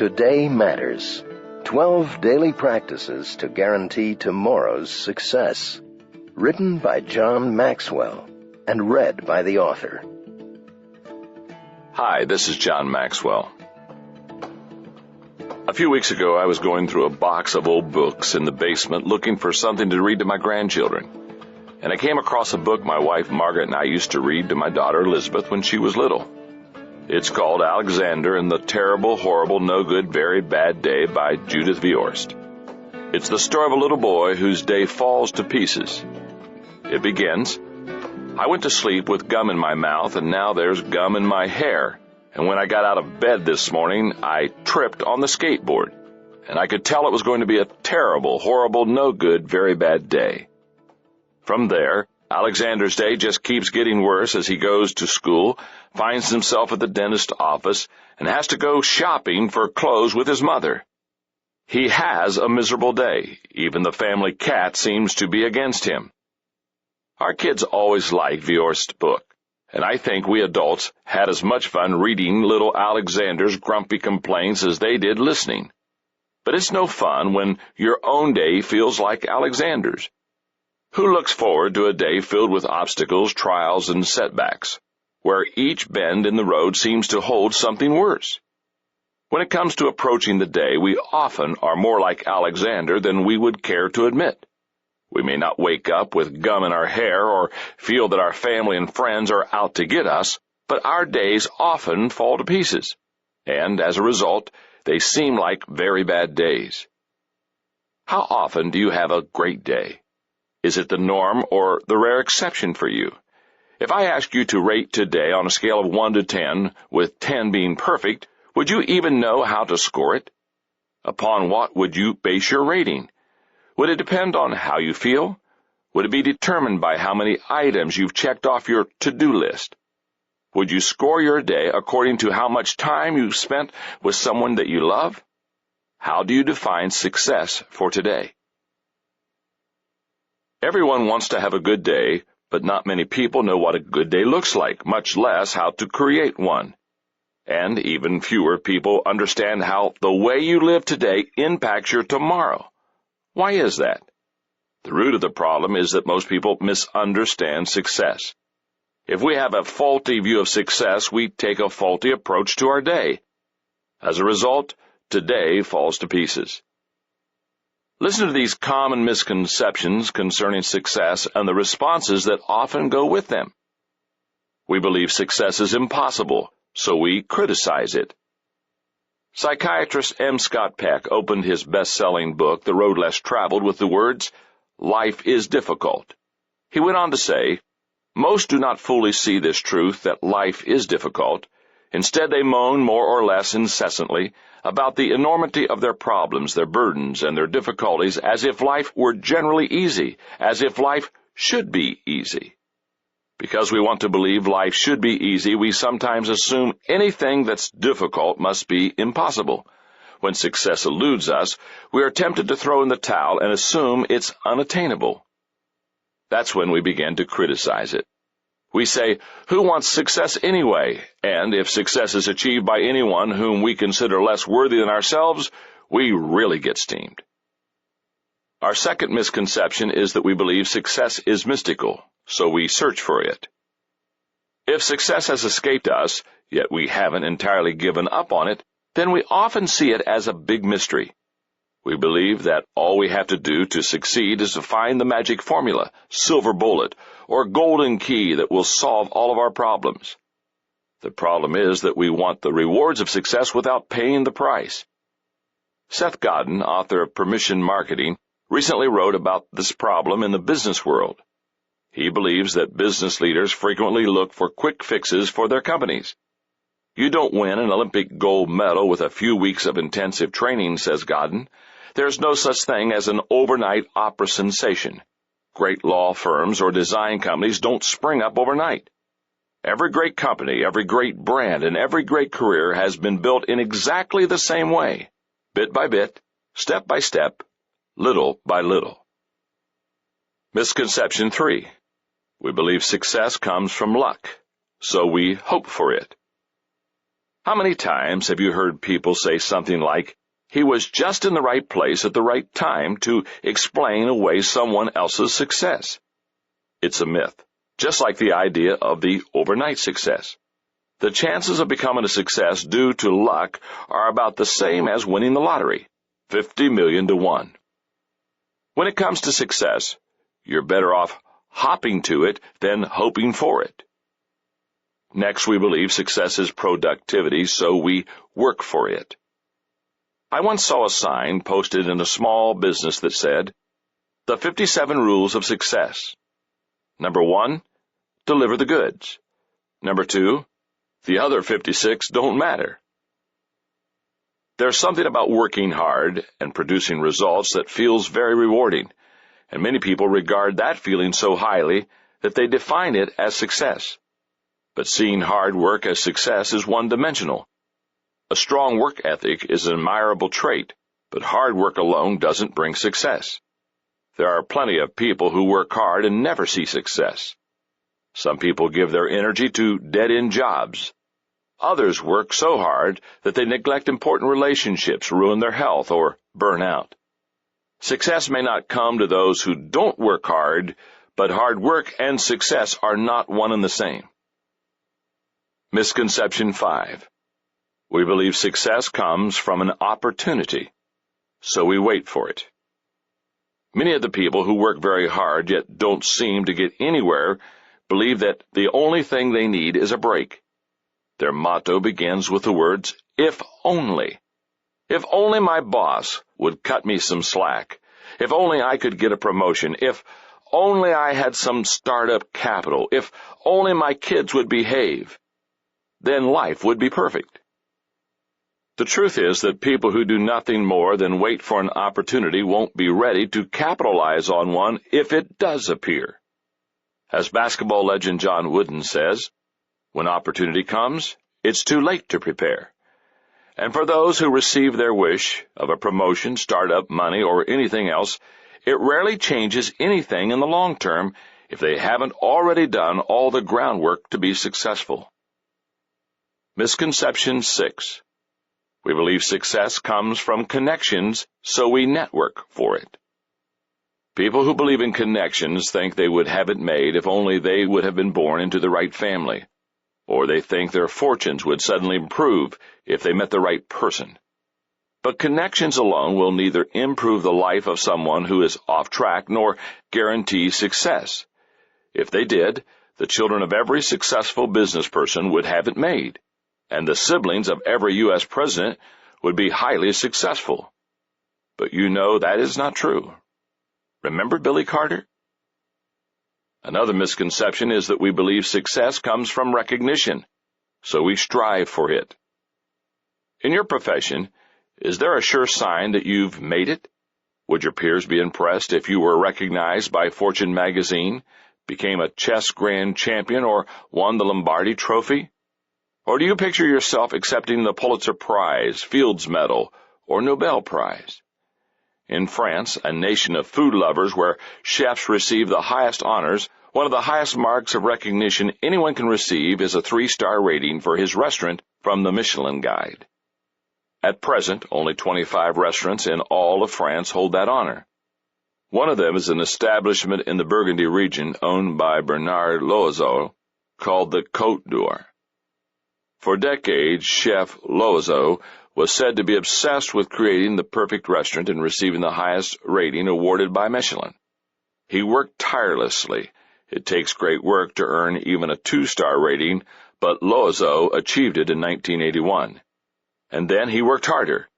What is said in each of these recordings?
Today Matters. 12 daily practices to guarantee tomorrow's success. Written by John Maxwell and read by the author. Hi, this is John Maxwell. A few weeks ago, I was going through a box of old books in the basement looking for something to read to my grandchildren. And I came across a book my wife Margaret and I used to read to my daughter Elizabeth when she was little. It's called Alexander and the Terrible, Horrible, No Good, Very Bad Day by Judith Viorst. It's the story of a little boy whose day falls to pieces. It begins, I went to sleep with gum in my mouth, and now there's gum in my hair. And when I got out of bed this morning, I tripped on the skateboard. And I could tell it was going to be a terrible, horrible, no good, very bad day. From there, Alexander's day just keeps getting worse as he goes to school, finds himself at the dentist's office, and has to go shopping for clothes with his mother. He has a miserable day. Even the family cat seems to be against him. Our kids always liked Viorst's book, and I think we adults had as much fun reading little Alexander's grumpy complaints as they did listening. But it's no fun when your own day feels like Alexander's. Who looks forward to a day filled with obstacles, trials, and setbacks, where each bend in the road seems to hold something worse? When it comes to approaching the day, we often are more like Alexander than we would care to admit. We may not wake up with gum in our hair or feel that our family and friends are out to get us, but our days often fall to pieces, and as a result, they seem like very bad days. How often do you have a great day? Is it the norm or the rare exception for you? If I ask you to rate today on a scale of 1 to 10, with 10 being perfect, would you even know how to score it? Upon what would you base your rating? Would it depend on how you feel? Would it be determined by how many items you've checked off your to-do list? Would you score your day according to how much time you've spent with someone that you love? How do you define success for today? Everyone wants to have a good day, but not many people know what a good day looks like, much less how to create one. And even fewer people understand how the way you live today impacts your tomorrow. Why is that? The root of the problem is that most people misunderstand success. If we have a faulty view of success, we take a faulty approach to our day. As a result, today falls to pieces. Listen to these common misconceptions concerning success and the responses that often go with them. We believe success is impossible, so we criticize it. Psychiatrist M. Scott Peck opened his best-selling book, The Road Less Traveled, with the words, "Life is difficult." He went on to say, "Most do not fully see this truth that life is difficult. Instead, they moan more or less incessantly about the enormity of their problems, their burdens, and their difficulties as if life were generally easy, as if life should be easy. Because we want to believe life should be easy, we sometimes assume anything that's difficult must be impossible. When success eludes us, we are tempted to throw in the towel and assume it's unattainable. That's when we begin to criticize it. We say, who wants success anyway? And if success is achieved by anyone whom we consider less worthy than ourselves, we really get steamed. Our second misconception is that we believe success is mystical, so we search for it. If success has escaped us, yet we haven't entirely given up on it, then we often see it as a big mystery. We believe that all we have to do to succeed is to find the magic formula, silver bullet, or golden key that will solve all of our problems. The problem is that we want the rewards of success without paying the price. Seth Godin, author of Permission Marketing, recently wrote about this problem in the business world. He believes that business leaders frequently look for quick fixes for their companies. You don't win an Olympic gold medal with a few weeks of intensive training, says Godin. There's no such thing as an overnight opera sensation. Great law firms or design companies don't spring up overnight. Every great company, every great brand, and every great career has been built in exactly the same way, bit by bit, step by step, little by little. Misconception 3. We believe success comes from luck, so we hope for it. How many times have you heard people say something like, "He was just in the right place at the right time," to explain away someone else's success? It's a myth, just like the idea of the overnight success. The chances of becoming a success due to luck are about the same as winning the lottery, 50 million to 1. When it comes to success, you're better off hopping to it than hoping for it. Next, we believe success is productivity, so we work for it. I once saw a sign posted in a small business that said, "The 57 Rules of Success." Number 1, deliver the goods. Number 2, the other 56 don't matter. There's something about working hard and producing results that feels very rewarding, and many people regard that feeling so highly that they define it as success. But seeing hard work as success is one-dimensional. A strong work ethic is an admirable trait, but hard work alone doesn't bring success. There are plenty of people who work hard and never see success. Some people give their energy to dead-end jobs. Others work so hard that they neglect important relationships, ruin their health, or burn out. Success may not come to those who don't work hard, but hard work and success are not one and the same. Misconception 5. We believe success comes from an opportunity, so we wait for it. Many of the people who work very hard yet don't seem to get anywhere believe that the only thing they need is a break. Their motto begins with the words, "if only." If only my boss would cut me some slack. If only I could get a promotion. If only I had some startup capital. If only my kids would behave. Then life would be perfect. The truth is that people who do nothing more than wait for an opportunity won't be ready to capitalize on one if it does appear. As basketball legend John Wooden says, when opportunity comes, it's too late to prepare. And for those who receive their wish of a promotion, startup, money, or anything else, it rarely changes anything in the long term if they haven't already done all the groundwork to be successful. Misconception 6. We believe success comes from connections, so we network for it. People who believe in connections think they would have it made if only they would have been born into the right family, or they think their fortunes would suddenly improve if they met the right person. But connections alone will neither improve the life of someone who is off track nor guarantee success. If they did, the children of every successful business person would have it made, and the siblings of every U.S. president would be highly successful. But you know that is not true. Remember Billy Carter? Another misconception is that we believe success comes from recognition, so we strive for it. In your profession, is there a sure sign that you've made it? Would your peers be impressed if you were recognized by Fortune magazine, became a chess grand champion, or won the Lombardi Trophy? Or do you picture yourself accepting the Pulitzer Prize, Fields Medal, or Nobel Prize? In France, a nation of food lovers where chefs receive the highest honors, one of the highest marks of recognition anyone can receive is a 3-star rating for his restaurant from the Michelin Guide. At present, only 25 restaurants in all of France hold that honor. One of them is an establishment in the Burgundy region owned by Bernard Loiseau called the Côte d'Or. For decades, Chef Loiseau was said to be obsessed with creating the perfect restaurant and receiving the highest rating awarded by Michelin. He worked tirelessly. It takes great work to earn even a 2-star rating, but Loiseau achieved it in 1981. And then he worked harder.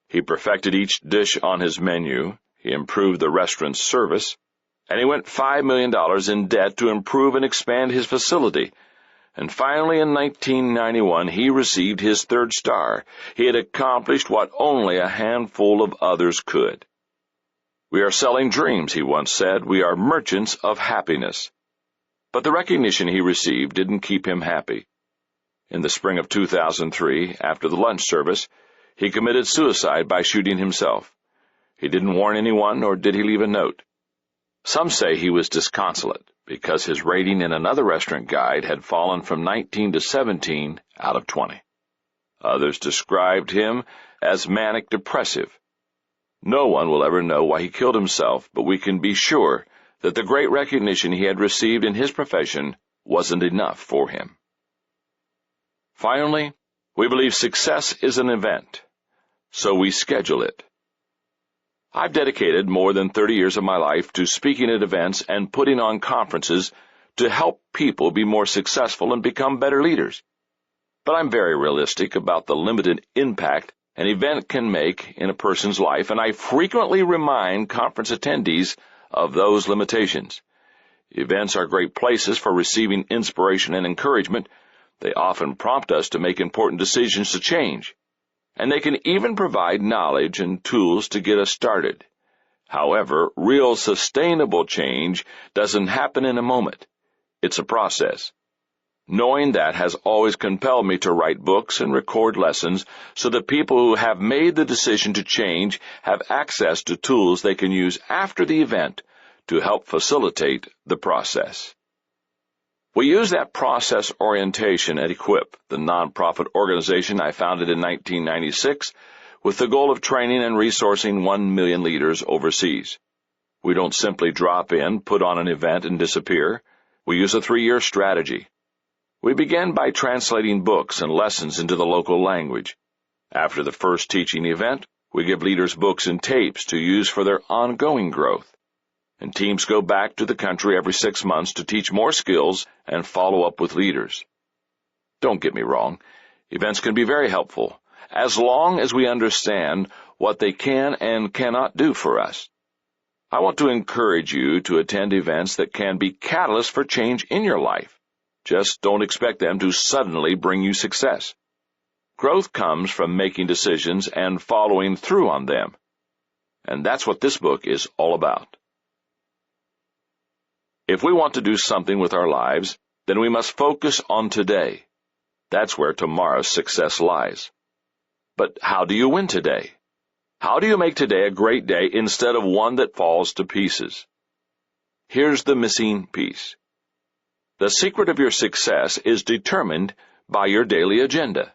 He perfected each dish on his menu, he improved the restaurant's service, and he went $5 million in debt to improve and expand his facility. And finally, in 1991, he received his 3rd star. He had accomplished what only a handful of others could. "We are selling dreams," he once said. "We are merchants of happiness." But the recognition he received didn't keep him happy. In the spring of 2003, after the lunch service, he committed suicide by shooting himself. He didn't warn anyone, nor did he leave a note. Some say he was disconsolate because his rating in another restaurant guide had fallen from 19 to 17 out of 20. Others described him as manic-depressive. No one will ever know why he killed himself, but we can be sure that the great recognition he had received in his profession wasn't enough for him. Finally, we believe success is an event, so we schedule it. I've dedicated more than 30 years of my life to speaking at events and putting on conferences to help people be more successful and become better leaders. But I'm very realistic about the limited impact an event can make in a person's life, and I frequently remind conference attendees of those limitations. Events are great places for receiving inspiration and encouragement. They often prompt us to make important decisions to change, and they can even provide knowledge and tools to get us started. However, real sustainable change doesn't happen in a moment. It's a process. Knowing that has always compelled me to write books and record lessons so that people who have made the decision to change have access to tools they can use after the event to help facilitate the process. We use that process orientation at Equip, the nonprofit organization I founded in 1996, with the goal of training and resourcing 1 million leaders overseas. We don't simply drop in, put on an event, and disappear. We use a 3-year strategy. We begin by translating books and lessons into the local language. After the first teaching event, we give leaders books and tapes to use for their ongoing growth. And teams go back to the country every 6 months to teach more skills and follow up with leaders. Don't get me wrong, events can be very helpful, as long as we understand what they can and cannot do for us. I want to encourage you to attend events that can be catalysts for change in your life. Just don't expect them to suddenly bring you success. Growth comes from making decisions and following through on them. And that's what this book is all about. If we want to do something with our lives, then we must focus on today. That's where tomorrow's success lies. But how do you win today? How do you make today a great day instead of one that falls to pieces? Here's the missing piece. The secret of your success is determined by your daily agenda.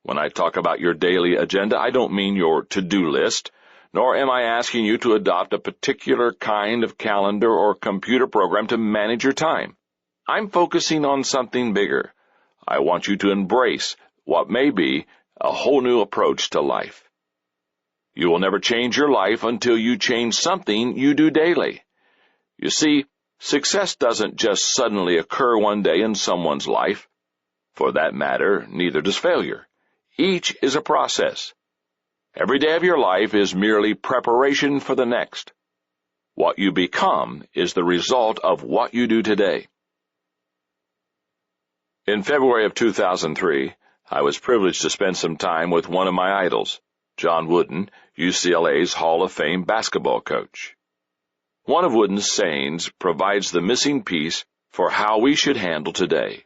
When I talk about your daily agenda, I don't mean your to-do list, nor am I asking you to adopt a particular kind of calendar or computer program to manage your time. I'm focusing on something bigger. I want you to embrace what may be a whole new approach to life. You will never change your life until you change something you do daily. You see, success doesn't just suddenly occur one day in someone's life. For that matter, neither does failure. Each is a process. Every day of your life is merely preparation for the next. What you become is the result of what you do today. In February of 2003, I was privileged to spend some time with one of my idols, John Wooden, UCLA's Hall of Fame basketball coach. One of Wooden's sayings provides the missing piece for how we should handle today.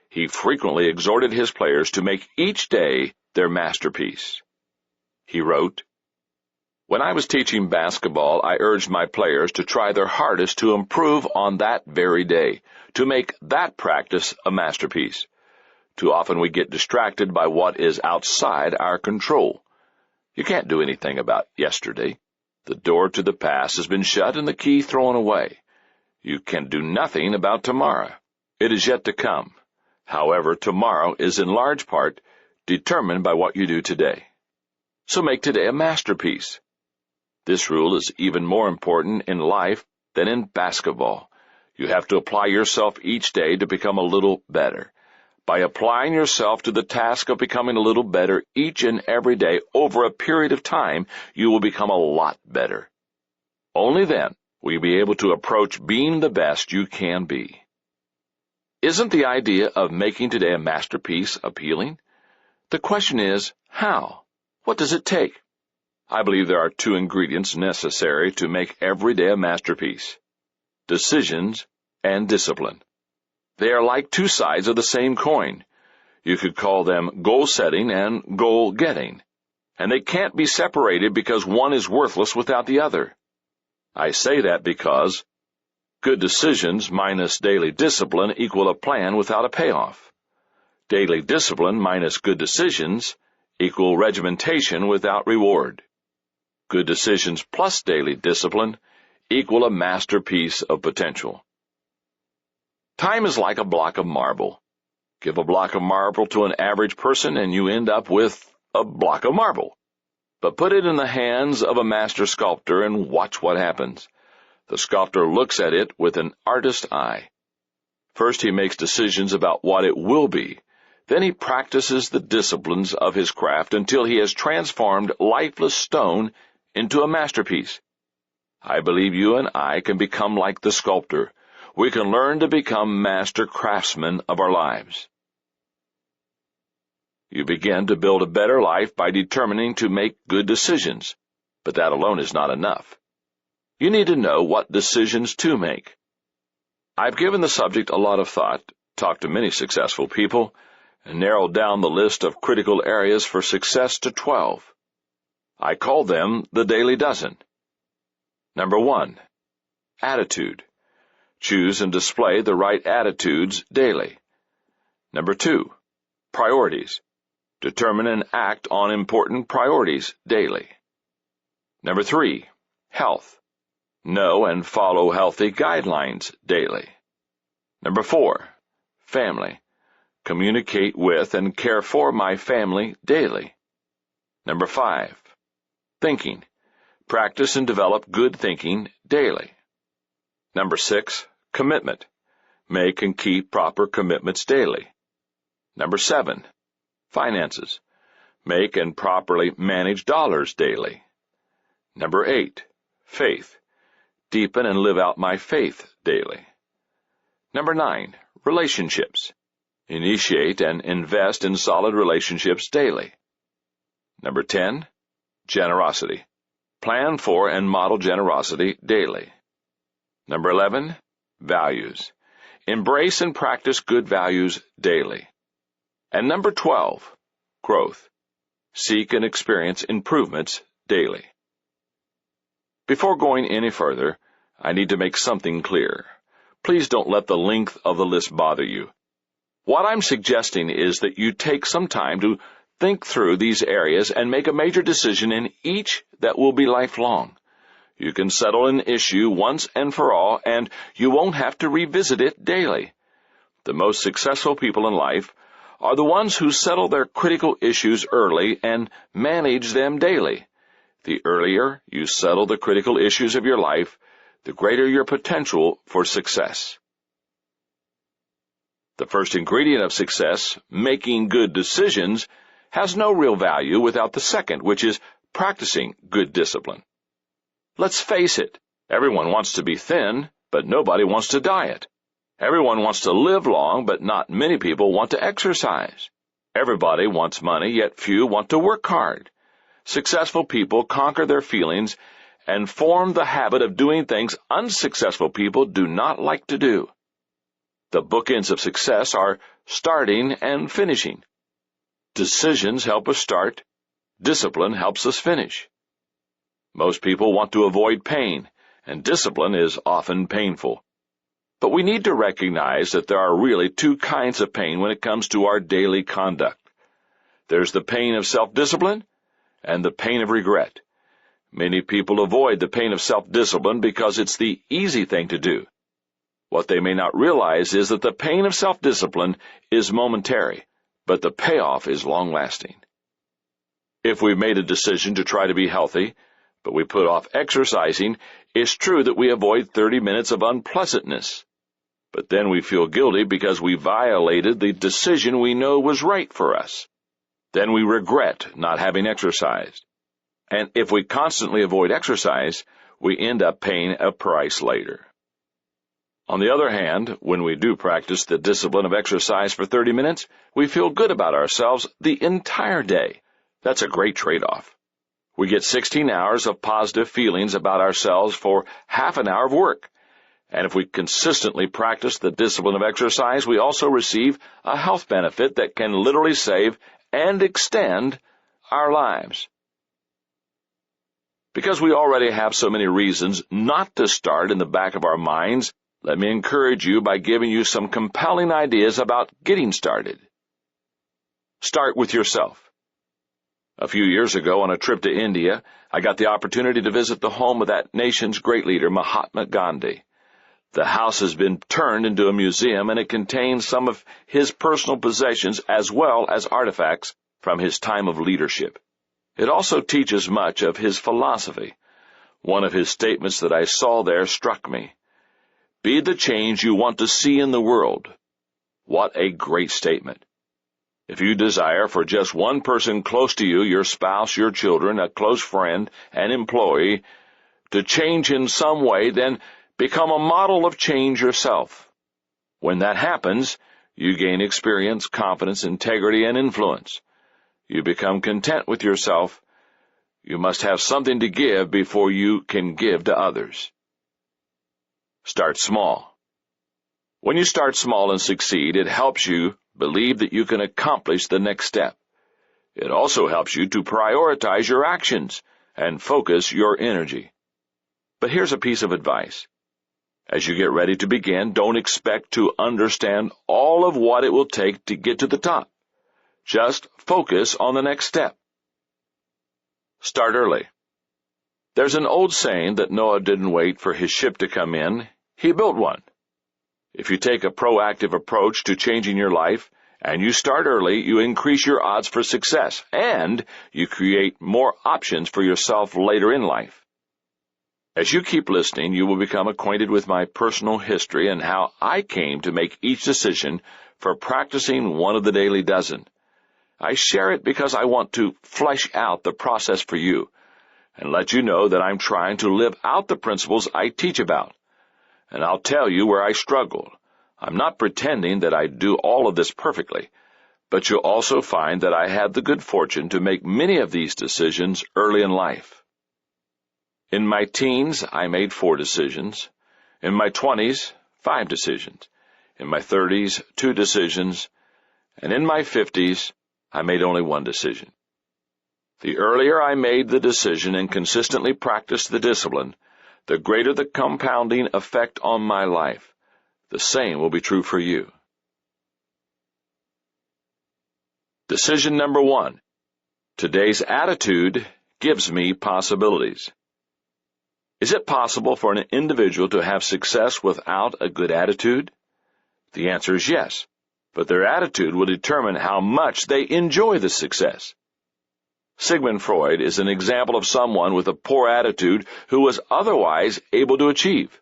He frequently exhorted his players to make each day their masterpiece. He wrote, "When I was teaching basketball, I urged my players to try their hardest to improve on that very day, to make that practice a masterpiece. Too often we get distracted by what is outside our control. You can't do anything about yesterday. The door to the past has been shut and the key thrown away. You can do nothing about tomorrow. It is yet to come. However, tomorrow is in large part determined by what you do today. So make today a masterpiece." This rule is even more important in life than in basketball. You have to apply yourself each day to become a little better. By applying yourself to the task of becoming a little better each and every day over a period of time, you will become a lot better. Only then will you be able to approach being the best you can be. Isn't the idea of making today a masterpiece appealing? The question is, how? What does it take? I believe there are 2 ingredients necessary to make every day a masterpiece: decisions and discipline. They are like 2 sides of the same coin. You could call them goal-setting and goal-getting, and they can't be separated because one is worthless without the other. I say that because good decisions minus daily discipline equal a plan without a payoff. Daily discipline minus good decisions equal regimentation without reward. Good decisions plus daily discipline equal a masterpiece of potential. Time is like a block of marble. Give a block of marble to an average person and you end up with a block of marble. But put it in the hands of a master sculptor and watch what happens. The sculptor looks at it with an artist's eye. First he makes decisions about what it will be. Then he practices the disciplines of his craft until he has transformed lifeless stone into a masterpiece. I believe you and I can become like the sculptor. We can learn to become master craftsmen of our lives. You begin to build a better life by determining to make good decisions, but that alone is not enough. You need to know what decisions to make. I've given the subject a lot of thought, talked to many successful people, and narrowed down the list of critical areas for success to 12. I call them the Daily Dozen. Number 1. Attitude. Choose and display the right attitudes daily. Number 2. Priorities. Determine and act on important priorities daily. Number 3. Health. Know and follow healthy guidelines daily. Number 4. Family. Communicate with and care for my family daily. Number 5. Thinking. Practice and develop good thinking daily. Number 6. Commitment. Make and keep proper commitments daily. Number 7. Finances. Make and properly manage dollars daily. Number 8. Faith. Deepen and live out my faith daily. Number 9. Relationships. Initiate and invest in solid relationships daily. Number 10. Generosity. Plan for and model generosity daily. Number 11. Values. Embrace and practice good values daily. And number 12. Growth. Seek and experience improvements daily. Before going any further, I need to make something clear. Please don't let the length of the list bother you. What I'm suggesting is that you take some time to think through these areas and make a major decision in each that will be lifelong. You can settle an issue once and for all, and you won't have to revisit it daily. The most successful people in life are the ones who settle their critical issues early and manage them daily. The earlier you settle the critical issues of your life, the greater your potential for success. The first ingredient of success, making good decisions, has no real value without the second, which is practicing good discipline. Let's face it, everyone wants to be thin, but nobody wants to diet. Everyone wants to live long, but not many people want to exercise. Everybody wants money, yet few want to work hard. Successful people conquer their feelings and form the habit of doing things unsuccessful people do not like to do. The bookends of success are starting and finishing. Decisions help us start. Discipline helps us finish. Most people want to avoid pain, and discipline is often painful. But we need to recognize that there are really two kinds of pain when it comes to our daily conduct. There's the pain of self-discipline and the pain of regret. Many people avoid the pain of self-discipline because it's the easy thing to do. What they may not realize is that the pain of self-discipline is momentary, but the payoff is long-lasting. If we've made a decision to try to be healthy, but we put off exercising, it's true that we avoid 30 minutes of unpleasantness. But then we feel guilty because we violated the decision we know was right for us. Then we regret not having exercised. And if we constantly avoid exercise, we end up paying a price later. On the other hand, when we do practice the discipline of exercise for 30 minutes, we feel good about ourselves the entire day. That's a great trade-off. We get 16 hours of positive feelings about ourselves for half an hour of work. And if we consistently practice the discipline of exercise, we also receive a health benefit that can literally save and extend our lives. Because we already have so many reasons not to start in the back of our minds, let me encourage you by giving you some compelling ideas about getting started. Start with yourself. A few years ago, on a trip to India, I got the opportunity to visit the home of that nation's great leader, Mahatma Gandhi. The house has been turned into a museum, and it contains some of his personal possessions as well as artifacts from his time of leadership. It also teaches much of his philosophy. One of his statements that I saw there struck me. Be the change you want to see in the world. What a great statement. If you desire for just one person close to you, your spouse, your children, a close friend, an employee, to change in some way, then become a model of change yourself. When that happens, you gain experience, confidence, integrity, and influence. You become content with yourself. You must have something to give before you can give to others. Start small. When you start small and succeed, it helps you believe that you can accomplish the next step. It also helps you to prioritize your actions and focus your energy. But here's a piece of advice. As you get ready to begin, don't expect to understand all of what it will take to get to the top. Just focus on the next step. Start early. There's an old saying that Noah didn't wait for his ship to come in, he built one. If you take a proactive approach to changing your life, and you start early, you increase your odds for success, and you create more options for yourself later in life. As you keep listening, you will become acquainted with my personal history and how I came to make each decision for practicing one of the daily dozen. I share it because I want to flesh out the process for you and let you know that I'm trying to live out the principles I teach about. And I'll tell you where I struggled. I'm not pretending that I do all of this perfectly, but you'll also find that I had the good fortune to make many of these decisions early in life. In my teens, I made 4 decisions. In my 20s, 5 decisions. In my 30s, 2 decisions. And in my 50s, I made only 1 decision. The earlier I made the decision and consistently practiced the discipline, the greater the compounding effect on my life. The same will be true for you. Decision number 1. Today's attitude gives me possibilities. Is it possible for an individual to have success without a good attitude? The answer is yes, but their attitude will determine how much they enjoy the success. Sigmund Freud is an example of someone with a poor attitude who was otherwise able to achieve.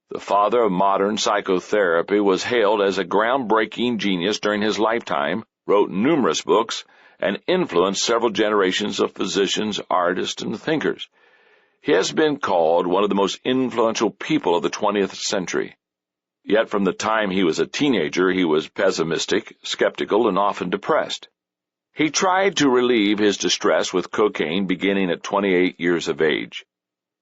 The father of modern psychotherapy was hailed as a groundbreaking genius during his lifetime, wrote numerous books, and influenced several generations of physicians, artists, and thinkers. He has been called one of the most influential people of the 20th century. Yet from the time he was a teenager, he was pessimistic, skeptical, and often depressed. He tried to relieve his distress with cocaine beginning at 28 years of age.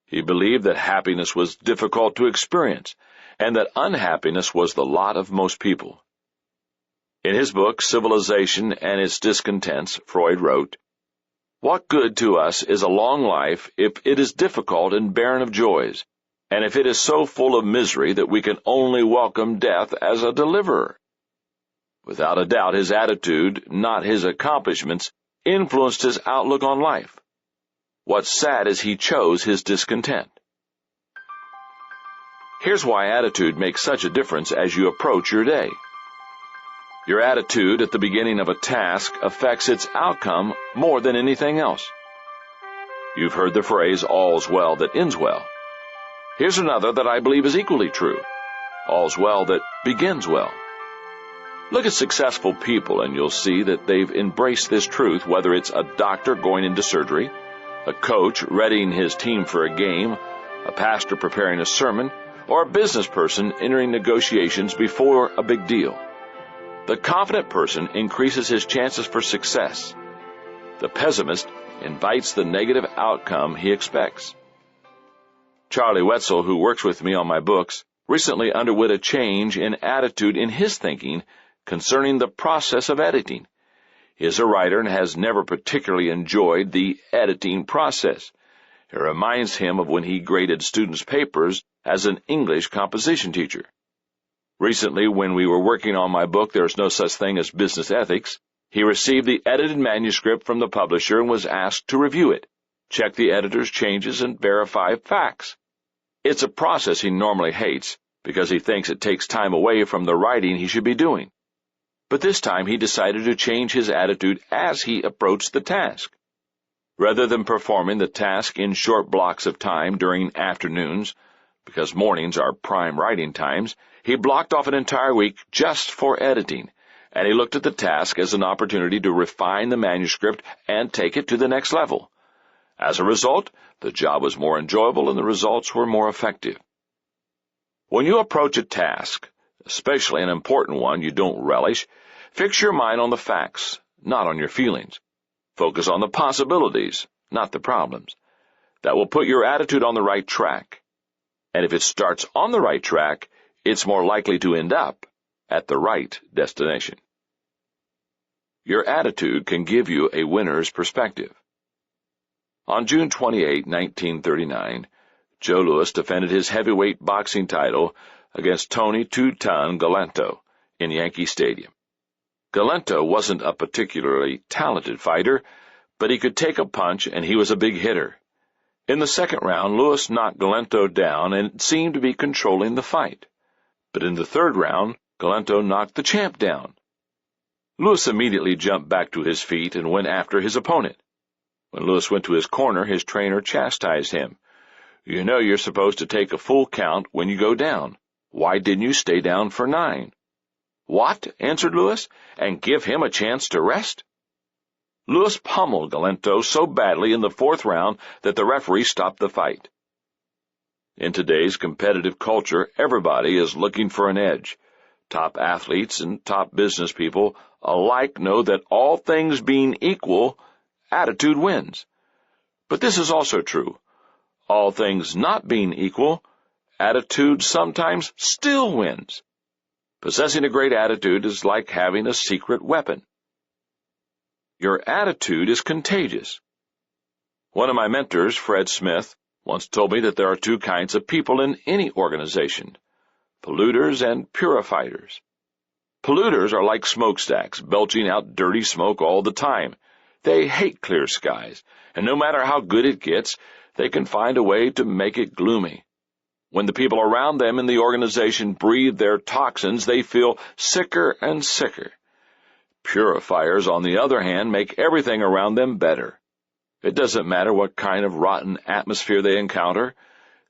He believed that happiness was difficult to experience, and that unhappiness was the lot of most people. In his book, Civilization and Its Discontents, Freud wrote, "What good to us is a long life if it is difficult and barren of joys, and if it is so full of misery that we can only welcome death as a deliverer?" Without a doubt, his attitude, not his accomplishments, influenced his outlook on life. What's sad is he chose his discontent. Here's why attitude makes such a difference as you approach your day. Your attitude at the beginning of a task affects its outcome more than anything else. You've heard the phrase, all's well that ends well. Here's another that I believe is equally true. All's well that begins well. Look at successful people and you'll see that they've embraced this truth, whether it's a doctor going into surgery, a coach readying his team for a game, a pastor preparing a sermon, or a business person entering negotiations before a big deal. The confident person increases his chances for success. The pessimist invites the negative outcome he expects. Charlie Wetzel, who works with me on my books, recently underwent a change in attitude in his thinking concerning the process of editing. He is a writer and has never particularly enjoyed the editing process. It reminds him of when he graded students' papers as an English composition teacher. Recently, when we were working on my book, There's No Such Thing as Business Ethics, He received the edited manuscript from the publisher and was asked to review it, check the editor's changes, and verify facts. It's a process he normally hates because he thinks it takes time away from the writing he should be doing. But this time he decided to change his attitude as he approached the task. Rather than performing the task in short blocks of time during afternoons, because mornings are prime writing times, he blocked off an entire week just for editing, and he looked at the task as an opportunity to refine the manuscript and take it to the next level. As a result, the job was more enjoyable and the results were more effective. When you approach a task, especially an important one you don't relish, fix your mind on the facts, not on your feelings. Focus on the possibilities, not the problems. That will put your attitude on the right track. And if it starts on the right track, it's more likely to end up at the right destination. Your attitude can give you a winner's perspective. On June 28, 1939, Joe Louis defended his heavyweight boxing title against Tony Two-Ton Galento in Yankee Stadium. Galento wasn't a particularly talented fighter, but he could take a punch and he was a big hitter. In the second round, Louis knocked Galento down and seemed to be controlling the fight. But in the third round, Galento knocked the champ down. Louis immediately jumped back to his feet and went after his opponent. When Louis went to his corner, his trainer chastised him. "You know you're supposed to take a full count when you go down. Why didn't you stay down for 9? "What?" answered Louis, "and give him a chance to rest?" Louis pummeled Galento so badly in the fourth round that the referee stopped the fight. In today's competitive culture, everybody is looking for an edge. Top athletes and top business people alike know that all things being equal, attitude wins. But this is also true. All things not being equal, attitude sometimes still wins. Possessing a great attitude is like having a secret weapon. Your attitude is contagious. One of my mentors, Fred Smith, once told me that there are two kinds of people in any organization: polluters and purifiers. Polluters are like smokestacks, belching out dirty smoke all the time. They hate clear skies, and no matter how good it gets, they can find a way to make it gloomy. When the people around them in the organization breathe their toxins, they feel sicker and sicker. Purifiers, on the other hand, make everything around them better. It doesn't matter what kind of rotten atmosphere they encounter.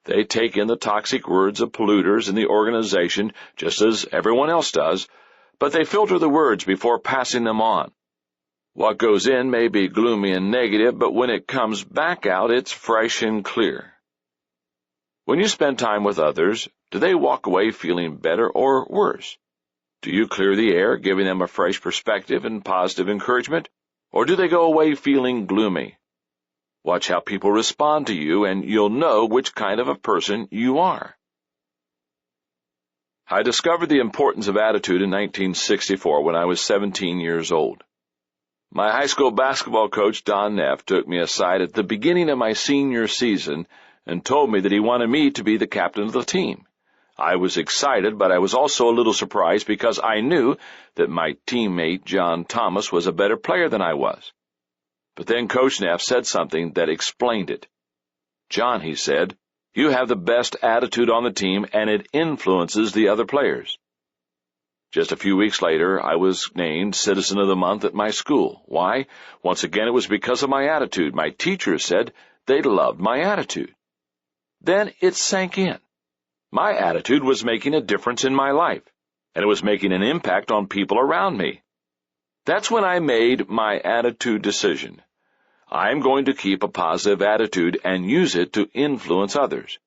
They take in the toxic words of polluters in the organization just as everyone else does, but they filter the words before passing them on. What goes in may be gloomy and negative, but when it comes back out, it's fresh and clear. When you spend time with others, do they walk away feeling better or worse? Do you clear the air, giving them a fresh perspective and positive encouragement, or do they go away feeling gloomy? Watch how people respond to you, and you'll know which kind of a person you are. I discovered the importance of attitude in 1964 when I was 17 years old. My high school basketball coach, Don Neff, took me aside at the beginning of my senior season and told me that he wanted me to be the captain of the team. I was excited, but I was also a little surprised because I knew that my teammate, John Thomas, was a better player than I was. But then Coach Neff said something that explained it. "John," he said, "you have the best attitude on the team, and it influences the other players." Just a few weeks later, I was named Citizen of the Month at my school. Why? Once again, it was because of my attitude. My teachers said they loved my attitude. Then it sank in. My attitude was making a difference in my life, and it was making an impact on people around me. That's when I made my attitude decision. I'm going to keep a positive attitude and use it to influence others.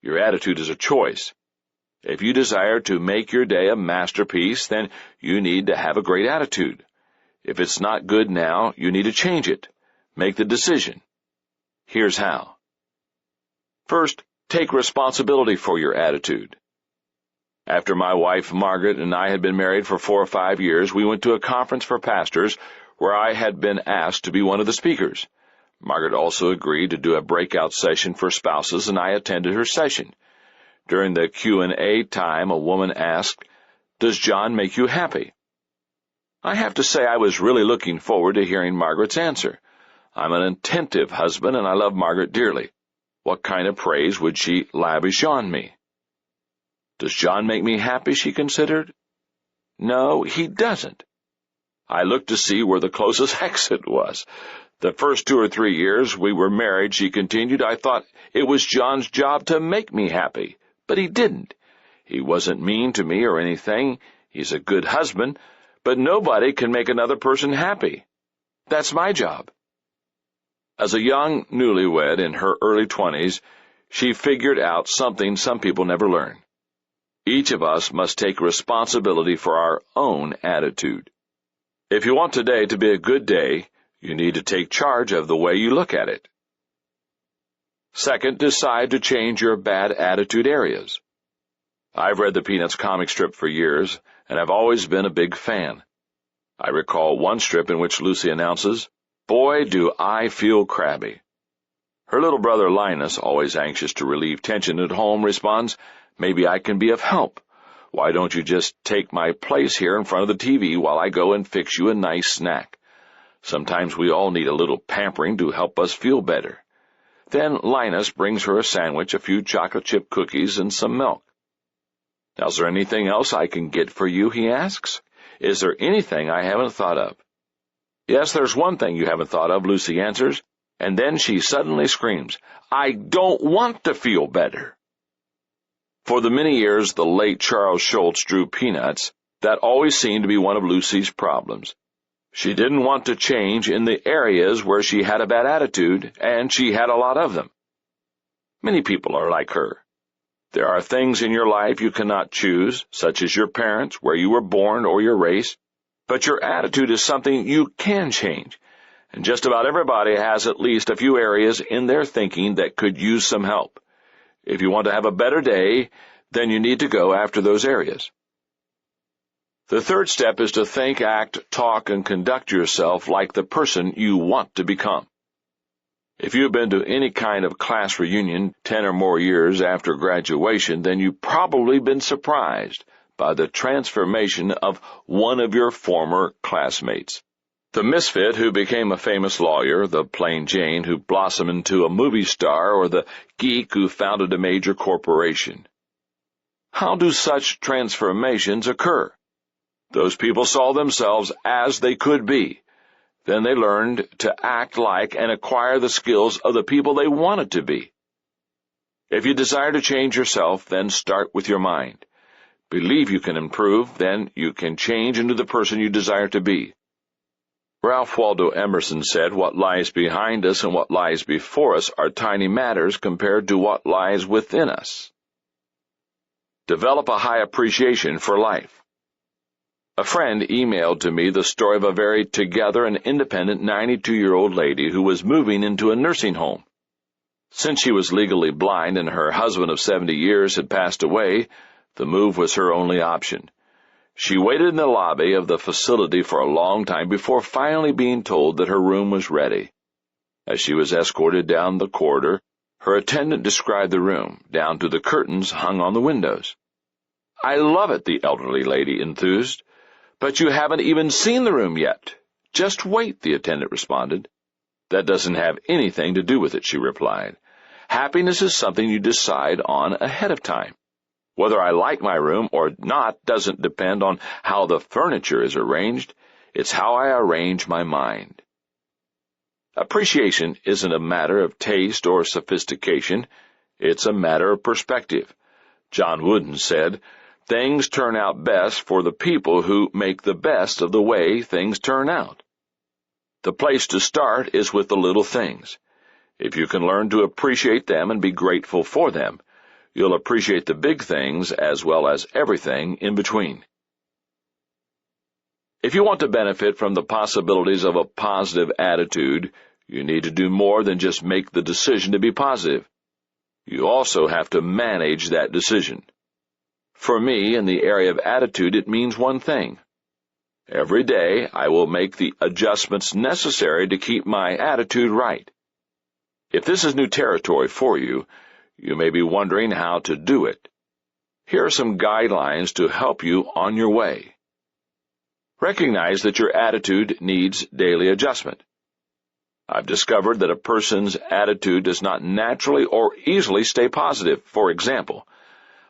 Your attitude is a choice. If you desire to make your day a masterpiece, then you need to have a great attitude. If it's not good now, you need to change it. Make the decision. Here's how. First, take responsibility for your attitude. After my wife, Margaret, and I had been married for 4 or 5 years, we went to a conference for pastors where I had been asked to be one of the speakers. Margaret also agreed to do a breakout session for spouses, and I attended her session. During the Q&A time, a woman asked, "Does John make you happy?" I have to say I was really looking forward to hearing Margaret's answer. I'm an attentive husband, and I love Margaret dearly. What kind of praise would she lavish on me? Does John make me happy, she considered. No, he doesn't. I looked to see where the closest exit was. The first 2 or 3 years we were married, she continued, I thought it was John's job to make me happy, but he didn't. He wasn't mean to me or anything. He's a good husband, but nobody can make another person happy. That's my job. As a young newlywed in her early 20s, she figured out something some people never learn. Each of us must take responsibility for our own attitude. If you want today to be a good day, you need to take charge of the way you look at it. Second, decide to change your bad attitude areas. I've read the Peanuts comic strip for years, and I've always been a big fan. I recall one strip in which Lucy announces, "Boy, do I feel crabby." Her little brother Linus, always anxious to relieve tension at home, responds, "Maybe I can be of help. Why don't you just take my place here in front of the TV while I go and fix you a nice snack? Sometimes we all need a little pampering to help us feel better." Then Linus brings her a sandwich, a few chocolate chip cookies, and some milk. "Now, is there anything else I can get for you?" he asks. "Is there anything I haven't thought of?" "Yes, there's one thing you haven't thought of," Lucy answers, and then she suddenly screams, "I don't want to feel better." For the many years the late Charles Schulz drew Peanuts, that always seemed to be one of Lucy's problems. She didn't want to change in the areas where she had a bad attitude, and she had a lot of them. Many people are like her. There are things in your life you cannot choose, such as your parents, where you were born, or your race, but your attitude is something you can change, and just about everybody has at least a few areas in their thinking that could use some help. If you want to have a better day, then you need to go after those areas. The third step is to think, act, talk, and conduct yourself like the person you want to become. If you've been to any kind of class reunion 10 or more years after graduation, then you've probably been surprised by the transformation of one of your former classmates. The misfit who became a famous lawyer, the plain Jane who blossomed into a movie star, or the geek who founded a major corporation. How do such transformations occur? Those people saw themselves as they could be. Then they learned to act like and acquire the skills of the people they wanted to be. If you desire to change yourself, then start with your mind. Believe you can improve, then you can change into the person you desire to be. Ralph Waldo Emerson said, "What lies behind us and what lies before us are tiny matters compared to what lies within us." Develop a high appreciation for life. A friend emailed to me the story of a very together and independent 92-year-old lady who was moving into a nursing home. Since she was legally blind and her husband of 70 years had passed away, the move was her only option. She waited in the lobby of the facility for a long time before finally being told that her room was ready. As she was escorted down the corridor, her attendant described the room, down to the curtains hung on the windows. "I love it," the elderly lady enthused. "But you haven't even seen the room yet." "Just wait," the attendant responded. "That doesn't have anything to do with it," she replied. "Happiness is something you decide on ahead of time. Whether I like my room or not doesn't depend on how the furniture is arranged. It's how I arrange my mind." Appreciation isn't a matter of taste or sophistication. It's a matter of perspective. John Wooden said, "Things turn out best for the people who make the best of the way things turn out." The place to start is with the little things. If you can learn to appreciate them and be grateful for them, you'll appreciate the big things as well as everything in between. If you want to benefit from the possibilities of a positive attitude, you need to do more than just make the decision to be positive. You also have to manage that decision. For me, in the area of attitude, it means one thing. Every day, I will make the adjustments necessary to keep my attitude right. If this is new territory for you, you may be wondering how to do it. Here are some guidelines to help you on your way. Recognize that your attitude needs daily adjustment. I've discovered that a person's attitude does not naturally or easily stay positive. For example,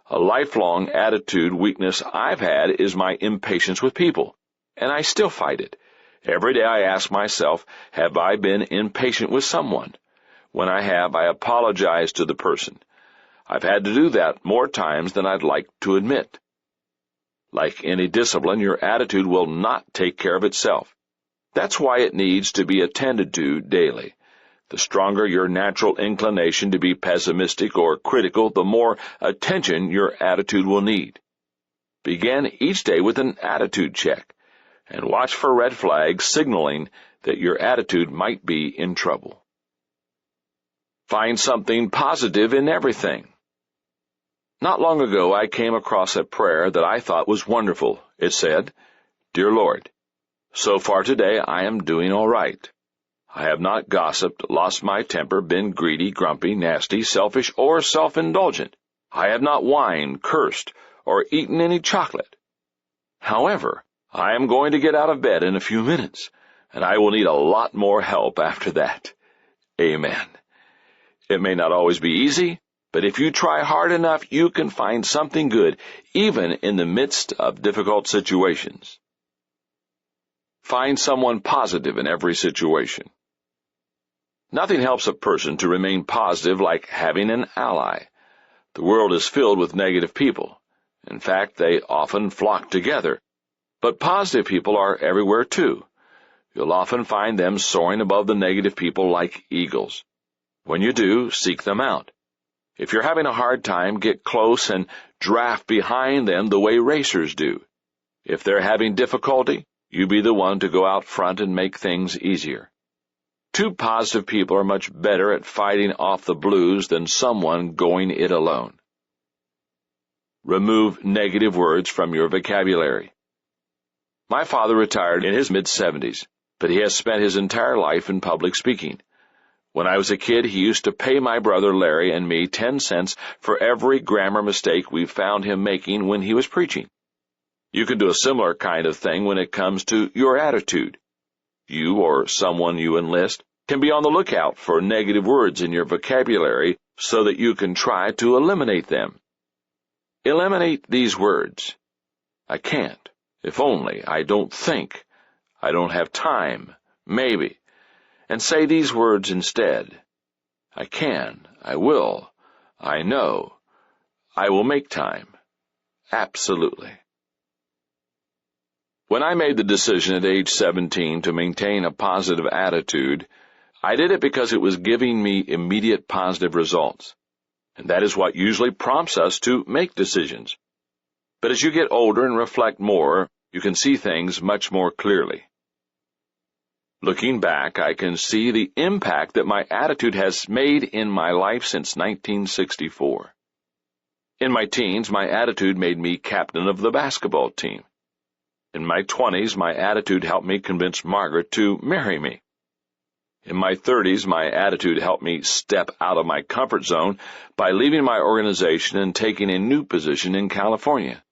a lifelong attitude weakness I've had is my impatience with people, and I still fight it. Every day I ask myself, have I been impatient with someone? When I have, I apologize to the person. I've had to do that more times than I'd like to admit. Like any discipline, your attitude will not take care of itself. That's why it needs to be attended to daily. The stronger your natural inclination to be pessimistic or critical, the more attention your attitude will need. Begin each day with an attitude check, and watch for red flags signaling that your attitude might be in trouble. Find something positive in everything. Not long ago, I came across a prayer that I thought was wonderful. It said, "Dear Lord, so far today I am doing all right. I have not gossiped, lost my temper, been greedy, grumpy, nasty, selfish, or self-indulgent. I have not whined, cursed, or eaten any chocolate. However, I am going to get out of bed in a few minutes, and I will need a lot more help after that. Amen." It may not always be easy, but if you try hard enough, you can find something good, even in the midst of difficult situations. Find someone positive in every situation. Nothing helps a person to remain positive like having an ally. The world is filled with negative people. In fact, they often flock together. But positive people are everywhere too. You'll often find them soaring above the negative people like eagles. When you do, seek them out. If you're having a hard time, get close and draft behind them the way racers do. If they're having difficulty, you be the one to go out front and make things easier. Two positive people are much better at fighting off the blues than someone going it alone. Remove negative words from your vocabulary. My father retired in his mid-70s, but he has spent his entire life in public speaking. When I was a kid, he used to pay my brother Larry and me 10 cents for every grammar mistake we found him making when he was preaching. You can do a similar kind of thing when it comes to your attitude. You or someone you enlist can be on the lookout for negative words in your vocabulary so that you can try to eliminate them. Eliminate these words. I can't. If only. I don't think. I don't have time. Maybe. And say these words instead. I can. I will. I know. I will make time. Absolutely. When I made the decision at age 17 to maintain a positive attitude, I did it because it was giving me immediate positive results. And that is what usually prompts us to make decisions. But as you get older and reflect more, you can see things much more clearly. Looking back, I can see the impact that my attitude has made in my life since 1964. In my teens, my attitude made me captain of the basketball team. In my 20s, my attitude helped me convince Margaret to marry me. In my 30s, my attitude helped me step out of my comfort zone by leaving my organization and taking a new position in California.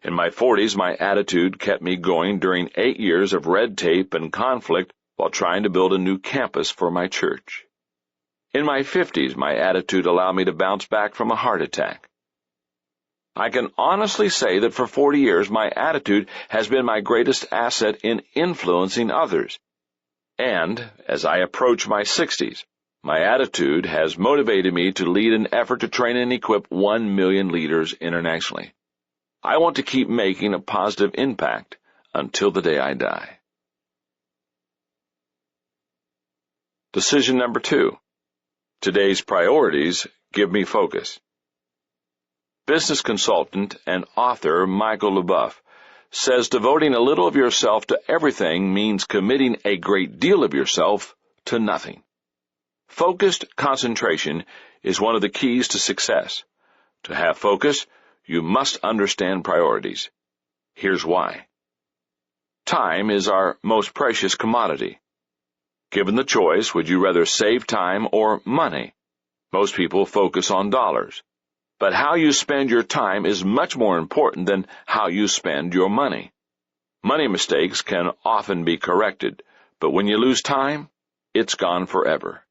In my 40s, my attitude kept me going during 8 years of red tape and conflict while trying to build a new campus for my church. In my 50s, my attitude allowed me to bounce back from a heart attack. I can honestly say that for 40 years, my attitude has been my greatest asset in influencing others. And, as I approach my 60s, my attitude has motivated me to lead an effort to train and equip 1 million leaders internationally. I want to keep making a positive impact until the day I die. Decision number 2. Today's priorities give me focus. Business consultant and author Michael LeBoeuf says devoting a little of yourself to everything means committing a great deal of yourself to nothing. Focused concentration is one of the keys to success. To have focus, you must understand priorities. Here's why. Time is our most precious commodity. Given the choice, would you rather save time or money? Most people focus on dollars. But how you spend your time is much more important than how you spend your money. Money mistakes can often be corrected, but when you lose time, it's gone forever.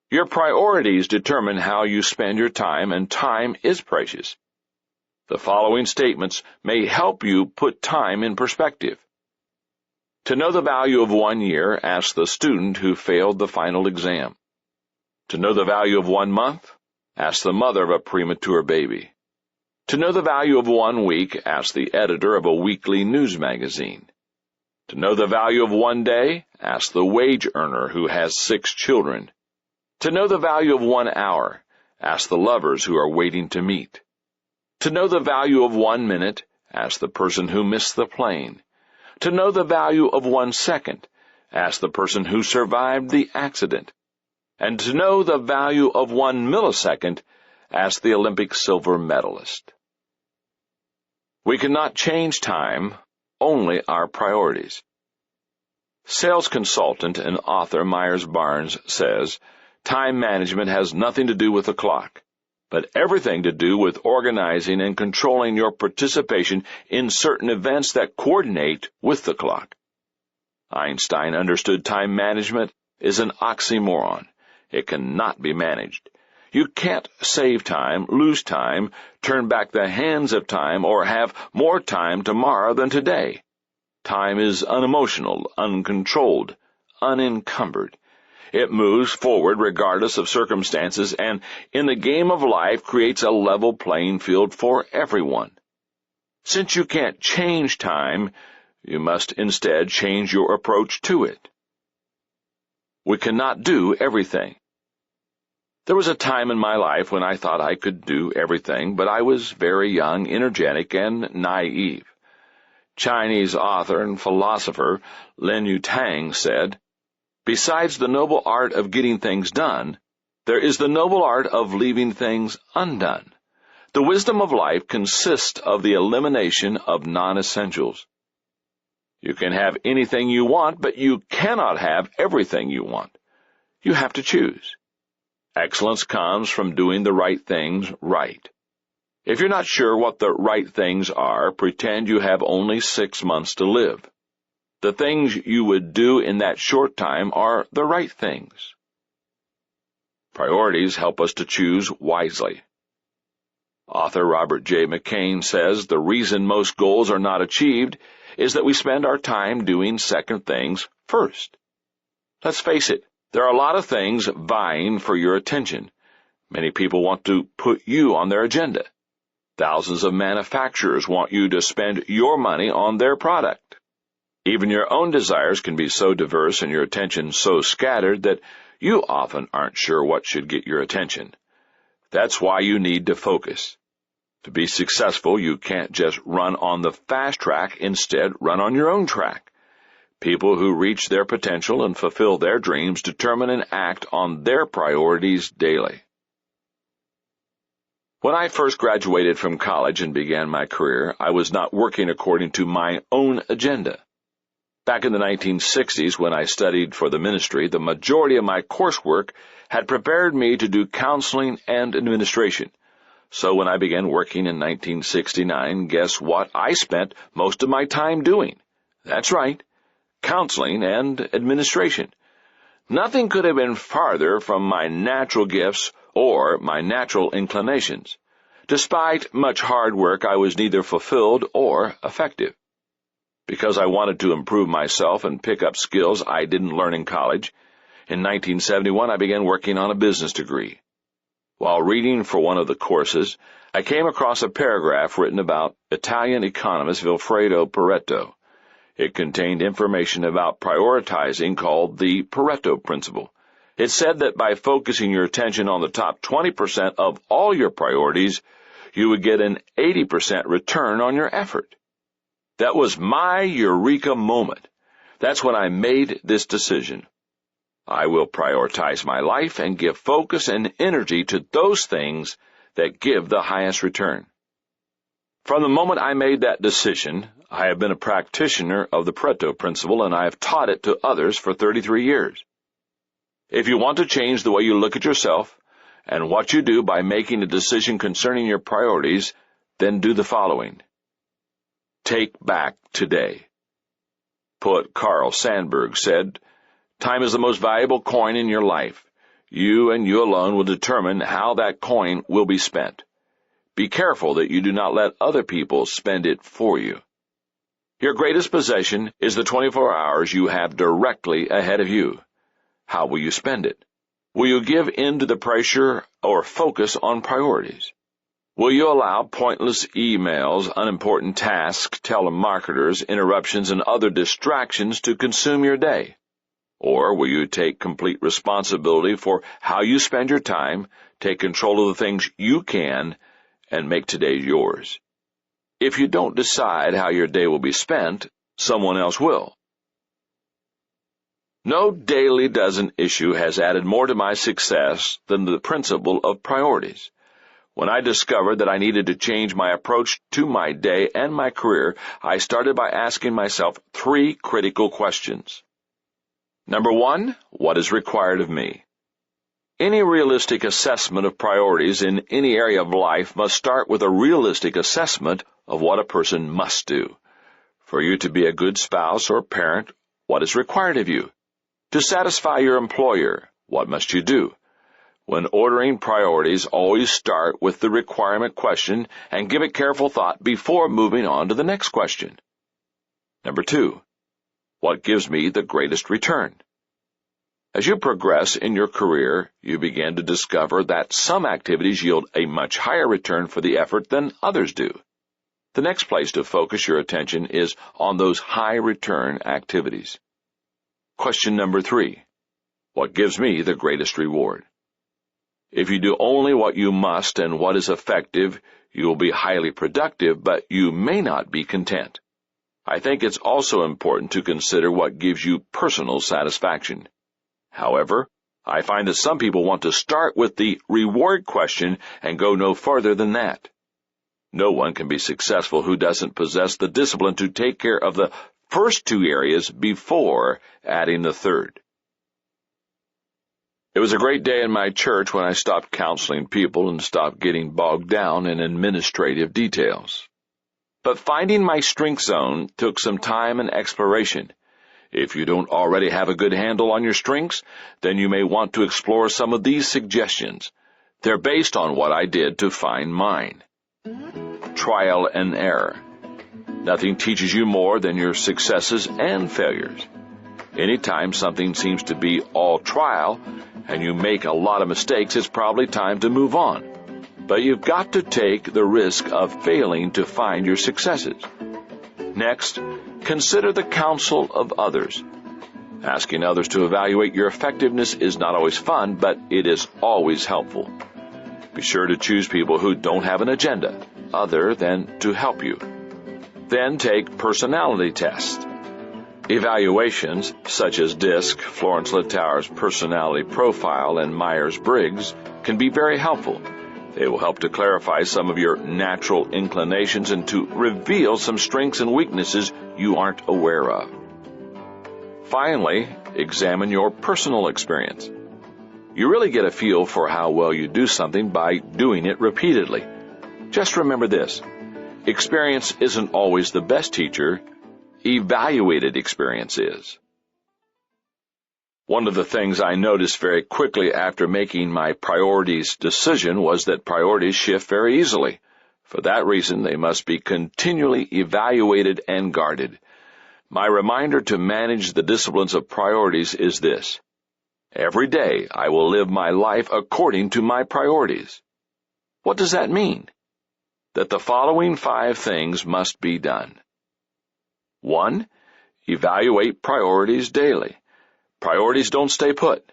Your priorities determine how you spend your time, and time is precious. The following statements may help you put time in perspective. To know the value of 1 year, ask the student who failed the final exam. To know the value of 1 month, ask the mother of a premature baby. To know the value of 1 week, ask the editor of a weekly news magazine. To know the value of 1 day, ask the wage earner who has 6 children. To know the value of 1 hour, ask the lovers who are waiting to meet. To know the value of 1 minute, ask the person who missed the plane. To know the value of 1 second, ask the person who survived the accident. And to know the value of 1 millisecond, ask the Olympic silver medalist. We cannot change time, only our priorities. Sales consultant and author Myers Barnes says, time management has nothing to do with the clock, but everything to do with organizing and controlling your participation in certain events that coordinate with the clock. Einstein understood time management is an oxymoron. It cannot be managed. You can't save time, lose time, turn back the hands of time, or have more time tomorrow than today. Time is unemotional, uncontrolled, unencumbered. It moves forward regardless of circumstances, and in the game of life creates a level playing field for everyone. Since you can't change time, you must instead change your approach to it. We cannot do everything. There was a time in my life when I thought I could do everything, but I was very young, energetic, and naive. Chinese author and philosopher Lin Yutang said, "Besides the noble art of getting things done, there is the noble art of leaving things undone. The wisdom of life consists of the elimination of non-essentials." You can have anything you want, but you cannot have everything you want. You have to choose. Excellence comes from doing the right things right. If you're not sure what the right things are, pretend you have only 6 months to live. The things you would do in that short time are the right things. Priorities help us to choose wisely. Author Robert J. McCain says the reason most goals are not achieved is that we spend our time doing second things first. Let's face it, there are a lot of things vying for your attention. Many people want to put you on their agenda. Thousands of manufacturers want you to spend your money on their product. Even your own desires can be so diverse and your attention so scattered that you often aren't sure what should get your attention. That's why you need to focus. To be successful, you can't just run on the fast track, instead run on your own track. People who reach their potential and fulfill their dreams determine and act on their priorities daily. When I first graduated from college and began my career, I was not working according to my own agenda. Back in the 1960s, when I studied for the ministry, the majority of my coursework had prepared me to do counseling and administration. So when I began working in 1969, guess what I spent most of my time doing? That's right, counseling and administration. Nothing could have been farther from my natural gifts or my natural inclinations. Despite much hard work, I was neither fulfilled or effective. Because I wanted to improve myself and pick up skills I didn't learn in college, in 1971 I began working on a business degree. While reading for one of the courses, I came across a paragraph written about Italian economist Vilfredo Pareto. It contained information about prioritizing called the Pareto principle. It said that by focusing your attention on the top 20% of all your priorities, you would get an 80% return on your effort. That was my eureka moment. That's when I made this decision. I will prioritize my life and give focus and energy to those things that give the highest return. From the moment I made that decision, I have been a practitioner of the Pareto principle, and I have taught it to others for 33 years. If you want to change the way you look at yourself and what you do by making a decision concerning your priorities, then do the following. Take back today. Poet Carl Sandburg said, "Time is the most valuable coin in your life. You and you alone will determine how that coin will be spent. Be careful that you do not let other people spend it for you." Your greatest possession is the 24 hours you have directly ahead of you. How will you spend it? Will you give in to the pressure or focus on priorities? Will you allow pointless emails, unimportant tasks, telemarketers, interruptions, and other distractions to consume your day? Or will you take complete responsibility for how you spend your time, take control of the things you can, and make today yours? If you don't decide how your day will be spent, someone else will. No daily dozen issue has added more to my success than the principle of priorities. When I discovered that I needed to change my approach to my day and my career, I started by asking myself 3 critical questions. Number 1, what is required of me? Any realistic assessment of priorities in any area of life must start with a realistic assessment of what a person must do. For you to be a good spouse or parent, what is required of you? To satisfy your employer, what must you do? When ordering priorities, always start with the requirement question and give it careful thought before moving on to the next question. Number 2, what gives me the greatest return? As you progress in your career, you begin to discover that some activities yield a much higher return for the effort than others do. The next place to focus your attention is on those high-return activities. Question number 3, what gives me the greatest reward? If you do only what you must and what is effective, you will be highly productive, but you may not be content. I think it's also important to consider what gives you personal satisfaction. However, I find that some people want to start with the reward question and go no further than that. No one can be successful who doesn't possess the discipline to take care of the first 2 areas before adding the third. It was a great day in my church when I stopped counseling people and stopped getting bogged down in administrative details. But finding my strength zone took some time and exploration. If you don't already have a good handle on your strengths, then you may want to explore some of these suggestions. They're based on what I did to find mine. Trial and error. Nothing teaches you more than your successes and failures. Anytime something seems to be all trial and you make a lot of mistakes, it's probably time to move on. But you've got to take the risk of failing to find your successes. Next, consider the counsel of others. Asking others to evaluate your effectiveness is not always fun, but it is always helpful. Be sure to choose people who don't have an agenda other than to help you. Then take personality tests. Evaluations, such as DISC, Florence Littauer's personality profile, and Myers-Briggs, can be very helpful. They will help to clarify some of your natural inclinations and to reveal some strengths and weaknesses you aren't aware of. Finally, examine your personal experience. You really get a feel for how well you do something by doing it repeatedly. Just remember this: experience isn't always the best teacher. Evaluated experience is. One of the things I noticed very quickly after making my priorities decision was that priorities shift very easily. For that reason, they must be continually evaluated and guarded. My reminder to manage the disciplines of priorities is this: every day I will live my life according to my priorities. What does that mean? That the following 5 things must be done. 1. Evaluate priorities daily. Priorities don't stay put.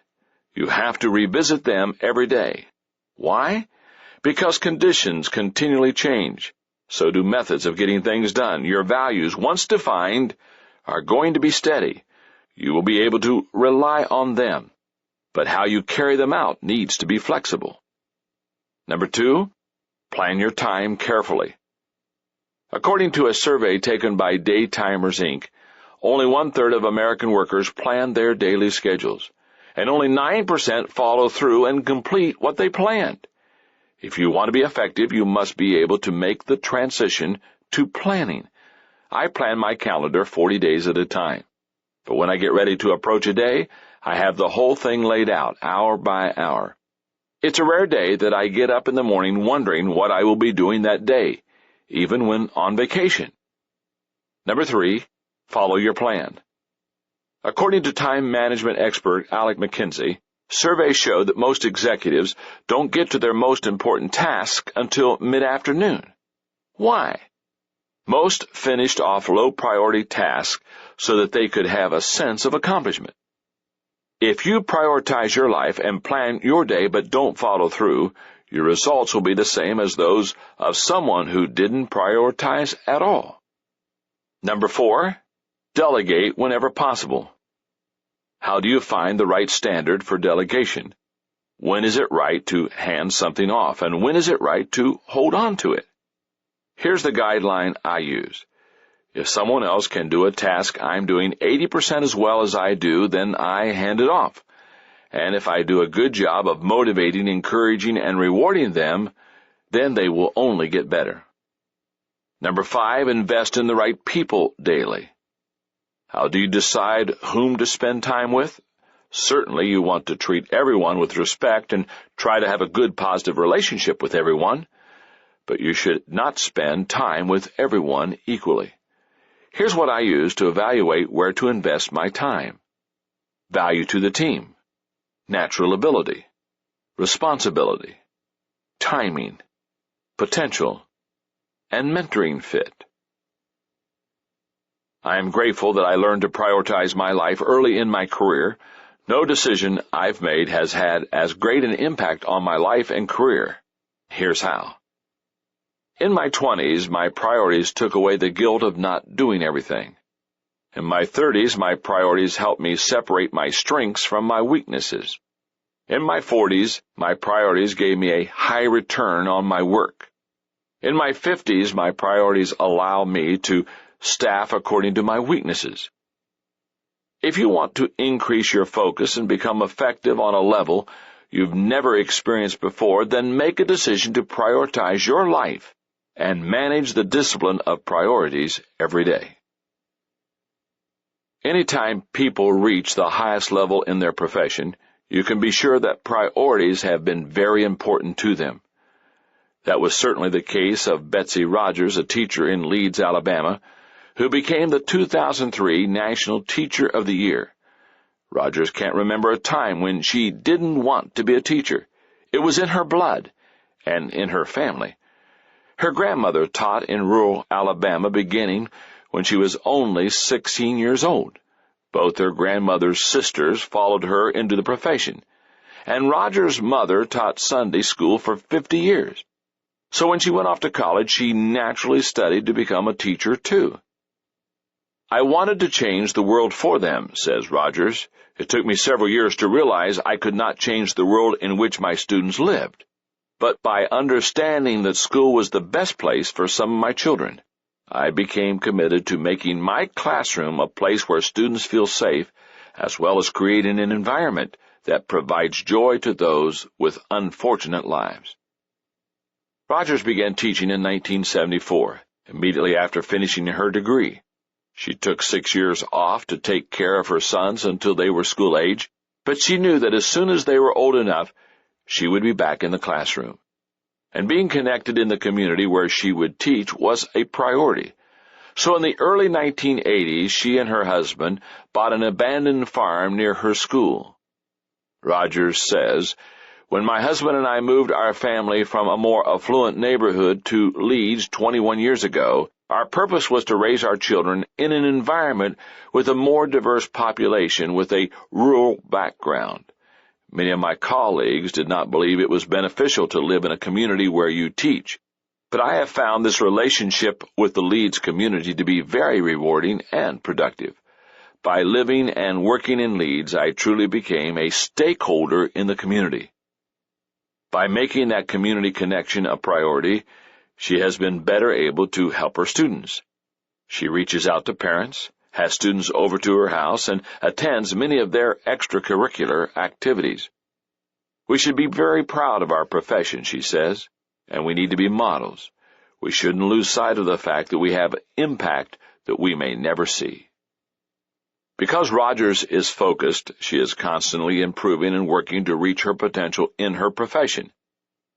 You have to revisit them every day. Why? Because conditions continually change. So do methods of getting things done. Your values, once defined, are going to be steady. You will be able to rely on them. But how you carry them out needs to be flexible. Number 2, plan your time carefully. According to a survey taken by Daytimers, Inc., only 1/3 of American workers plan their daily schedules, and only 9% follow through and complete what they planned. If you want to be effective, you must be able to make the transition to planning. I plan my calendar 40 days at a time. But when I get ready to approach a day, I have the whole thing laid out, hour by hour. It's a rare day that I get up in the morning wondering what I will be doing that day, even when on vacation. Number 3, follow your plan. According to time management expert Alec McKinsey, surveys show that most executives don't get to their most important task until mid-afternoon. Why? Most finished off low-priority tasks so that they could have a sense of accomplishment. If you prioritize your life and plan your day but don't follow through, your results will be the same as those of someone who didn't prioritize at all. Number 4, delegate whenever possible. How do you find the right standard for delegation? When is it right to hand something off, and when is it right to hold on to it? Here's the guideline I use. If someone else can do a task I'm doing 80% as well as I do, then I hand it off. And if I do a good job of motivating, encouraging, and rewarding them, then they will only get better. Number 5, invest in the right people daily. How do you decide whom to spend time with? Certainly you want to treat everyone with respect and try to have a good, positive relationship with everyone, but you should not spend time with everyone equally. Here's what I use to evaluate where to invest my time. Value to the team, natural ability, responsibility, timing, potential, and mentoring fit. I am grateful that I learned to prioritize my life early in my career. No decision I've made has had as great an impact on my life and career. Here's how. In my 20s, my priorities took away the guilt of not doing everything. In my 30s, my priorities helped me separate my strengths from my weaknesses. In my 40s, my priorities gave me a high return on my work. In my 50s, my priorities allow me to staff according to my weaknesses. If you want to increase your focus and become effective on a level you've never experienced before, then make a decision to prioritize your life and manage the discipline of priorities every day. Anytime people reach the highest level in their profession, you can be sure that priorities have been very important to them. That was certainly the case of Betsy Rogers, a teacher in Leeds, Alabama, who became the 2003 National Teacher of the Year. Rogers can't remember a time when she didn't want to be a teacher. It was in her blood and in her family. Her grandmother taught in rural Alabama beginning when she was only 16 years old. Both her grandmother's sisters followed her into the profession, and Rogers' mother taught Sunday school for 50 years. So when she went off to college, she naturally studied to become a teacher too. I wanted to change the world for them, says Rogers. It took me several years to realize I could not change the world in which my students lived. But by understanding that school was the best place for some of my children, I became committed to making my classroom a place where students feel safe, as well as creating an environment that provides joy to those with unfortunate lives. Rogers began teaching in 1974, immediately after finishing her degree. She took 6 years off to take care of her sons until they were school age, but she knew that as soon as they were old enough, she would be back in the classroom. And being connected in the community where she would teach was a priority. So in the early 1980s, she and her husband bought an abandoned farm near her school. Rogers says, "When my husband and I moved our family from a more affluent neighborhood to Leeds 21 years ago, our purpose was to raise our children in an environment with a more diverse population with a rural background. Many of my colleagues did not believe it was beneficial to live in a community where you teach, but I have found this relationship with the Leeds community to be very rewarding and productive. By living and working in Leeds, I truly became a stakeholder in the community." By making that community connection a priority, she has been better able to help her students. She reaches out to parents, has students over to her house, and attends many of their extracurricular activities. We should be very proud of our profession, she says, and we need to be models. We shouldn't lose sight of the fact that we have impact that we may never see. Because Rogers is focused, she is constantly improving and working to reach her potential in her profession.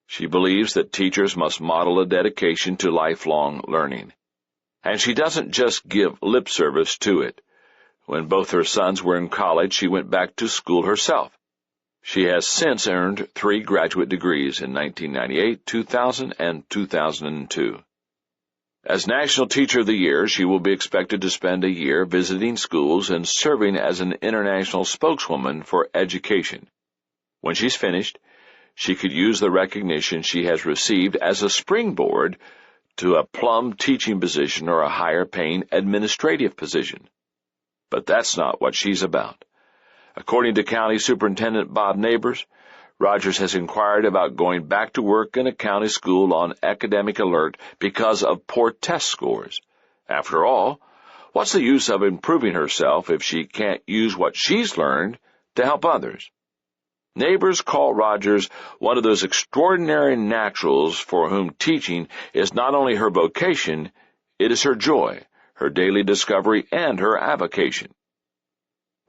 She believes that teachers must model a dedication to lifelong learning. And she doesn't just give lip service to it. When both her sons were in college, she went back to school herself. She has since earned 3 graduate degrees in 1998, 2000, and 2002. As National Teacher of the Year, she will be expected to spend a year visiting schools and serving as an international spokeswoman for education. When she's finished, she could use the recognition she has received as a springboard to a plum teaching position or a higher-paying administrative position. But that's not what she's about. According to County Superintendent Bob Neighbors, Rogers has inquired about going back to work in a county school on academic alert because of poor test scores. After all, what's the use of improving herself if she can't use what she's learned to help others? Neighbors call Rogers one of those extraordinary naturals for whom teaching is not only her vocation, it is her joy, her daily discovery, and her avocation.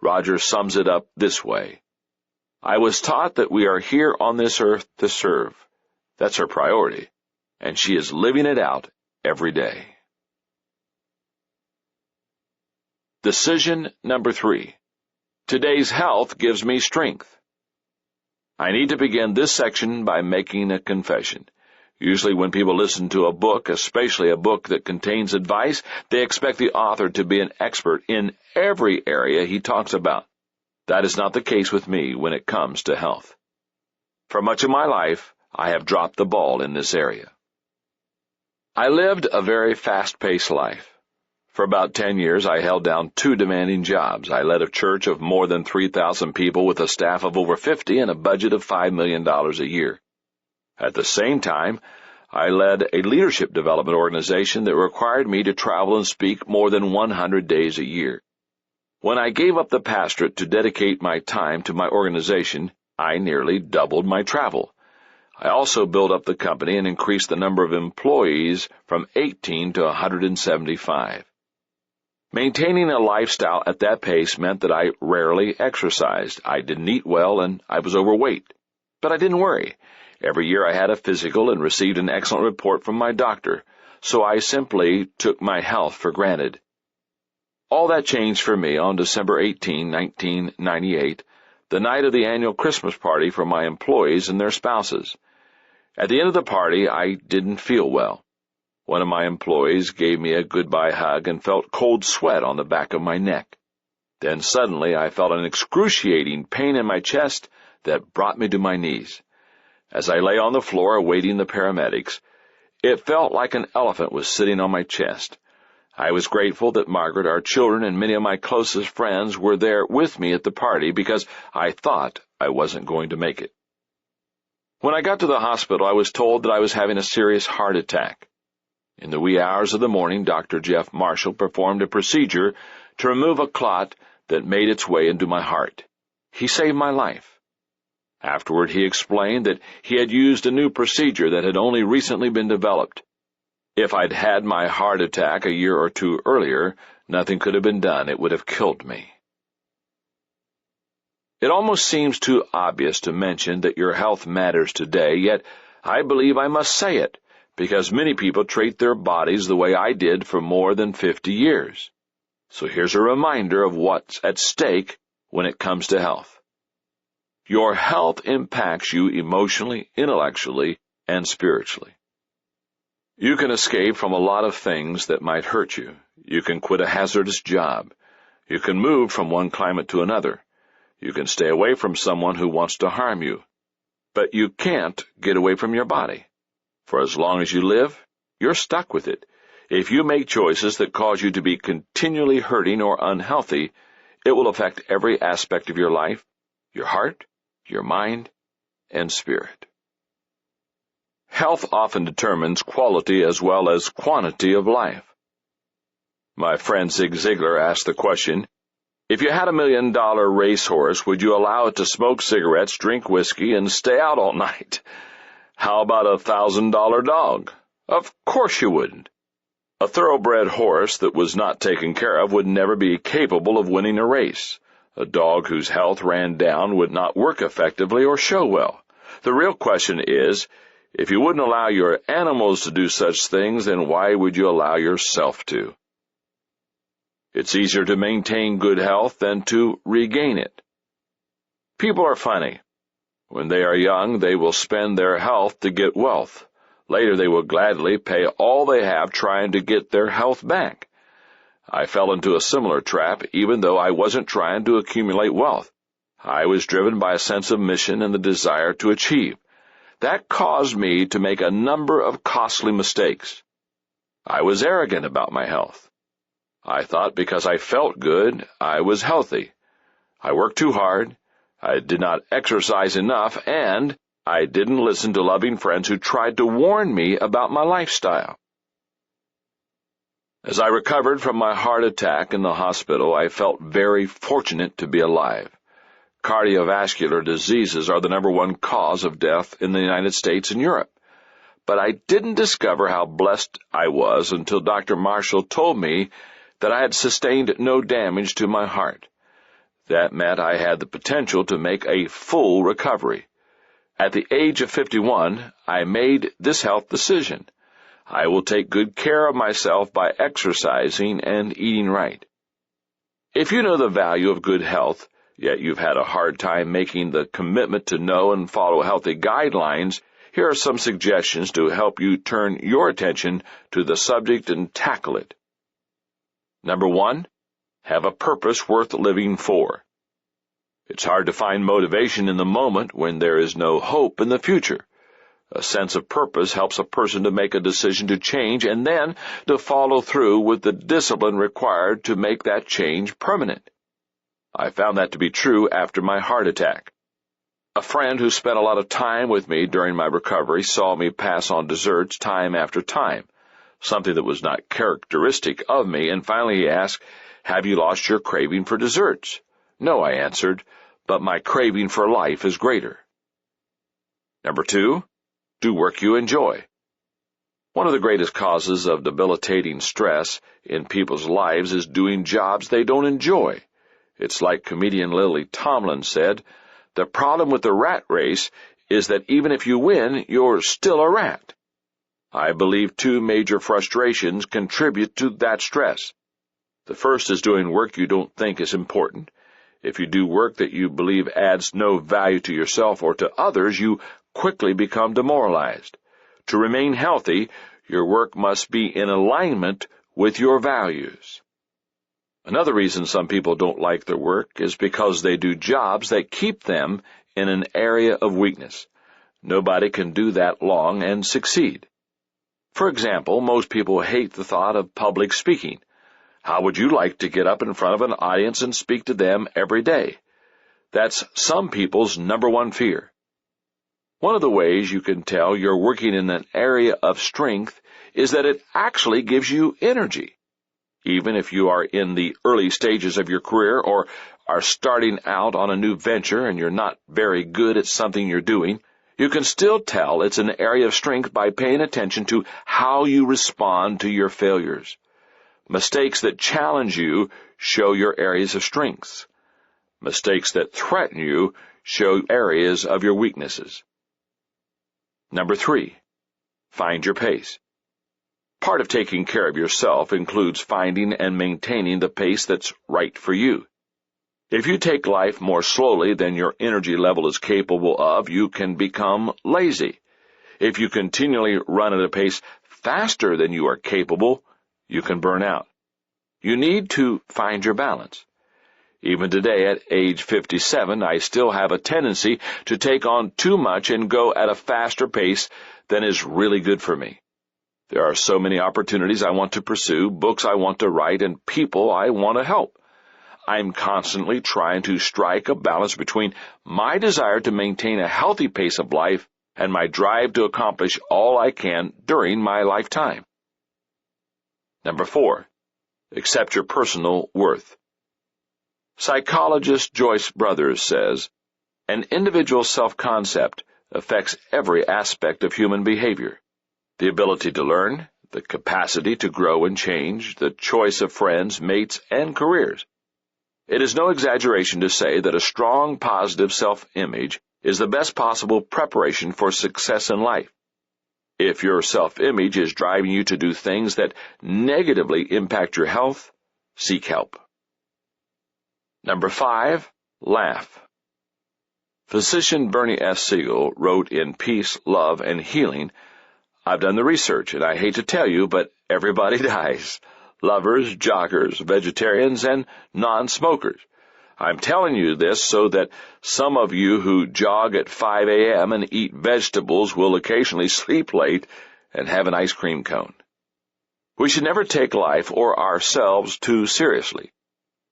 Rogers sums it up this way: I was taught that we are here on this earth to serve. That's her priority, and she is living it out every day. Decision number 3. Today's health gives me strength. I need to begin this section by making a confession. Usually when people listen to a book, especially a book that contains advice, they expect the author to be an expert in every area he talks about. That is not the case with me when it comes to health. For much of my life, I have dropped the ball in this area. I lived a very fast-paced life. For about 10 years, I held down 2 demanding jobs. I led a church of more than 3,000 people with a staff of over 50 and a budget of $5 million a year. At the same time, I led a leadership development organization that required me to travel and speak more than 100 days a year. When I gave up the pastorate to dedicate my time to my organization, I nearly doubled my travel. I also built up the company and increased the number of employees from 18 to 175. Maintaining a lifestyle at that pace meant that I rarely exercised. I didn't eat well, and I was overweight. But I didn't worry. Every year I had a physical and received an excellent report from my doctor, so I simply took my health for granted. All that changed for me on December 18, 1998, the night of the annual Christmas party for my employees and their spouses. At the end of the party, I didn't feel well. One of my employees gave me a goodbye hug and felt cold sweat on the back of my neck. Then suddenly I felt an excruciating pain in my chest that brought me to my knees. As I lay on the floor awaiting the paramedics, it felt like an elephant was sitting on my chest. I was grateful that Margaret, our children, and many of my closest friends were there with me at the party because I thought I wasn't going to make it. When I got to the hospital, I was told that I was having a serious heart attack. In the wee hours of the morning, Dr. Jeff Marshall performed a procedure to remove a clot that made its way into my heart. He saved my life. Afterward, he explained that he had used a new procedure that had only recently been developed. If I'd had my heart attack a year or 2 earlier, nothing could have been done. It would have killed me. It almost seems too obvious to mention that your health matters today, yet I believe I must say it, because many people treat their bodies the way I did for more than 50 years. So here's a reminder of what's at stake when it comes to health. Your health impacts you emotionally, intellectually, and spiritually. You can escape from a lot of things that might hurt you. You can quit a hazardous job. You can move from one climate to another. You can stay away from someone who wants to harm you. But you can't get away from your body. For as long as you live, you're stuck with it. If you make choices that cause you to be continually hurting or unhealthy, it will affect every aspect of your life, your heart, your mind, and spirit. Health often determines quality as well as quantity of life. My friend Zig Ziglar asked the question, if you had $1 million racehorse, would you allow it to smoke cigarettes, drink whiskey, and stay out all night? How about $1,000 dog? Of course you wouldn't. A thoroughbred horse that was not taken care of would never be capable of winning a race. A dog whose health ran down would not work effectively or show well. The real question is, if you wouldn't allow your animals to do such things, then why would you allow yourself to? It's easier to maintain good health than to regain it. People are funny. When they are young, they will spend their health to get wealth. Later, they will gladly pay all they have trying to get their health back. I fell into a similar trap, even though I wasn't trying to accumulate wealth. I was driven by a sense of mission and the desire to achieve. That caused me to make a number of costly mistakes. I was arrogant about my health. I thought because I felt good, I was healthy. I worked too hard, I did not exercise enough, and I didn't listen to loving friends who tried to warn me about my lifestyle. As I recovered from my heart attack in the hospital, I felt very fortunate to be alive. Cardiovascular diseases are the #1 cause of death in the United States and Europe. But I didn't discover how blessed I was until Dr. Marshall told me that I had sustained no damage to my heart. That meant I had the potential to make a full recovery. At the age of 51, I made this health decision. I will take good care of myself by exercising and eating right. If you know the value of good health, yet you've had a hard time making the commitment to know and follow healthy guidelines, here are some suggestions to help you turn your attention to the subject and tackle it. #1, have a purpose worth living for. It's hard to find motivation in the moment when there is no hope in the future. A sense of purpose helps a person to make a decision to change and then to follow through with the discipline required to make that change permanent. I found that to be true after my heart attack. A friend who spent a lot of time with me during my recovery saw me pass on desserts time after time, something that was not characteristic of me, and finally he asked, "Have you lost your craving for desserts?" "No," I answered, "but my craving for life is greater." #2, do work you enjoy. One of the greatest causes of debilitating stress in people's lives is doing jobs they don't enjoy. It's like comedian Lily Tomlin said, "The problem with the rat race is that even if you win, you're still a rat." I believe 2 major frustrations contribute to that stress. The first is doing work you don't think is important. If you do work that you believe adds no value to yourself or to others, you quickly become demoralized. To remain healthy, your work must be in alignment with your values. Another reason some people don't like their work is because they do jobs that keep them in an area of weakness. Nobody can do that long and succeed. For example, most people hate the thought of public speaking. How would you like to get up in front of an audience and speak to them every day? That's some people's #1 fear. One of the ways you can tell you're working in an area of strength is that it actually gives you energy. Even if you are in the early stages of your career or are starting out on a new venture and you're not very good at something you're doing, you can still tell it's an area of strength by paying attention to how you respond to your failures. Mistakes that challenge you show your areas of strengths. Mistakes that threaten you show areas of your weaknesses. #3, find your pace. Part of taking care of yourself includes finding and maintaining the pace that's right for you. If you take life more slowly than your energy level is capable of, you can become lazy. If you continually run at a pace faster than you are capable, you can burn out. You need to find your balance. Even today, at age 57, I still have a tendency to take on too much and go at a faster pace than is really good for me. There are so many opportunities I want to pursue, books I want to write, and people I want to help. I'm constantly trying to strike a balance between my desire to maintain a healthy pace of life and my drive to accomplish all I can during my lifetime. #4, accept your personal worth. Psychologist Joyce Brothers says, "An individual's self-concept affects every aspect of human behavior. The ability to learn, the capacity to grow and change, the choice of friends, mates, and careers. It is no exaggeration to say that a strong, positive self-image is the best possible preparation for success in life. If your self-image is driving you to do things that negatively impact your health, seek help. Number 5, laugh. Physician Bernie S. Siegel wrote in Peace, Love, and Healing, "I've done the research, and I hate to tell you, but everybody dies. Lovers, joggers, vegetarians, and non-smokers. I'm telling you this so that some of you who jog at 5 a.m. and eat vegetables will occasionally sleep late and have an ice cream cone." We should never take life or ourselves too seriously.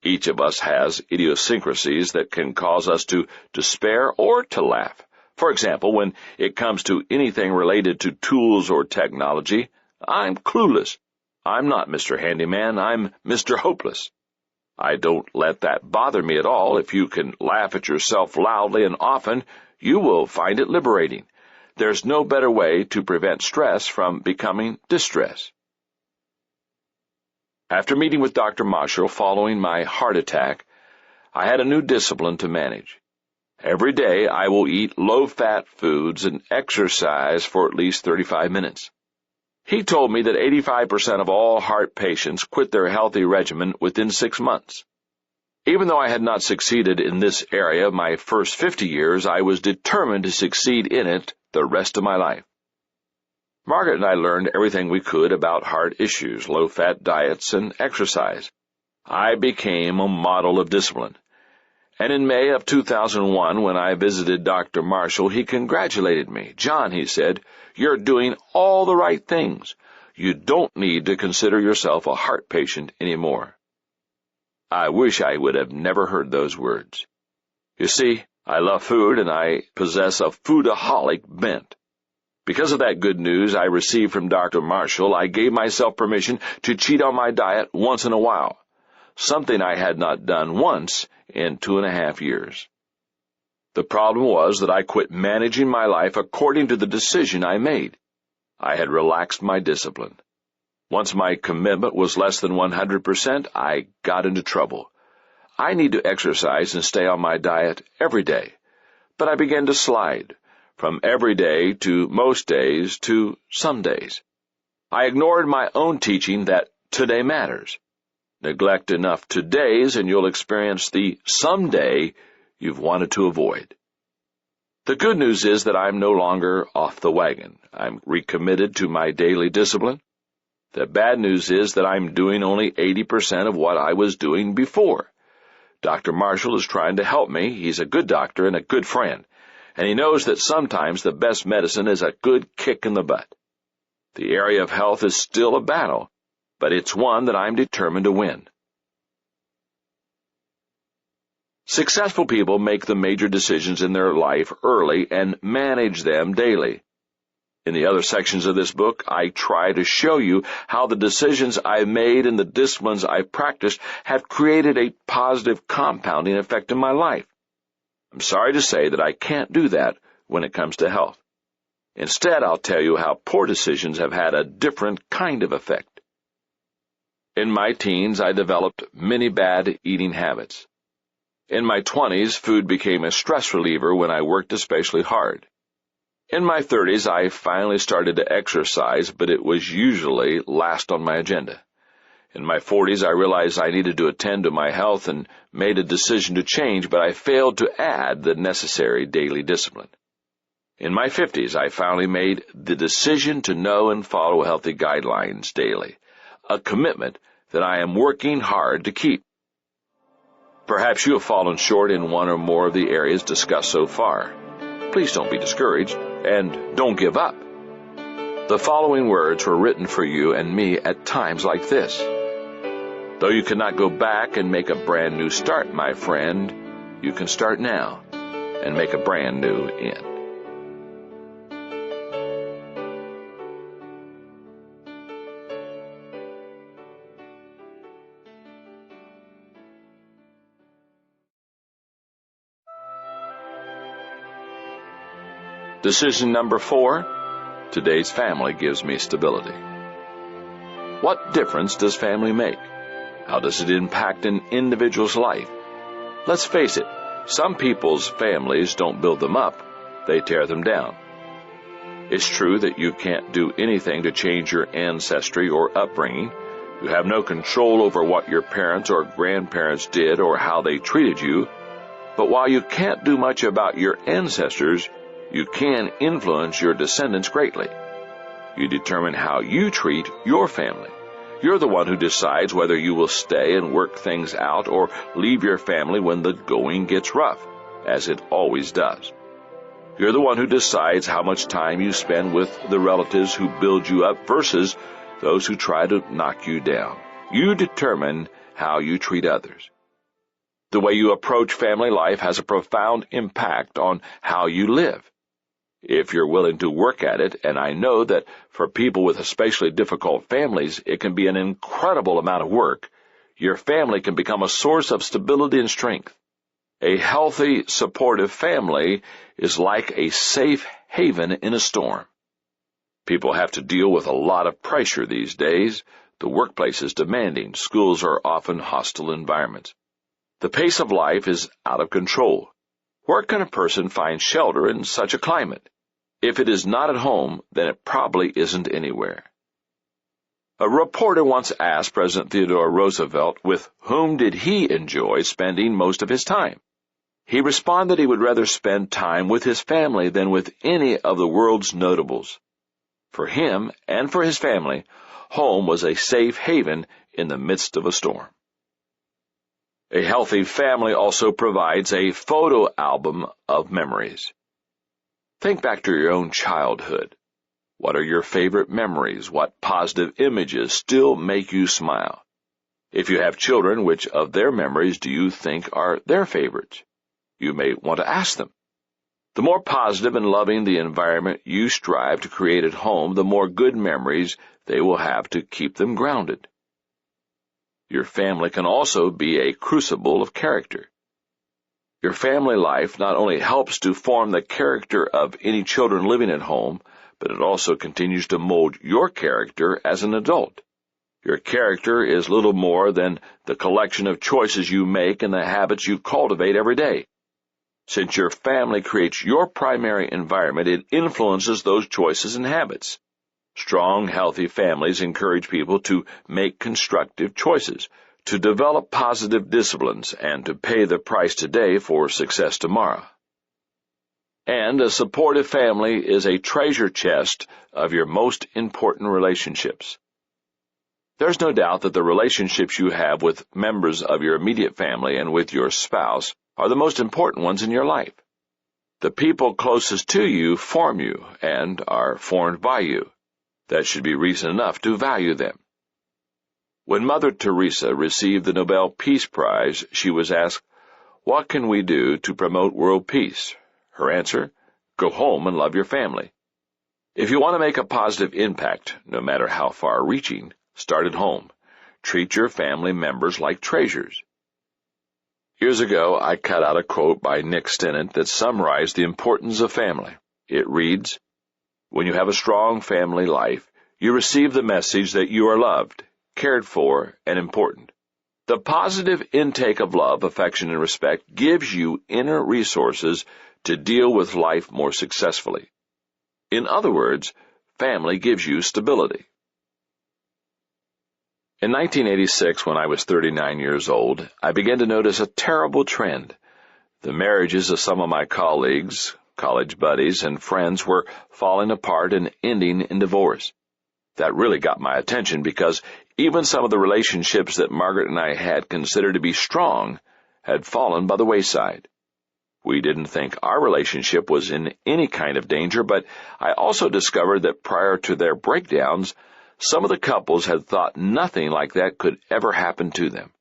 Each of us has idiosyncrasies that can cause us to despair or to laugh. For example, when it comes to anything related to tools or technology, I'm clueless. I'm not Mr. Handyman, I'm Mr. Hopeless. I don't let that bother me at all. If you can laugh at yourself loudly and often, you will find it liberating. There's no better way to prevent stress from becoming distress. After meeting with Dr. Marshall following my heart attack, I had a new discipline to manage. Every day I will eat low-fat foods and exercise for at least 35 minutes. He told me that 85% of all heart patients quit their healthy regimen within 6 months. Even though I had not succeeded in this area my first 50 years, I was determined to succeed in it the rest of my life. Margaret and I learned everything we could about heart issues, low-fat diets, and exercise. I became a model of discipline. And in May of 2001, when I visited Dr. Marshall, he congratulated me. "John," he said, "you're doing all the right things. You don't need to consider yourself a heart patient anymore." I wish I would have never heard those words. You see, I love food and I possess a foodaholic bent. Because of that good news I received from Dr. Marshall, I gave myself permission to cheat on my diet once in a while, something I had not done once in 2.5 years. The problem was that I quit managing my life according to the decision I made. I had relaxed my discipline. Once my commitment was less than 100%, I got into trouble. I need to exercise and stay on my diet every day, but I began to slide, from every day to most days to some days. I ignored my own teaching that today matters. Neglect enough todays and you'll experience the someday you've wanted to avoid. The good news is that I'm no longer off the wagon. I'm recommitted to my daily discipline. The bad news is that I'm doing only 80% of what I was doing before. Dr. Marshall is trying to help me. He's a good doctor and a good friend, and he knows that sometimes the best medicine is a good kick in the butt. The area of health is still a battle, but it's one that I'm determined to win. Successful people make the major decisions in their life early and manage them daily. In the other sections of this book, I try to show you how the decisions I've made and the disciplines I've practiced have created a positive compounding effect in my life. I'm sorry to say that I can't do that when it comes to health. Instead, I'll tell you how poor decisions have had a different kind of effect. In my teens, I developed many bad eating habits. In my 20s, food became a stress reliever when I worked especially hard. In my 30s, I finally started to exercise, but it was usually last on my agenda. In my 40s, I realized I needed to attend to my health and made a decision to change, but I failed to add the necessary daily discipline. In my 50s, I finally made the decision to know and follow healthy guidelines daily, a commitment that I am working hard to keep. Perhaps you have fallen short in one or more of the areas discussed so far. Please don't be discouraged, and don't give up. The following words were written for you and me at times like this. Though you cannot go back and make a brand new start, my friend, you can start now and make a brand new end. Decision number 4, today's family gives me stability. What difference does family make? How does it impact an individual's life? Let's face it, some people's families don't build them up, they tear them down. It's true that you can't do anything to change your ancestry or upbringing. You have no control over what your parents or grandparents did or how they treated you. But while you can't do much about your ancestors, you can influence your descendants greatly. You determine how you treat your family. You're the one who decides whether you will stay and work things out or leave your family when the going gets rough, as it always does. You're the one who decides how much time you spend with the relatives who build you up versus those who try to knock you down. You determine how you treat others. The way you approach family life has a profound impact on how you live. If you're willing to work at it, and I know that for people with especially difficult families, it can be an incredible amount of work, your family can become a source of stability and strength. A healthy, supportive family is like a safe haven in a storm. People have to deal with a lot of pressure these days. The workplace is demanding. Schools are often hostile environments. The pace of life is out of control. Where can a person find shelter in such a climate? If it is not at home, then it probably isn't anywhere. A reporter once asked President Theodore Roosevelt with whom did he enjoy spending most of his time. He responded he would rather spend time with his family than with any of the world's notables. For him and for his family, home was a safe haven in the midst of a storm. A healthy family also provides a photo album of memories. Think back to your own childhood. What are your favorite memories? What positive images still make you smile? If you have children, which of their memories do you think are their favorites? You may want to ask them. The more positive and loving the environment you strive to create at home, the more good memories they will have to keep them grounded. Your family can also be a crucible of character. Your family life not only helps to form the character of any children living at home, but it also continues to mold your character as an adult. Your character is little more than the collection of choices you make and the habits you cultivate every day. Since your family creates your primary environment, it influences those choices and habits. Strong, healthy families encourage people to make constructive choices, to develop positive disciplines, and to pay the price today for success tomorrow. And a supportive family is a treasure chest of your most important relationships. There's no doubt that the relationships you have with members of your immediate family and with your spouse are the most important ones in your life. The people closest to you form you and are formed by you. That should be reason enough to value them. When Mother Teresa received the Nobel Peace Prize, she was asked, "What can we do to promote world peace?" Her answer, "Go home and love your family." If you want to make a positive impact, no matter how far-reaching, start at home. Treat your family members like treasures. Years ago, I cut out a quote by Nick Stennett that summarized the importance of family. It reads, "When you have a strong family life, you receive the message that you are loved, cared for, and important. The positive intake of love, affection, and respect gives you inner resources to deal with life more successfully. In other words, family gives you stability." In 1986, when I was 39 years old, I began to notice a terrible trend. The marriages of some of my colleagues, college buddies, and friends were falling apart and ending in divorce. That really got my attention because even some of the relationships that Margaret and I had considered to be strong had fallen by the wayside. We didn't think our relationship was in any kind of danger, but I also discovered that prior to their breakdowns, some of the couples had thought nothing like that could ever happen to them.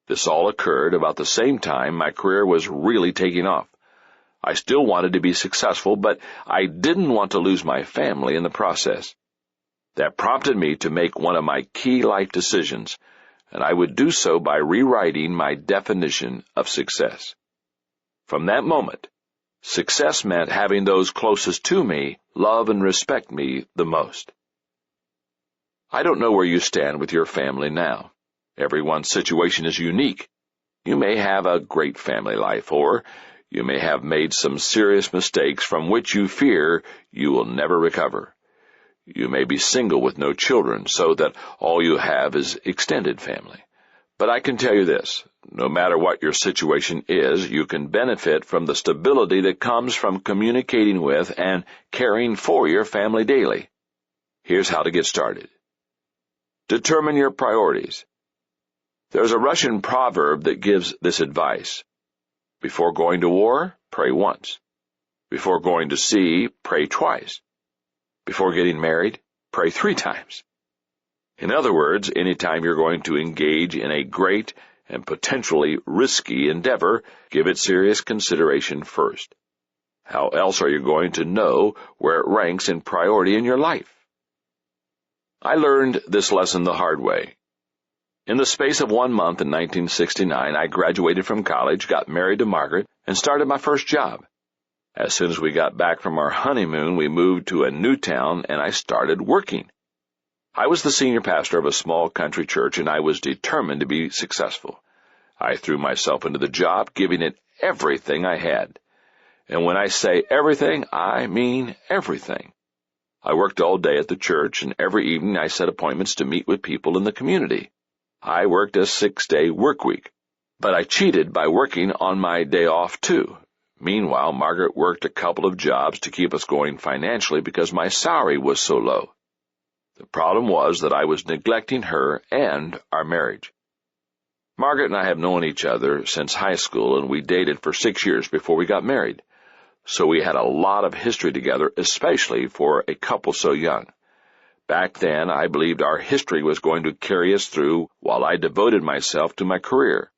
This all occurred about the same time my career was really taking off. I still wanted to be successful, but I didn't want to lose my family in the process. That prompted me to make one of my key life decisions, and I would do so by rewriting my definition of success. From that moment, success meant having those closest to me love and respect me the most. I don't know where you stand with your family now. Everyone's situation is unique. You may have a great family life, or you may have made some serious mistakes from which you fear you will never recover. You may be single with no children, so that all you have is extended family. But I can tell you this, no matter what your situation is, you can benefit from the stability that comes from communicating with and caring for your family daily. Here's how to get started. Determine your priorities. There's a Russian proverb that gives this advice. Before going to war, pray once. Before going to sea, pray twice. Before getting married, pray 3 times. In other words, anytime you're going to engage in a great and potentially risky endeavor, give it serious consideration first. How else are you going to know where it ranks in priority in your life? I learned this lesson the hard way. In the space of 1 month in 1969, I graduated from college, got married to Margaret, and started my first job. As soon as we got back from our honeymoon, we moved to a new town, and I started working. I was the senior pastor of a small country church, and I was determined to be successful. I threw myself into the job, giving it everything I had. And when I say everything, I mean everything. I worked all day at the church, and every evening I set appointments to meet with people in the community. I worked a 6-day work week, but I cheated by working on my day off, too. Meanwhile, Margaret worked a couple of jobs to keep us going financially because my salary was so low. The problem was that I was neglecting her and our marriage. Margaret and I have known each other since high school, and we dated for 6 years before we got married. So we had a lot of history together, especially for a couple so young. Back then, I believed our history was going to carry us through while I devoted myself to my career.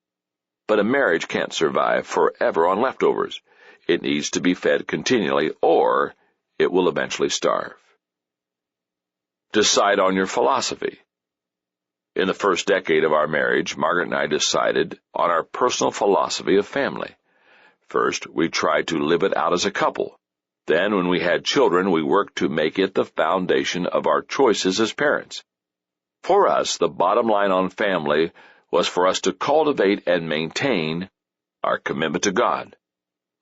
But a marriage can't survive forever on leftovers. It needs to be fed continually, or it will eventually starve. Decide on your philosophy. In the first decade of our marriage, Margaret and I decided on our personal philosophy of family. First, we tried to live it out as a couple. Then, when we had children, we worked to make it the foundation of our choices as parents. For us, the bottom line on family was for us to cultivate and maintain our commitment to God.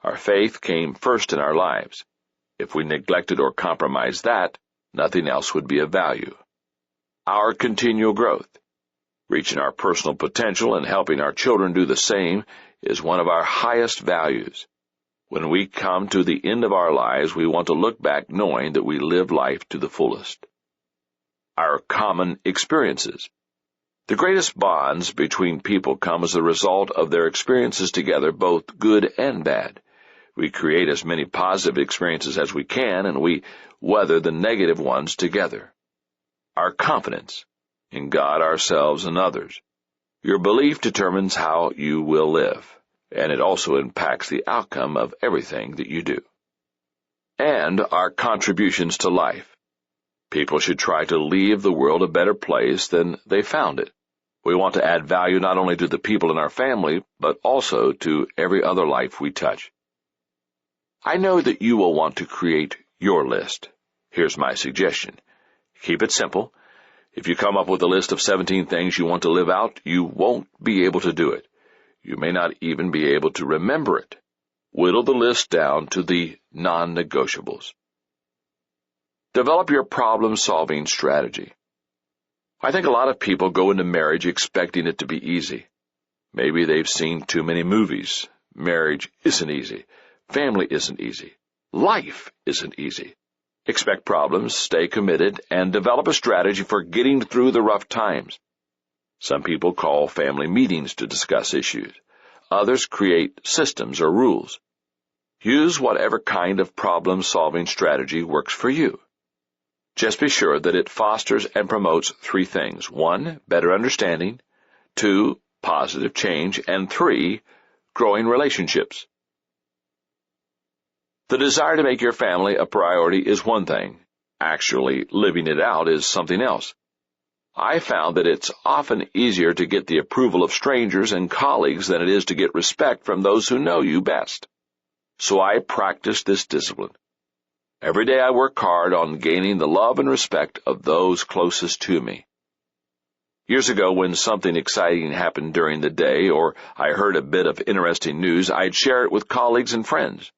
Our faith came first in our lives. If we neglected or compromised that, nothing else would be of value. Our continual growth, reaching our personal potential and helping our children do the same, is one of our highest values. When we come to the end of our lives, we want to look back knowing that we lived life to the fullest. Our common experiences. The greatest bonds between people come as a result of their experiences together, both good and bad. We create as many positive experiences as we can, and we weather the negative ones together. Our confidence in God, ourselves, and others. Your belief determines how you will live, and it also impacts the outcome of everything that you do. And our contributions to life. People should try to leave the world a better place than they found it. We want to add value not only to the people in our family, but also to every other life we touch. I know that you will want to create your list. Here's my suggestion. Keep it simple. If you come up with a list of 17 things you want to live out, you won't be able to do it. You may not even be able to remember it. Whittle the list down to the non-negotiables. Develop your problem-solving strategy. I think a lot of people go into marriage expecting it to be easy. Maybe they've seen too many movies. Marriage isn't easy. Family isn't easy. Life isn't easy. Expect problems, stay committed, and develop a strategy for getting through the rough times. Some people call family meetings to discuss issues. Others create systems or rules. Use whatever kind of problem-solving strategy works for you. Just be sure that it fosters and promotes 3 things. 1, better understanding. 2, positive change. And 3, growing relationships. The desire to make your family a priority is one thing. Actually, living it out is something else. I found that it's often easier to get the approval of strangers and colleagues than it is to get respect from those who know you best. So I practice this discipline. Every day I work hard on gaining the love and respect of those closest to me. Years ago, when something exciting happened during the day or I heard a bit of interesting news, I'd share it with colleagues and friends.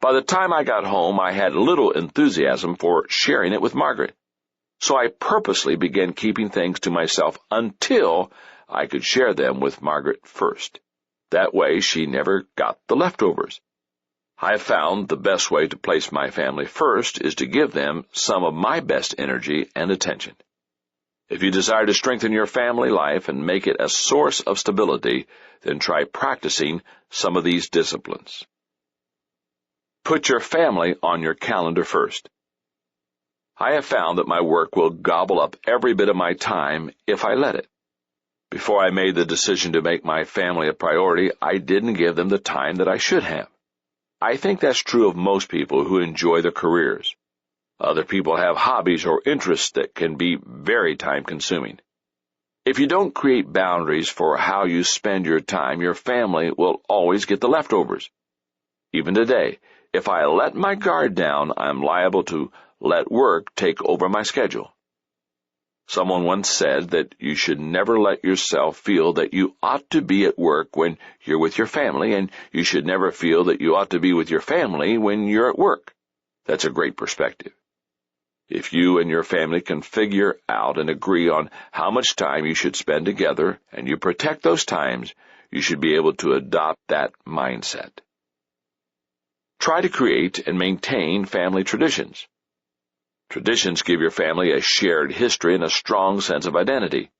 By the time I got home, I had little enthusiasm for sharing it with Margaret, so I purposely began keeping things to myself until I could share them with Margaret first. That way, she never got the leftovers. I found the best way to place my family first is to give them some of my best energy and attention. If you desire to strengthen your family life and make it a source of stability, then try practicing some of these disciplines. Put your family on your calendar first. I have found that my work will gobble up every bit of my time if I let it. Before I made the decision to make my family a priority, I didn't give them the time that I should have. I think that's true of most people who enjoy their careers. Other people have hobbies or interests that can be very time-consuming. If you don't create boundaries for how you spend your time, your family will always get the leftovers. Even today, if I let my guard down, I'm liable to let work take over my schedule. Someone once said that you should never let yourself feel that you ought to be at work when you're with your family, and you should never feel that you ought to be with your family when you're at work. That's a great perspective. If you and your family can figure out and agree on how much time you should spend together, and you protect those times, you should be able to adopt that mindset. Try to create and maintain family traditions. Traditions give your family a shared history and a strong sense of identity.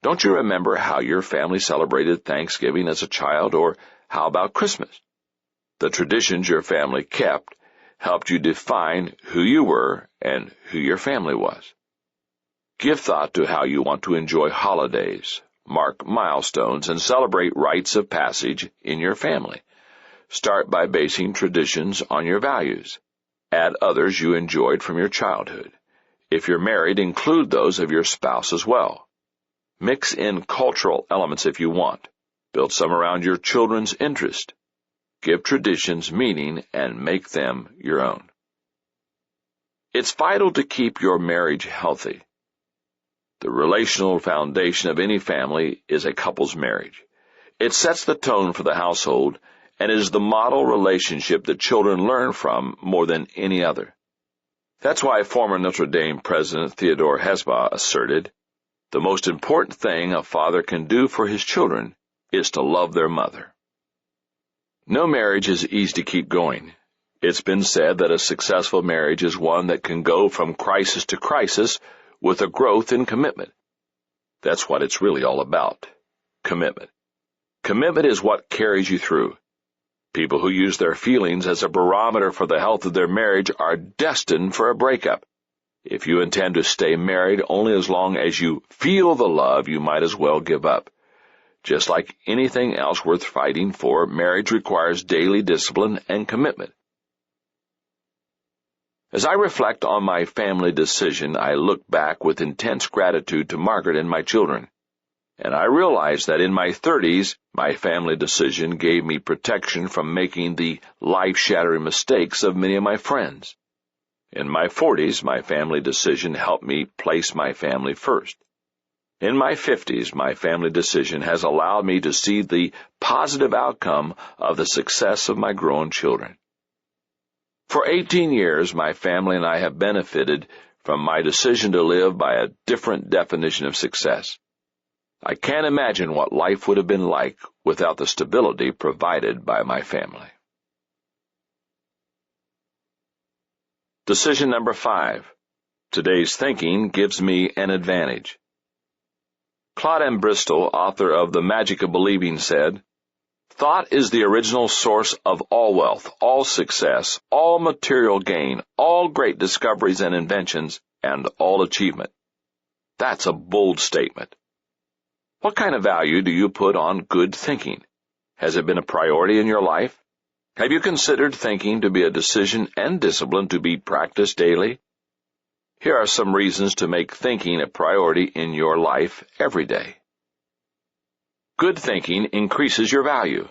Don't you remember how your family celebrated Thanksgiving as a child, or how about Christmas? The traditions your family kept helped you define who you were and who your family was. Give thought to how you want to enjoy holidays, mark milestones, and celebrate rites of passage in your family. Start by basing traditions on your values. Add others you enjoyed from your childhood. If you're married, include those of your spouse as well. Mix in cultural elements if you want. Build some around your children's interest. Give traditions meaning and make them your own. It's vital to keep your marriage healthy. The relational foundation of any family is a couple's marriage. It sets the tone for the household and is the model relationship that children learn from more than any other. That's why former Notre Dame President Theodore Hesbaugh asserted, "The most important thing a father can do for his children is to love their mother." No marriage is easy to keep going. It's been said that a successful marriage is one that can go from crisis to crisis with a growth in commitment. That's what it's really all about. Commitment. Commitment is what carries you through. People who use their feelings as a barometer for the health of their marriage are destined for a breakup. If you intend to stay married only as long as you feel the love, you might as well give up. Just like anything else worth fighting for, marriage requires daily discipline and commitment. As I reflect on my family decision, I look back with intense gratitude to Margaret and my children. And I realize that in my 30s, my family decision gave me protection from making the life-shattering mistakes of many of my friends. In my 40s, my family decision helped me place my family first. In my 50s, my family decision has allowed me to see the positive outcome of the success of my grown children. For 18 years, my family and I have benefited from my decision to live by a different definition of success. I can't imagine what life would have been like without the stability provided by my family. Decision number 5. Today's thinking gives me an advantage. Claude M. Bristol, author of The Magic of Believing, said, "Thought is the original source of all wealth, all success, all material gain, all great discoveries and inventions, and all achievement." That's a bold statement. What kind of value do you put on good thinking? Has it been a priority in your life? Have you considered thinking to be a decision and discipline to be practiced daily? Here are some reasons to make thinking a priority in your life every day. Good thinking increases your value.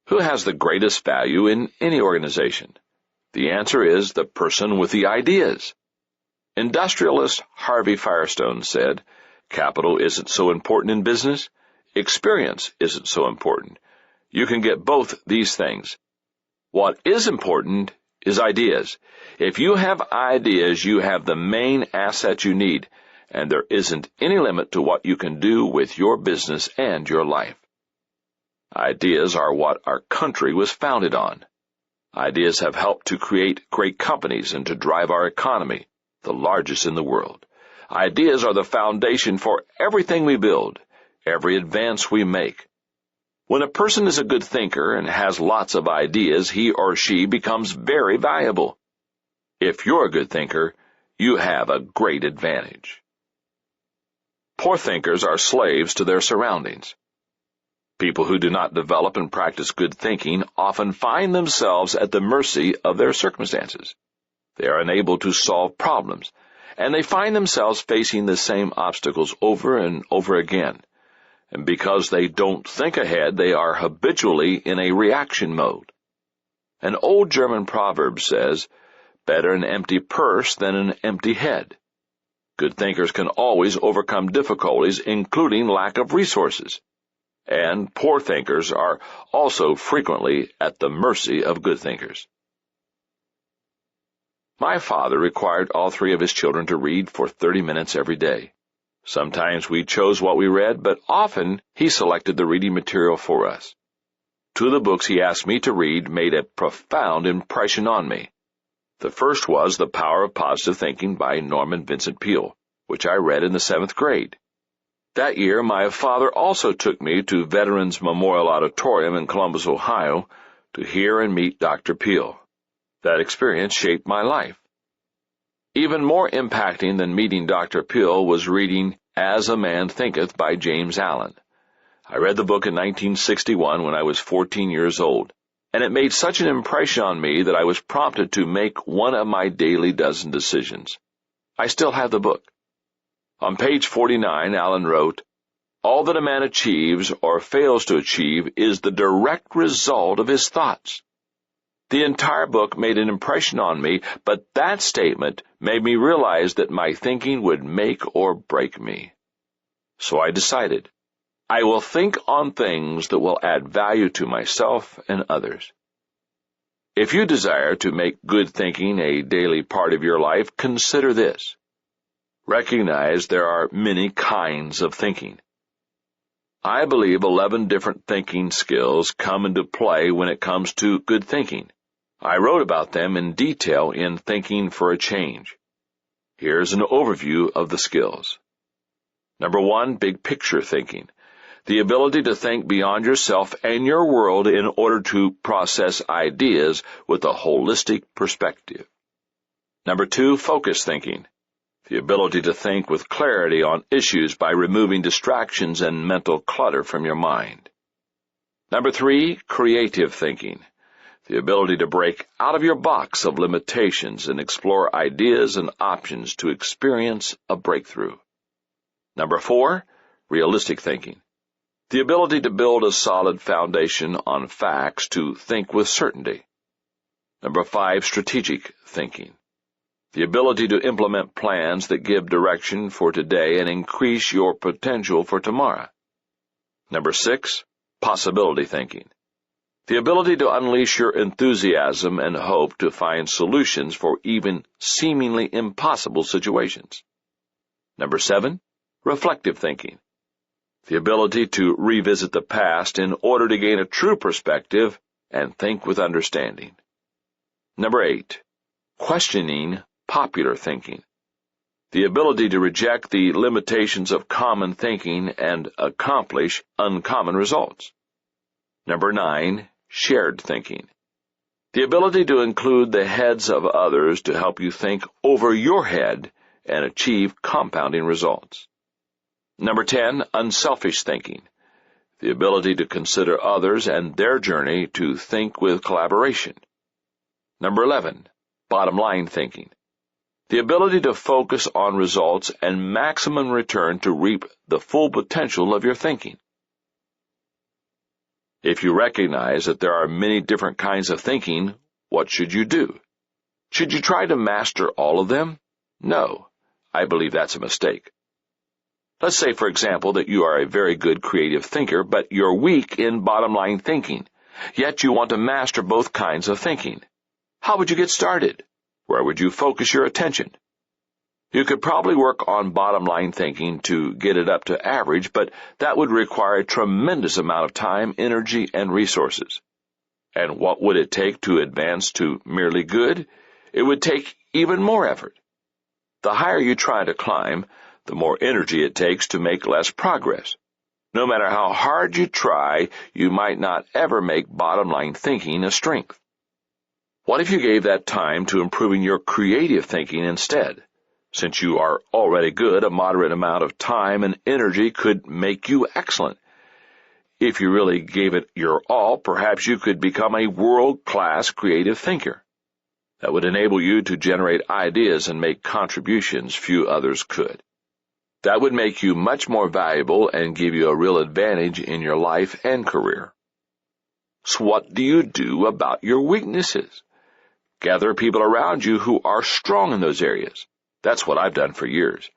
Who has the greatest value in any organization? The answer is the person with the ideas. Industrialist Harvey Firestone said, "Capital isn't so important in business. Experience isn't so important. You can get both these things. What is important is ideas. If you have ideas, you have the main asset you need, and there isn't any limit to what you can do with your business and your life." Ideas are what our country was founded on. Ideas have helped to create great companies and to drive our economy, the largest in the world. Ideas are the foundation for everything we build, every advance we make. When a person is a good thinker and has lots of ideas, he or she becomes very valuable. If you're a good thinker, you have a great advantage. Poor thinkers are slaves to their surroundings. People who do not develop and practice good thinking often find themselves at the mercy of their circumstances. They are unable to solve problems, and they find themselves facing the same obstacles over and over again. And because they don't think ahead, they are habitually in a reaction mode. An old German proverb says, "Better an empty purse than an empty head." Good thinkers can always overcome difficulties, including lack of resources. And poor thinkers are also frequently at the mercy of good thinkers. My father required all three of his children to read for 30 minutes every day. Sometimes we chose what we read, but often he selected the reading material for us. Two of the books he asked me to read made a profound impression on me. The first was The Power of Positive Thinking by Norman Vincent Peale, which I read in the 7th grade. That year, my father also took me to Veterans Memorial Auditorium in Columbus, Ohio, to hear and meet Dr. Peale. That experience shaped my life. Even more impacting than meeting Dr. Peale was reading As a Man Thinketh by James Allen. I read the book in 1961 when I was 14 years old, and it made such an impression on me that I was prompted to make one of my daily dozen decisions. I still have the book. On page 49, Allen wrote, "All that a man achieves or fails to achieve is the direct result of his thoughts." The entire book made an impression on me, but that statement made me realize that my thinking would make or break me. So I decided, I will think on things that will add value to myself and others. If you desire to make good thinking a daily part of your life, consider this. Recognize there are many kinds of thinking. I believe 11 different thinking skills come into play when it comes to good thinking. I wrote about them in detail in Thinking for a Change. Here's an overview of the skills. Number 1, big picture thinking. The ability to think beyond yourself and your world in order to process ideas with a holistic perspective. Number 2, focus thinking. The ability to think with clarity on issues by removing distractions and mental clutter from your mind. Number 3, creative thinking. The ability to break out of your box of limitations and explore ideas and options to experience a breakthrough. Number 4, realistic thinking. The ability to build a solid foundation on facts to think with certainty. Number 5, strategic thinking. The ability to implement plans that give direction for today and increase your potential for tomorrow. Number 6, possibility thinking. The ability to unleash your enthusiasm and hope to find solutions for even seemingly impossible situations. Number 7, reflective thinking. The ability to revisit the past in order to gain a true perspective and think with understanding. Number 8, questioning popular thinking. The ability to reject the limitations of common thinking and accomplish uncommon results. Number 9, shared thinking. The ability to include the heads of others to help you think over your head and achieve compounding results. Number 10, unselfish thinking. The ability to consider others and their journey to think with collaboration. Number 11, bottom line thinking. The ability to focus on results and maximum return to reap the full potential of your thinking. If you recognize that there are many different kinds of thinking, what should you do? Should you try to master all of them? No, I believe that's a mistake. Let's say, for example, that you are a very good creative thinker, but you're weak in bottom-line thinking, yet you want to master both kinds of thinking. How would you get started? Where would you focus your attention? You could probably work on bottom-line thinking to get it up to average, but that would require a tremendous amount of time, energy, and resources. And what would it take to advance to merely good? It would take even more effort. The higher you try to climb, the more energy it takes to make less progress. No matter how hard you try, you might not ever make bottom-line thinking a strength. What if you gave that time to improving your creative thinking instead? Since you are already good, a moderate amount of time and energy could make you excellent. If you really gave it your all, perhaps you could become a world-class creative thinker. That would enable you to generate ideas and make contributions few others could. That would make you much more valuable and give you a real advantage in your life and career. So what do you do about your weaknesses? Gather people around you who are strong in those areas. That's what I've done for years.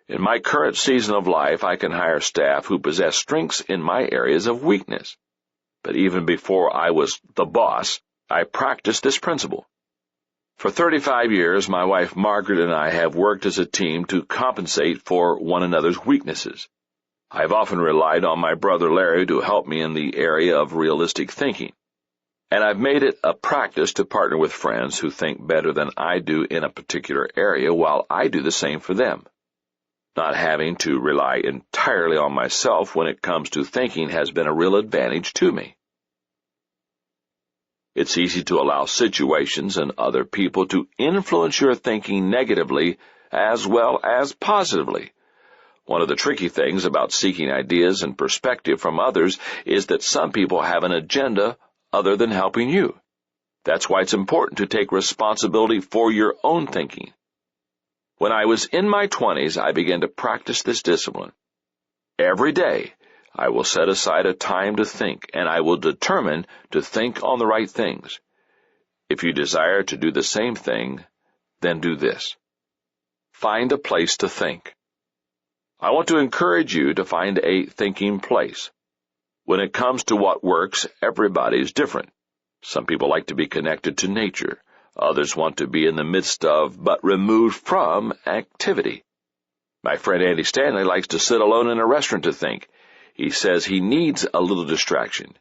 In my current season of life, I can hire staff who possess strengths in my areas of weakness. But even before I was the boss, I practiced this principle. For 35 years, my wife Margaret and I have worked as a team to compensate for one another's weaknesses. I've often relied on my brother Larry to help me in the area of realistic thinking. And I've made it a practice to partner with friends who think better than I do in a particular area while I do the same for them. Not having to rely entirely on myself when it comes to thinking has been a real advantage to me. It's easy to allow situations and other people to influence your thinking negatively as well as positively. One of the tricky things about seeking ideas and perspective from others is that some people have an agenda other than helping you. That's why it's important to take responsibility for your own thinking. When I was in my 20s, I began to practice this discipline. Every day, I will set aside a time to think, and I will determine to think on the right things. If you desire to do the same thing, then do this. Find a place to think. I want to encourage you to find a thinking place. When it comes to what works, everybody is different. Some people like to be connected to nature. Others want to be in the midst of, but removed from, activity. My friend Andy Stanley likes to sit alone in a restaurant to think. He says he needs a little distraction.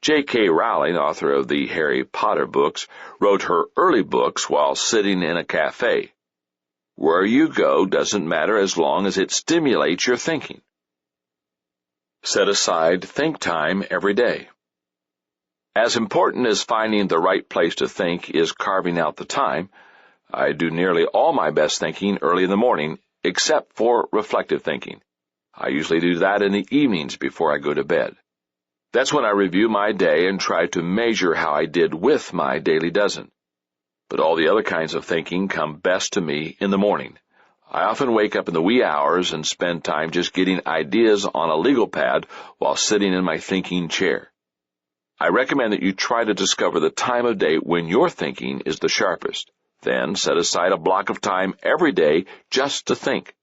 J.K. Rowling, author of the Harry Potter books, wrote her early books while sitting in a cafe. Where you go doesn't matter as long as it stimulates your thinking. Set aside think time every day. As important as finding the right place to think is carving out the time. I do nearly all my best thinking early in the morning, except for reflective thinking. I usually do that in the evenings before I go to bed. That's when I review my day and try to measure how I did with my daily dozen. But all the other kinds of thinking come best to me in the morning. I often wake up in the wee hours and spend time just getting ideas on a legal pad while sitting in my thinking chair. I recommend that you try to discover the time of day when your thinking is the sharpest. Then set aside a block of time every day just to think.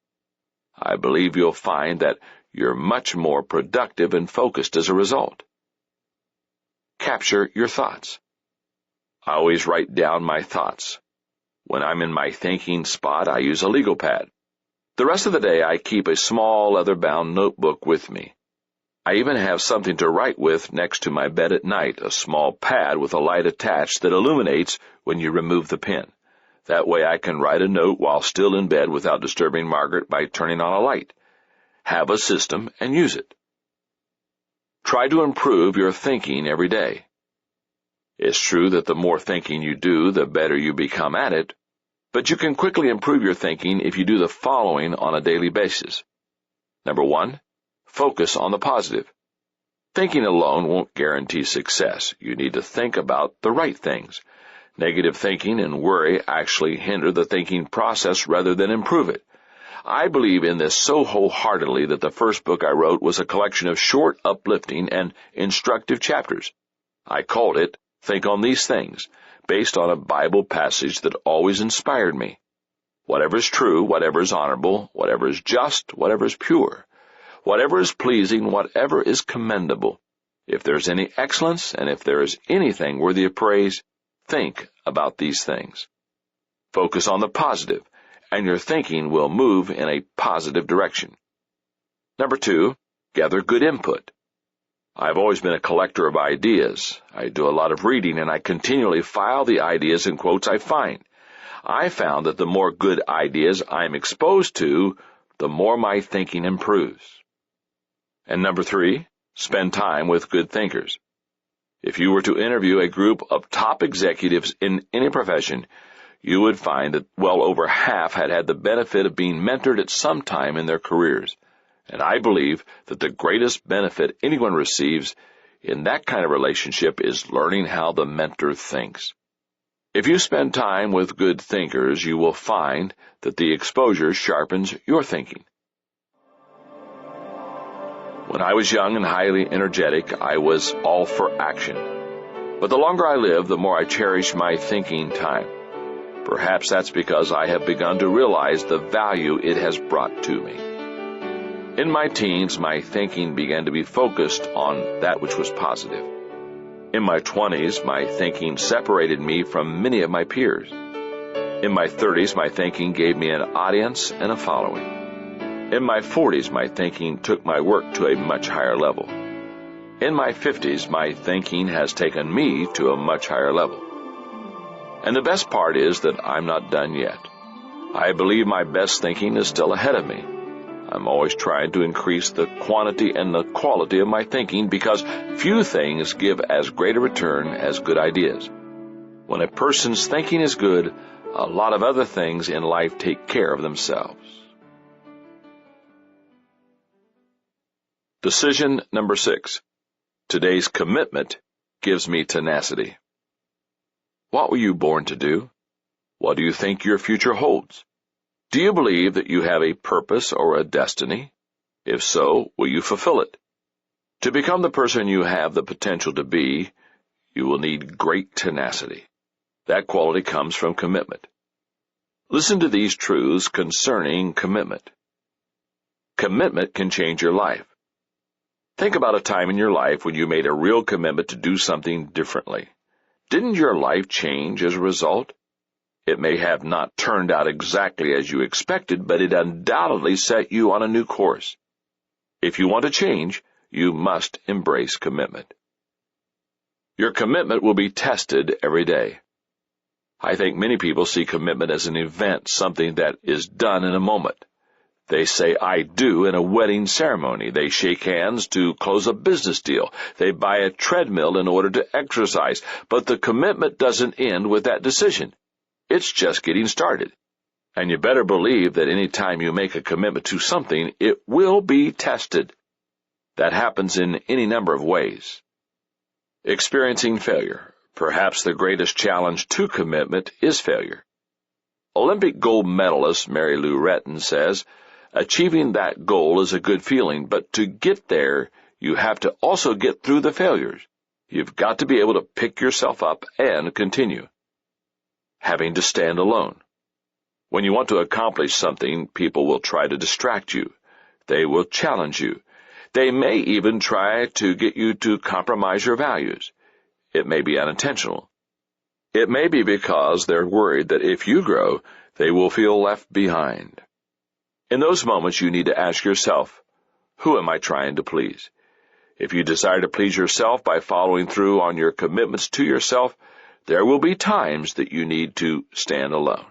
I believe you'll find that you're much more productive and focused as a result. Capture your thoughts. I always write down my thoughts. When I'm in my thinking spot, I use a legal pad. The rest of the day, I keep a small leather-bound notebook with me. I even have something to write with next to my bed at night, a small pad with a light attached that illuminates when you remove the pen. That way I can write a note while still in bed without disturbing Margaret by turning on a light. Have a system and use it. Try to improve your thinking every day. It's true that the more thinking you do, the better you become at it, but you can quickly improve your thinking if you do the following on a daily basis. Number 1, focus on the positive. Thinking alone won't guarantee success. You need to think about the right things. Negative thinking and worry actually hinder the thinking process rather than improve it. I believe in this so wholeheartedly that the first book I wrote was a collection of short, uplifting, and instructive chapters. I called it Think on These Things, based on a Bible passage that always inspired me. Whatever is true, whatever is honorable, whatever is just, whatever is pure, whatever is pleasing, whatever is commendable, if there is any excellence, and if there is anything worthy of praise, think about these things. Focus on the positive, and your thinking will move in a positive direction. Number 2, gather good input. I've always been a collector of ideas. I do a lot of reading, and I continually file the ideas and quotes I find. I found that the more good ideas I'm exposed to, the more my thinking improves. And number 3, spend time with good thinkers. If you were to interview a group of top executives in any profession, you would find that well over half had had the benefit of being mentored at some time in their careers. And I believe that the greatest benefit anyone receives in that kind of relationship is learning how the mentor thinks. If you spend time with good thinkers, you will find that the exposure sharpens your thinking. When I was young and highly energetic, I was all for action. But the longer I live, the more I cherish my thinking time. Perhaps that's because I have begun to realize the value it has brought to me. In my teens, my thinking began to be focused on that which was positive. In my 20s, my thinking separated me from many of my peers. In my 30s, my thinking gave me an audience and a following. In my 40s, my thinking took my work to a much higher level. In my 50s, my thinking has taken me to a much higher level. And the best part is that I'm not done yet. I believe my best thinking is still ahead of me. I'm always trying to increase the quantity and the quality of my thinking because few things give as great a return as good ideas. When a person's thinking is good, a lot of other things in life take care of themselves. Decision number 6. Today's commitment gives me tenacity. What were you born to do? What do you think your future holds? Do you believe that you have a purpose or a destiny? If so, will you fulfill it? To become the person you have the potential to be, you will need great tenacity. That quality comes from commitment. Listen to these truths concerning commitment. Commitment can change your life. Think about a time in your life when you made a real commitment to do something differently. Didn't your life change as a result? It may have not turned out exactly as you expected, but it undoubtedly set you on a new course. If you want to change, you must embrace commitment. Your commitment will be tested every day. I think many people see commitment as an event, something that is done in a moment. They say, I do in a wedding ceremony. They shake hands to close a business deal. They buy a treadmill in order to exercise. But the commitment doesn't end with that decision. It's just getting started. And you better believe that any time you make a commitment to something, it will be tested. That happens in any number of ways. Experiencing failure. Perhaps the greatest challenge to commitment is failure. Olympic gold medalist Mary Lou Retton says, achieving that goal is a good feeling, but to get there, you have to also get through the failures. You've got to be able to pick yourself up and continue. Having to stand alone. When you want to accomplish something, people will try to distract you. They will challenge you. They may even try to get you to compromise your values. It may be unintentional. It may be because they're worried that if you grow, they will feel left behind. In those moments, you need to ask yourself, who am I trying to please? If you desire to please yourself by following through on your commitments to yourself, there will be times that you need to stand alone.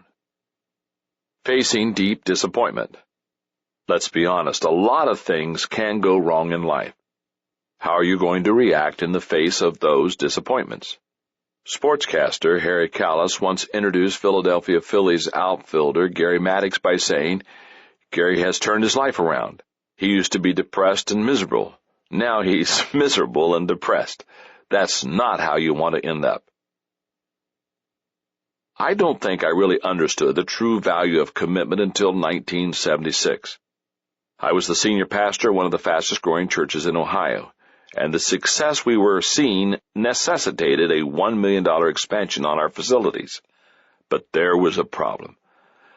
Facing deep disappointment. Let's be honest, a lot of things can go wrong in life. How are you going to react in the face of those disappointments? Sportscaster Harry Kalas once introduced Philadelphia Phillies outfielder Gary Maddox by saying, Gary has turned his life around. He used to be depressed and miserable. Now he's miserable and depressed. That's not how you want to end up. I don't think I really understood the true value of commitment until 1976. I was the senior pastor of one of the fastest-growing churches in Ohio. and the success we were seeing necessitated a $1 million expansion on our facilities. But there was a problem.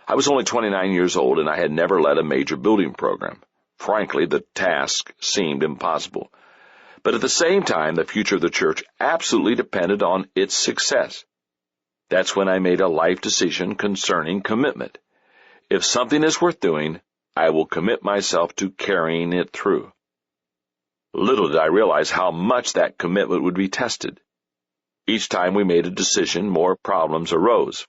I was only 29 years old, and I had never led a major building program. Frankly, the task seemed impossible. But at the same time, the future of the church absolutely depended on its success. That's when I made a life decision concerning commitment. If something is worth doing, I will commit myself to carrying it through. Little did I realize how much that commitment would be tested. Each time we made a decision, more problems arose.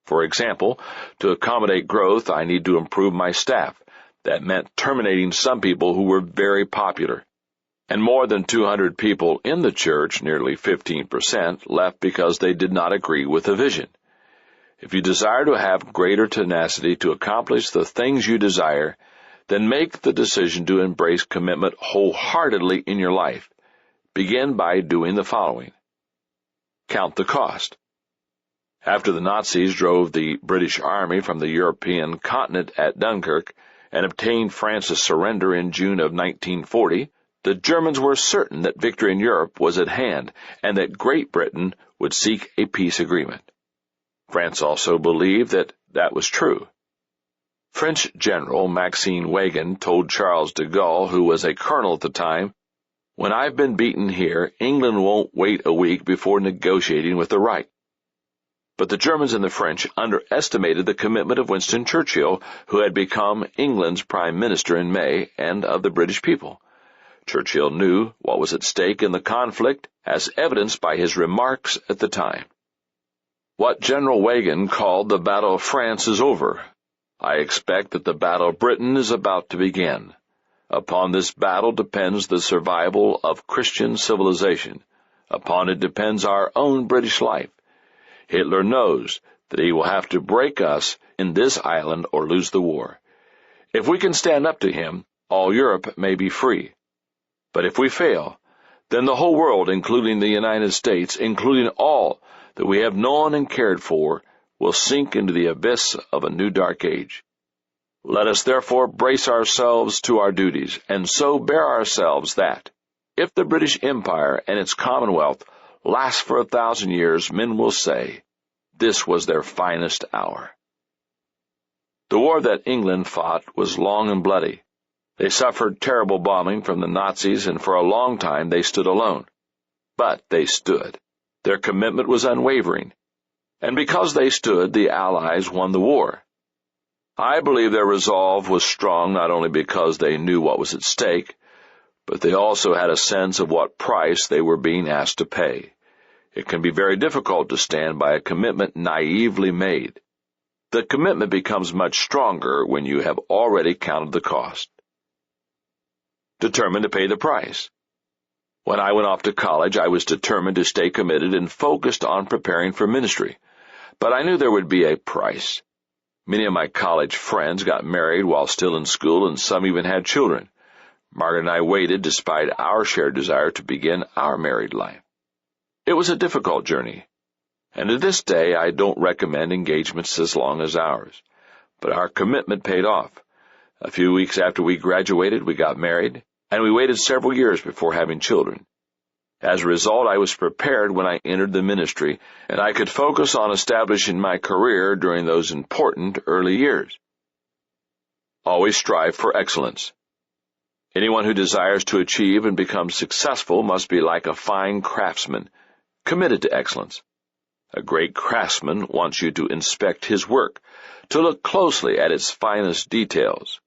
For example, to accommodate growth, I need to improve my staff. That meant terminating some people who were very popular. And more than 200 people in the church, nearly 15%, left because they did not agree with the vision. If you desire to have greater tenacity to accomplish the things you desire, then make the decision to embrace commitment wholeheartedly in your life. Begin by doing the following. Count the cost. After the Nazis drove the British Army from the European continent at Dunkirk and obtained France's surrender in June of 1940, the Germans were certain that victory in Europe was at hand and that Great Britain would seek a peace agreement. France also believed that that was true. French General Maxwell told Charles de Gaulle, who was a colonel at the time, "When I've been beaten here, England won't wait a week before negotiating with the Reich." But the Germans and the French underestimated the commitment of Winston Churchill, who had become England's Prime Minister in May, and of the British people. Churchill knew what was at stake in the conflict, as evidenced by his remarks at the time. What General Wagen called the Battle of France is over. I expect that the Battle of Britain is about to begin. Upon this battle depends the survival of Christian civilization. Upon it depends our own British life. Hitler knows that he will have to break us in this island or lose the war. If we can stand up to him, all Europe may be free. But if we fail, then the whole world, including the United States, including all that we have known and cared for, will sink into the abyss of a new dark age. Let us therefore brace ourselves to our duties, and so bear ourselves that, if the British Empire and its Commonwealth last for 1,000 years, men will say, this was their finest hour. The war that England fought was long and bloody. They suffered terrible bombing from the Nazis, and for a long time they stood alone. But they stood. Their commitment was unwavering. And because they stood, the Allies won the war. I believe their resolve was strong not only because they knew what was at stake, but they also had a sense of what price they were being asked to pay. It can be very difficult to stand by a commitment naively made. The commitment becomes much stronger when you have already counted the cost. Determined to pay the price. When I went off to college, I was determined to stay committed and focused on preparing for ministry. But I knew there would be a price. Many of my college friends got married while still in school, and some even had children. Margaret and I waited despite our shared desire to begin our married life. It was a difficult journey, and to this day I don't recommend engagements as long as ours. But our commitment paid off. A few weeks after we graduated, we got married, and we waited several years before having children. As a result, I was prepared when I entered the ministry, and I could focus on establishing my career during those important early years. Always strive for excellence. Anyone who desires to achieve and become successful must be like a fine craftsman, committed to excellence. A great craftsman wants you to inspect his work, to look closely at its finest details.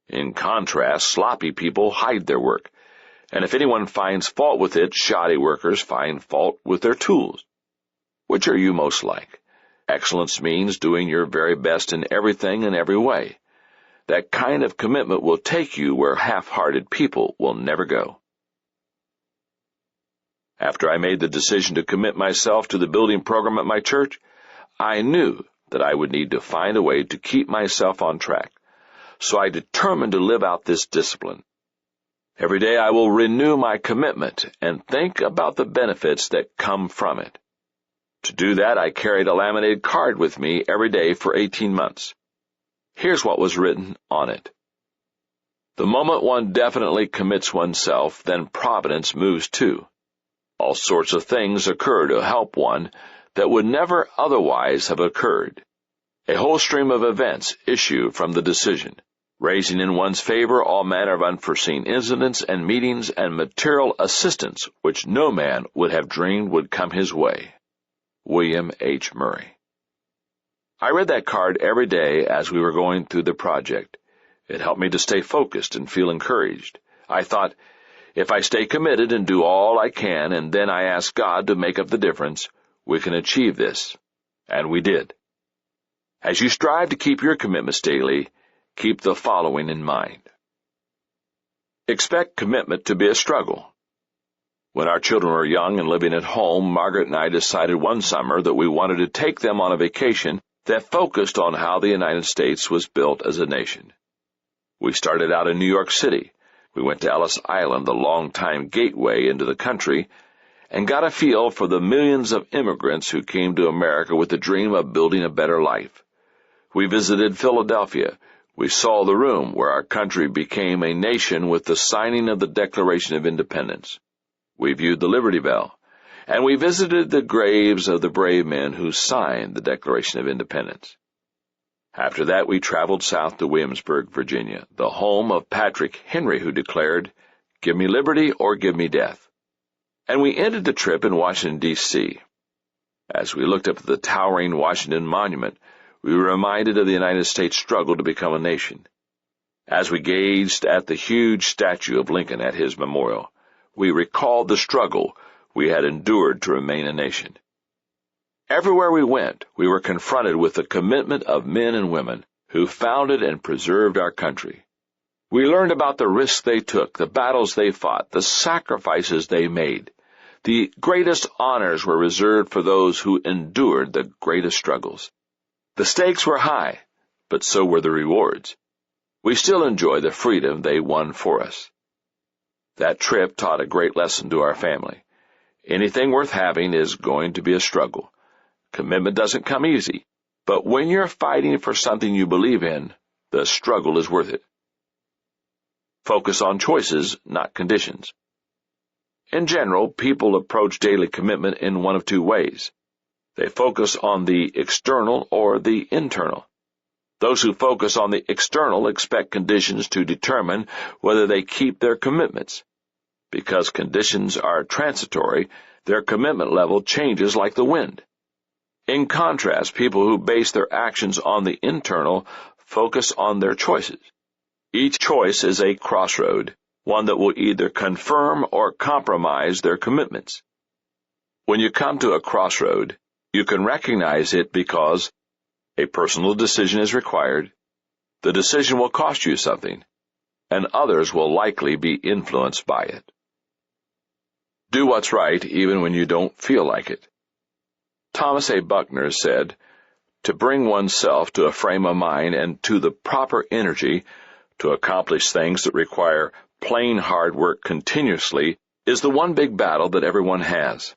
In contrast, sloppy people hide their work, and if anyone finds fault with it, shoddy workers find fault with their tools. Which are you most like? Excellence means doing your very best in everything and every way. That kind of commitment will take you where half-hearted people will never go. After I made the decision to commit myself to the building program at my church, I knew that I would need to find a way to keep myself on track. So I determined to live out this discipline. Every day I will renew my commitment and think about the benefits that come from it. To do that, I carried a laminated card with me every day for 18 months. Here's what was written on it. The moment one definitely commits oneself, then providence moves too. All sorts of things occur to help one that would never otherwise have occurred. A whole stream of events issue from the decision, raising in one's favor all manner of unforeseen incidents and meetings and material assistance which no man would have dreamed would come his way. William H. Murray. I read that card every day as we were going through the project. It helped me to stay focused and feel encouraged. I thought, if I stay committed and do all I can, and then I ask God to make up the difference, we can achieve this. And we did. As you strive to keep your commitments daily, keep the following in mind. Expect commitment to be a struggle. When our children were young and living at home, Margaret and I decided one summer that we wanted to take them on a vacation that focused on how the United States was built as a nation. We started out in New York City. We went to Ellis Island, the long-time gateway into the country, and got a feel for the millions of immigrants who came to America with the dream of building a better life. We visited Philadelphia. We saw the room where our country became a nation with the signing of the Declaration of Independence. We viewed the Liberty Bell, and we visited the graves of the brave men who signed the Declaration of Independence. After that, we traveled south to Williamsburg, Virginia, the home of Patrick Henry, who declared, "Give me liberty or give me death." And we ended the trip in Washington, D.C. As we looked up at the towering Washington Monument, we were reminded of the United States struggle to become a nation. As we gazed at the huge statue of Lincoln at his memorial, we recalled the struggle we had endured to remain a nation. Everywhere we went, we were confronted with the commitment of men and women who founded and preserved our country. We learned about the risks they took, the battles they fought, the sacrifices they made. The greatest honors were reserved for those who endured the greatest struggles. The stakes were high, but so were the rewards. We still enjoy the freedom they won for us. That trip taught a great lesson to our family. Anything worth having is going to be a struggle. Commitment doesn't come easy, but when you're fighting for something you believe in, the struggle is worth it. Focus on choices, not conditions. In general, people approach daily commitment in one of two ways. They focus on the external or the internal. Those who focus on the external expect conditions to determine whether they keep their commitments. Because conditions are transitory, their commitment level changes like the wind. In contrast, people who base their actions on the internal focus on their choices. Each choice is a crossroad, one that will either confirm or compromise their commitments. When you come to a crossroad, you can recognize it because a personal decision is required, the decision will cost you something, and others will likely be influenced by it. Do what's right even when you don't feel like it. Thomas A. Buckner said, "To bring oneself to a frame of mind and to the proper energy to accomplish things that require plain hard work continuously is the one big battle that everyone has.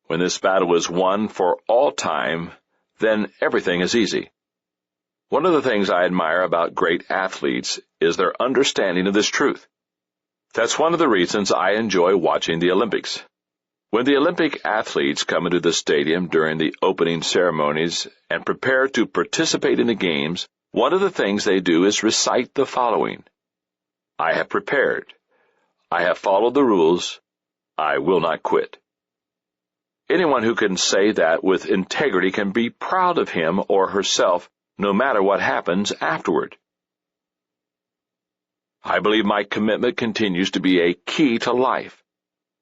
When this battle is won for all time, then everything is easy." One of the things I admire about great athletes is their understanding of this truth. That's one of the reasons I enjoy watching the Olympics. When the Olympic athletes come into the stadium during the opening ceremonies and prepare to participate in the games, one of the things they do is recite the following: "I have prepared. I have followed the rules. I will not quit." Anyone who can say that with integrity can be proud of him or herself, no matter what happens afterward. I believe my commitment continues to be a key to life.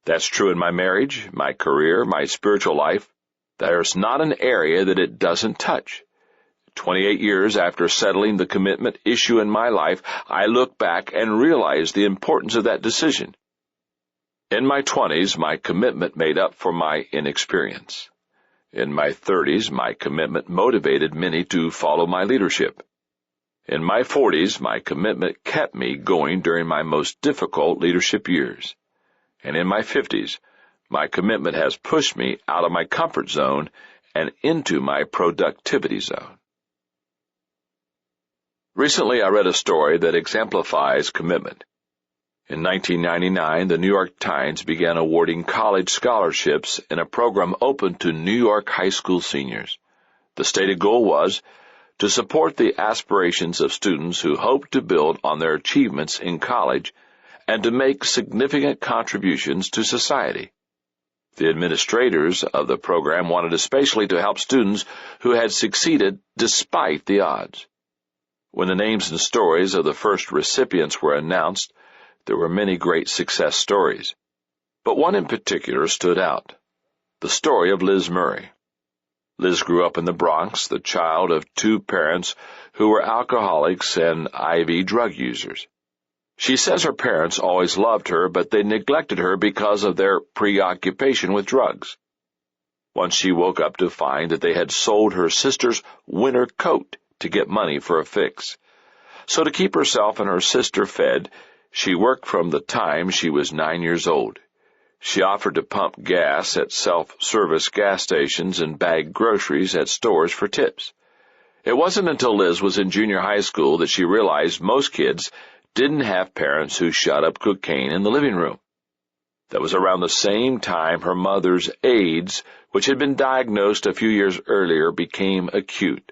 That's true in my marriage, my career, my spiritual life. There's not an area that it doesn't touch. 28 years after settling the commitment issue in my life, I look back and realize the importance of that decision. In my 20s, my commitment made up for my inexperience. In my 30s, my commitment motivated many to follow my leadership. In my 40s, my commitment kept me going during my most difficult leadership years. And in my 50s, my commitment has pushed me out of my comfort zone and into my productivity zone. Recently, I read a story that exemplifies commitment. In 1999, the New York Times began awarding college scholarships in a program open to New York high school seniors. The stated goal was to support the aspirations of students who hope to build on their achievements in college and to make significant contributions to society. The administrators of the program wanted especially to help students who had succeeded despite the odds. When the names and stories of the first recipients were announced, there were many great success stories. But one in particular stood out: the story of Liz Murray. Liz grew up in the Bronx, the child of two parents who were alcoholics and IV drug users. She says her parents always loved her, but they neglected her because of their preoccupation with drugs. Once she woke up to find that they had sold her sister's winter coat to get money for a fix. So to keep herself and her sister fed, she worked from the time she was 9 years old. She offered to pump gas at self-service gas stations and bag groceries at stores for tips. It wasn't until Liz was in junior high school that she realized most kids didn't have parents who shot up cocaine in the living room. That was around the same time her mother's AIDS, which had been diagnosed a few years earlier, became acute.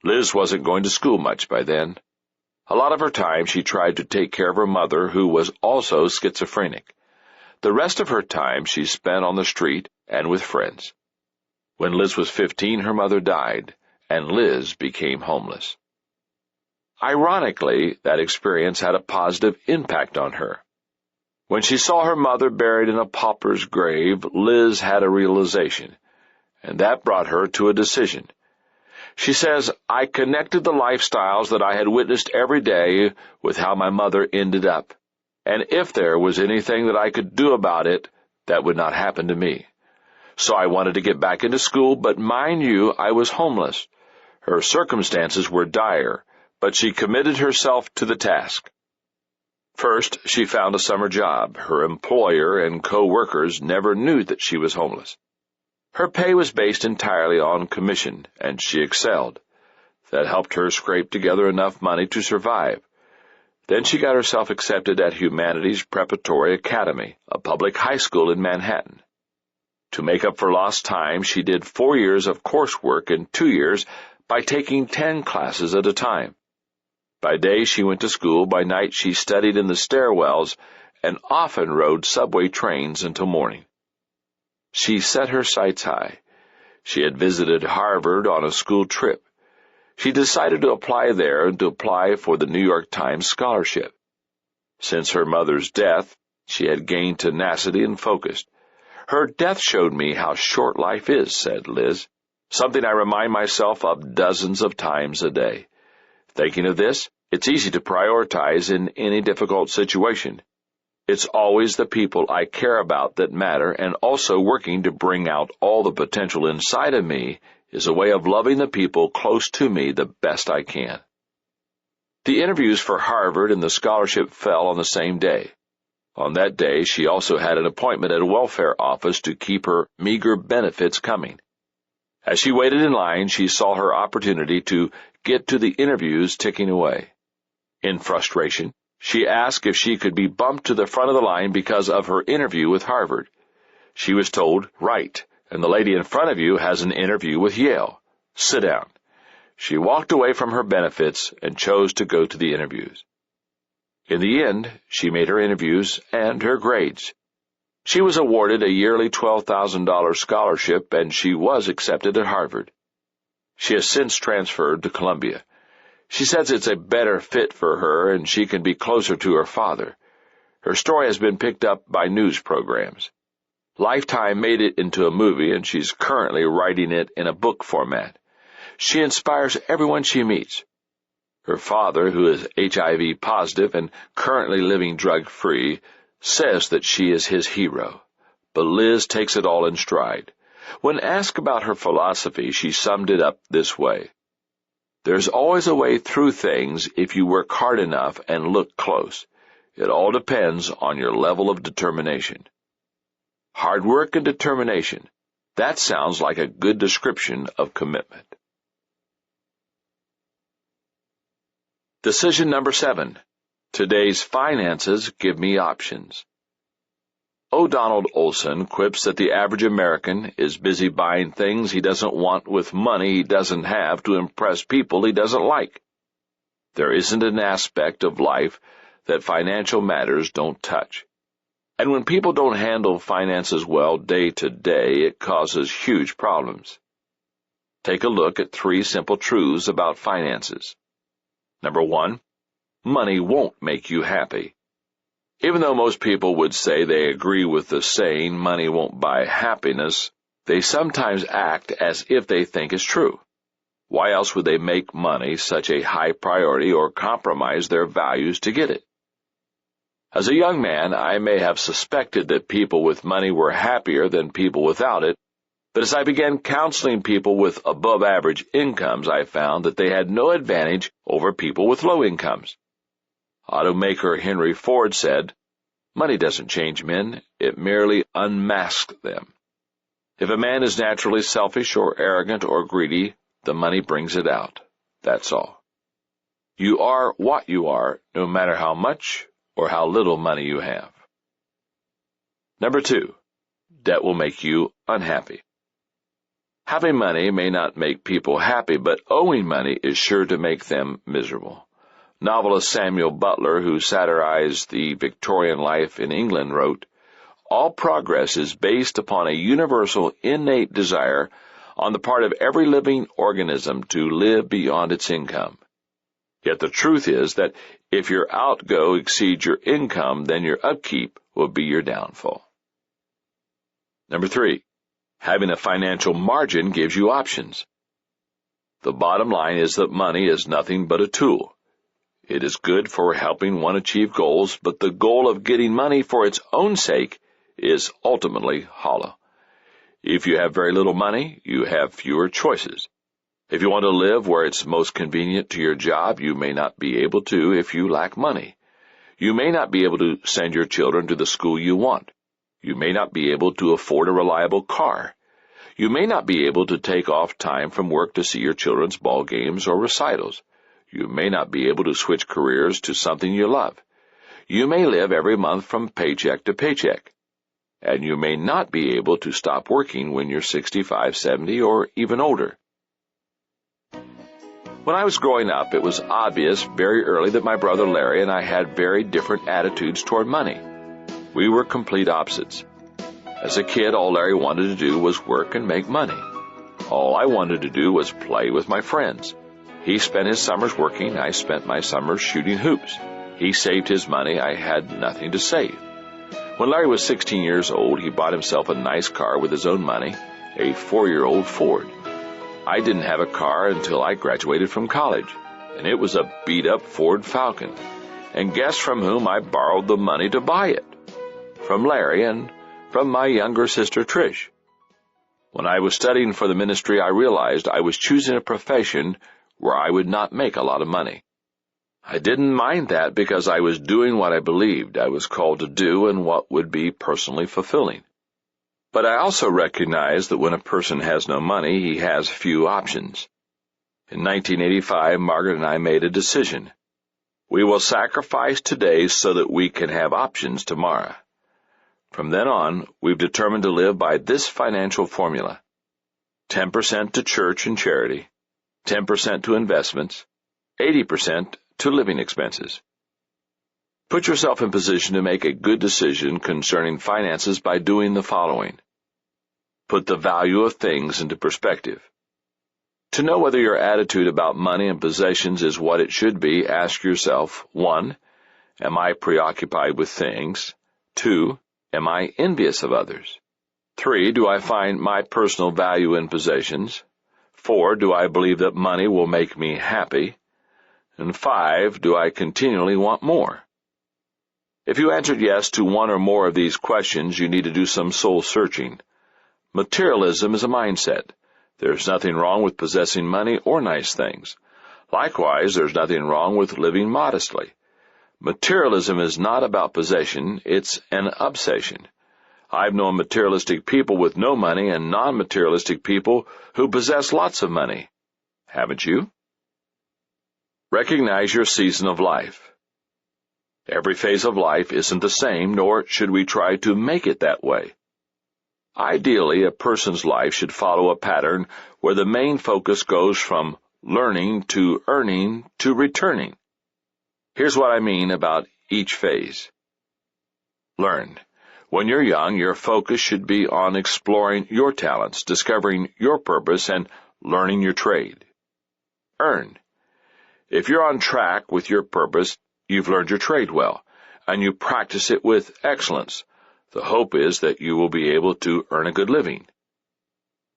Liz wasn't going to school much by then. A lot of her time she tried to take care of her mother, who was also schizophrenic. The rest of her time she spent on the street and with friends. When Liz was 15, her mother died, and Liz became homeless. Ironically, that experience had a positive impact on her. When she saw her mother buried in a pauper's grave, Liz had a realization, and that brought her to a decision. She says, "I connected the lifestyles that I had witnessed every day with how my mother ended up, and if there was anything that I could do about it, that would not happen to me. So I wanted to get back into school, but mind you, I was homeless. Her circumstances were dire, but she committed herself to the task. First, she found a summer job. Her employer and co-workers never knew that she was homeless. Her pay was based entirely on commission, and she excelled. That helped her scrape together enough money to survive. Then she got herself accepted at Humanities Preparatory Academy, a public high school in Manhattan. To make up for lost time, she did 4 years of coursework in 2 years by taking 10 classes at a time. By day she went to school, by night she studied in the stairwells, and often rode subway trains until morning. She set her sights high. She had visited Harvard on a school trip. She decided to apply there and to apply for the New York Times scholarship. Since her mother's death, she had gained tenacity and focus. Her death showed me how short life is, said Liz, something I remind myself of dozens of times a day. Thinking of this, it's easy to prioritize in any difficult situation. It's always the people I care about that matter, and also working to bring out all the potential inside of me is a way of loving the people close to me the best I can. The interviews for Harvard and the scholarship fell on the same day. On that day, she also had an appointment at a welfare office to keep her meager benefits coming. As she waited in line, she saw her opportunity to get to the interviews ticking away. In frustration, she asked if she could be bumped to the front of the line because of her interview with Harvard. She was told, "Right, and the lady in front of you has an interview with Yale. Sit down." She walked away from her benefits and chose to go to the interviews. In the end, she made her interviews and her grades. She was awarded a yearly $12,000 scholarship, and she was accepted at Harvard. She has since transferred to Columbia. She says it's a better fit for her and she can be closer to her father. Her story has been picked up by news programs. Lifetime made it into a movie, and she's currently writing it in a book format. She inspires everyone she meets. Her father, who is HIV positive and currently living drug-free, says that she is his hero. But Liz takes it all in stride. When asked about her philosophy, she summed it up this way: "There's always a way through things if you work hard enough and look close. It all depends on your level of determination." Hard work and determination. That sounds like a good description of commitment. Decision number 7. Today's finances give me options. O. Donald Olson quips that the average American is busy buying things he doesn't want with money he doesn't have to impress people he doesn't like. There isn't an aspect of life that financial matters don't touch. And when people don't handle finances well day to day, it causes huge problems. Take a look at 3 simple truths about finances. Number 1, money won't make you happy. Even though most people would say they agree with the saying, money won't buy happiness, they sometimes act as if they think it's true. Why else would they make money such a high priority or compromise their values to get it? As a young man, I may have suspected that people with money were happier than people without it, but as I began counseling people with above-average incomes, I found that they had no advantage over people with low incomes. Automaker Henry Ford said, "Money doesn't change men, it merely unmasks them. If a man is naturally selfish or arrogant or greedy, the money brings it out. That's all. You are what you are, no matter how much or how little money you have." Number 2, debt will make you unhappy. Having money may not make people happy, but owing money is sure to make them miserable. Novelist Samuel Butler, who satirized the Victorian life in England, wrote, "All progress is based upon a universal innate desire on the part of every living organism to live beyond its income. Yet the truth is that if your outgo exceeds your income, then your upkeep will be your downfall." Number 3, having a financial margin gives you options. The bottom line is that money is nothing but a tool. It is good for helping one achieve goals, but the goal of getting money for its own sake is ultimately hollow. If you have very little money, you have fewer choices. If you want to live where it's most convenient to your job, you may not be able to if you lack money. You may not be able to send your children to the school you want. You may not be able to afford a reliable car. You may not be able to take off time from work to see your children's ball games or recitals. You may not be able to switch careers to something you love. You may live every month from paycheck to paycheck. And you may not be able to stop working when you're 65, 70, or even older. When I was growing up, it was obvious very early that my brother Larry and I had very different attitudes toward money. We were complete opposites. As a kid, all Larry wanted to do was work and make money. All I wanted to do was play with my friends. He spent his summers working, I spent my summers shooting hoops. He saved his money, I had nothing to save. When Larry was 16 years old, he bought himself a nice car with his own money, a 4-year-old Ford. I didn't have a car until I graduated from college, and it was a beat-up Ford Falcon. And guess from whom I borrowed the money to buy it? From Larry and from my younger sister Trish. When I was studying for the ministry, I realized I was choosing a profession where I would not make a lot of money. I didn't mind that because I was doing what I believed I was called to do and what would be personally fulfilling. But I also recognized that when a person has no money, he has few options. In 1985, Margaret and I made a decision. We will sacrifice today so that we can have options tomorrow. From then on, we've determined to live by this financial formula: 10% to church and charity, 10% to investments, 80% to living expenses. Put yourself in position to make a good decision concerning finances by doing the following. Put the value of things into perspective. To know whether your attitude about money and possessions is what it should be, ask yourself, 1, am I preoccupied with things? 2, am I envious of others? 3, do I find my personal value in possessions? 4, do I believe that money will make me happy? And 5, do I continually want more? If you answered yes to one or more of these questions, you need to do some soul searching. Materialism is a mindset. There's nothing wrong with possessing money or nice things. Likewise, there's nothing wrong with living modestly. Materialism is not about possession, it's an obsession. I've known materialistic people with no money and non-materialistic people who possess lots of money. Haven't you? Recognize your season of life. Every phase of life isn't the same, nor should we try to make it that way. Ideally, a person's life should follow a pattern where the main focus goes from learning to earning to returning. Here's what I mean about each phase. Learn. When you're young, your focus should be on exploring your talents, discovering your purpose, and learning your trade. Earn. If you're on track with your purpose, you've learned your trade well, and you practice it with excellence. The hope is that you will be able to earn a good living.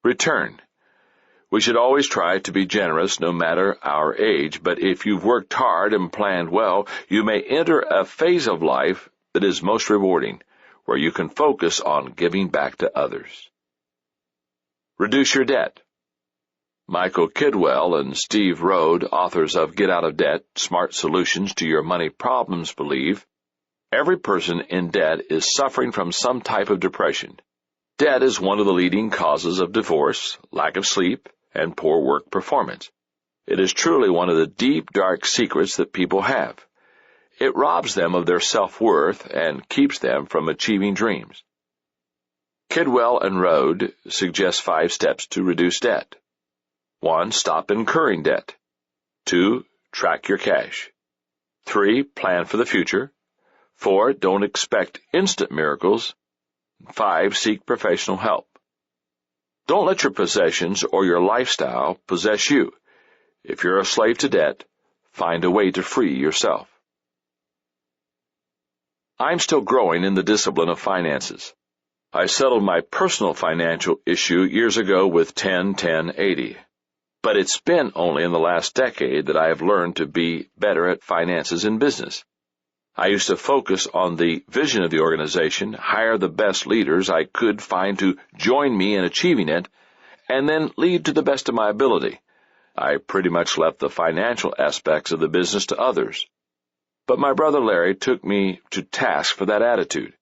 Return. We should always try to be generous no matter our age, but if you've worked hard and planned well, you may enter a phase of life that is most rewarding, where you can focus on giving back to others. Reduce your debt. Michael Kidwell and Steve Rode, authors of Get Out of Debt, Smart Solutions to Your Money Problems, believe every person in debt is suffering from some type of depression. Debt is one of the leading causes of divorce, lack of sleep, and poor work performance. It is truly one of the deep, dark secrets that people have. It robs them of their self-worth and keeps them from achieving dreams. Kidwell and Rode suggest 5 steps to reduce debt. 1. Stop incurring debt. 2. Track your cash. 3. Plan for the future. 4. Don't expect instant miracles. 5. Seek professional help. Don't let your possessions or your lifestyle possess you. If you're a slave to debt, find a way to free yourself. I'm still growing in the discipline of finances. I settled my personal financial issue years ago with 10-10-80. But it's been only in the last decade that I have learned to be better at finances in business. I used to focus on the vision of the organization, hire the best leaders I could find to join me in achieving it, and then lead to the best of my ability. I pretty much left the financial aspects of the business to others. But my brother Larry took me to task for that attitude.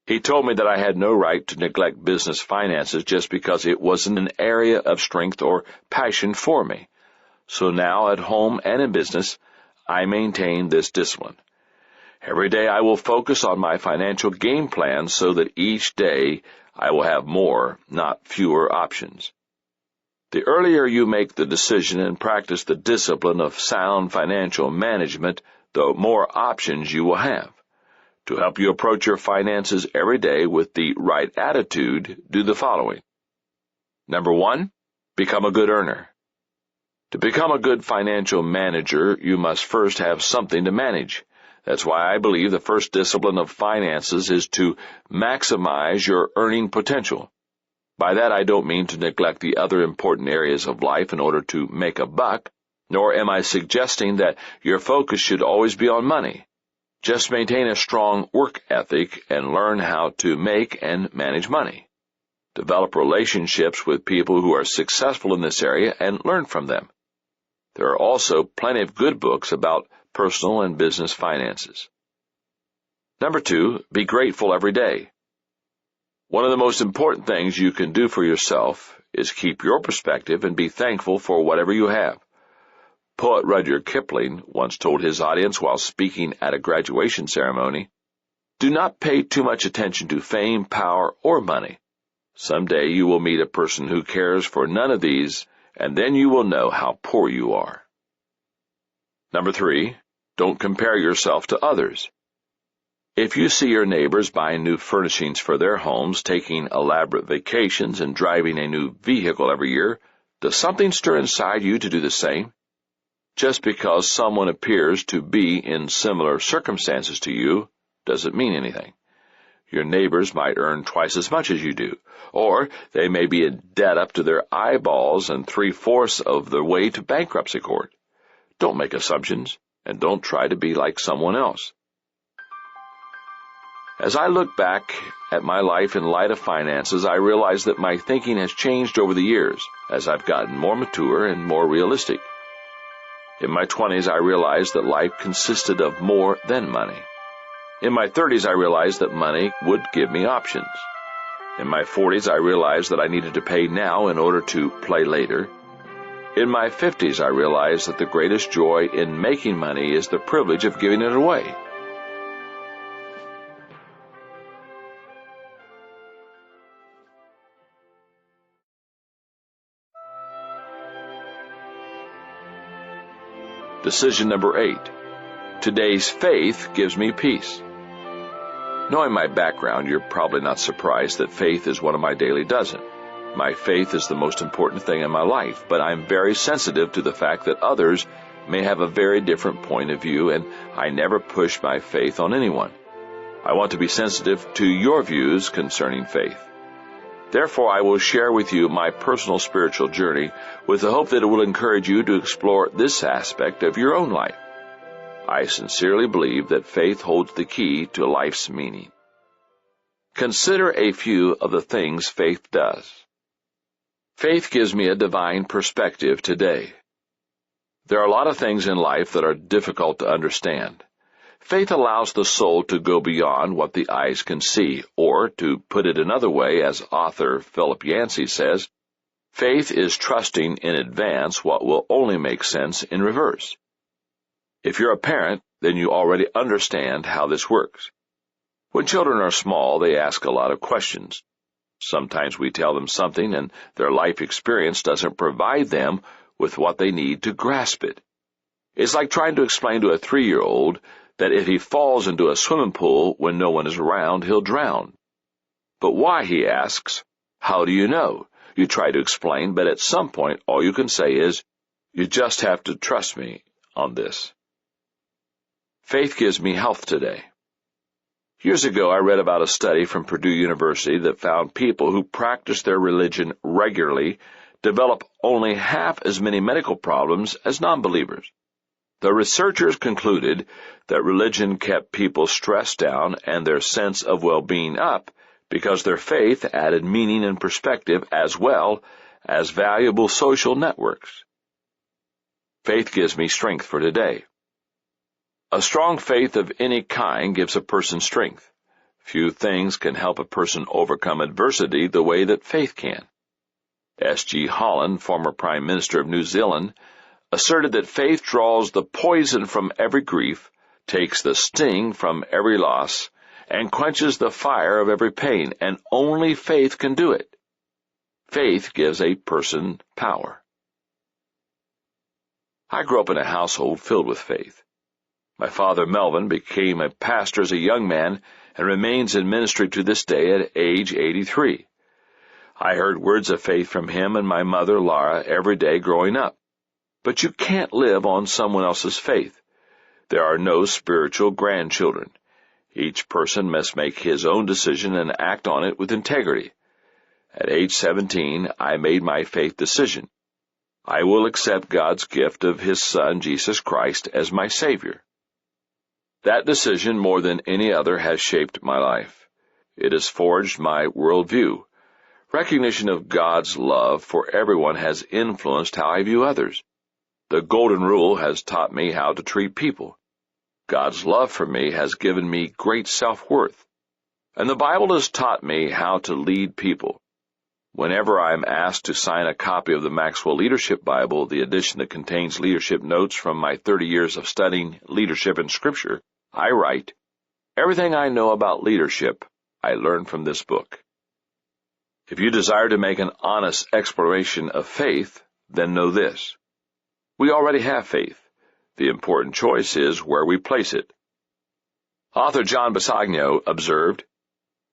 He told me that I had no right to neglect business finances just because it wasn't an area of strength or passion for me. So now, at home and in business, I maintain this discipline. Every day I will focus on my financial game plan so that each day I will have more, not fewer options. The earlier you make the decision and practice the discipline of sound financial management, the more options you will have. To help you approach your finances every day with the right attitude, do the following. Number 1, become a good earner. To become a good financial manager, you must first have something to manage. That's why I believe the first discipline of finances is to maximize your earning potential. By that I don't mean to neglect the other important areas of life in order to make a buck, nor am I suggesting that your focus should always be on money. Just maintain a strong work ethic and learn how to make and manage money. Develop relationships with people who are successful in this area and learn from them. There are also plenty of good books about personal and business finances. Number 2, be grateful every day. One of the most important things you can do for yourself is keep your perspective and be thankful for whatever you have. Poet Rudyard Kipling once told his audience while speaking at a graduation ceremony, "Do not pay too much attention to fame, power, or money. Someday you will meet a person who cares for none of these, and then you will know how poor you are." Number 3, don't compare yourself to others. If you see your neighbors buying new furnishings for their homes, taking elaborate vacations, and driving a new vehicle every year, does something stir inside you to do the same? Just because someone appears to be in similar circumstances to you doesn't mean anything. Your neighbors might earn twice as much as you do, or they may be in debt up to their eyeballs and 3/4 of the way to bankruptcy court. Don't make assumptions, and don't try to be like someone else. As I look back at my life in light of finances, I realize that my thinking has changed over the years as I've gotten more mature and more realistic. In my 20s, I realized that life consisted of more than money. In my 30s, I realized that money would give me options. In my 40s, I realized that I needed to pay now in order to play later. In my 50s, I realized that the greatest joy in making money is the privilege of giving it away. Decision number 8. Today's faith gives me peace. Knowing my background, you're probably not surprised that faith is one of my daily dozen. My faith is the most important thing in my life, but I'm very sensitive to the fact that others may have a very different point of view, and I never push my faith on anyone. I want to be sensitive to your views concerning faith. Therefore, I will share with you my personal spiritual journey with the hope that it will encourage you to explore this aspect of your own life. I sincerely believe that faith holds the key to life's meaning. Consider a few of the things faith does. Faith gives me a divine perspective today. There are a lot of things in life that are difficult to understand. Faith allows the soul to go beyond what the eyes can see, or, to put it another way, as author Philip Yancey says, faith is trusting in advance what will only make sense in reverse. If you're a parent, then you already understand how this works. When children are small, they ask a lot of questions. Sometimes we tell them something, and their life experience doesn't provide them with what they need to grasp it. It's like trying to explain to a 3-year-old that if he falls into a swimming pool when no one is around, he'll drown. But why, he asks. How do you know? You try to explain, but at some point all you can say is, you just have to trust me on this. Faith gives me health today. Years ago, I read about a study from Purdue University that found people who practice their religion regularly develop only half as many medical problems as non-believers. The researchers concluded that religion kept people stressed down and their sense of well-being up because their faith added meaning and perspective as well as valuable social networks. Faith gives me strength for today. A strong faith of any kind gives a person strength. Few things can help a person overcome adversity the way that faith can. S.G. Holland, former Prime Minister of New Zealand, asserted that faith draws the poison from every grief, takes the sting from every loss, and quenches the fire of every pain, and only faith can do it. Faith gives a person power. I grew up in a household filled with faith. My father, Melvin, became a pastor as a young man and remains in ministry to this day at age 83. I heard words of faith from him and my mother, Laura, every day growing up. But you can't live on someone else's faith. There are no spiritual grandchildren. Each person must make his own decision and act on it with integrity. At age 17, I made my faith decision. I will accept God's gift of His Son, Jesus Christ, as my Savior. That decision, more than any other, has shaped my life. It has forged my worldview. Recognition of God's love for everyone has influenced how I view others. The Golden Rule has taught me how to treat people. God's love for me has given me great self-worth. And the Bible has taught me how to lead people. Whenever I am asked to sign a copy of the Maxwell Leadership Bible, the edition that contains leadership notes from my 30 years of studying leadership in Scripture, I write, "Everything I know about leadership, I learned from this book." If you desire to make an honest exploration of faith, then know this. We already have faith. The important choice is where we place it. Author John Bisagno observed,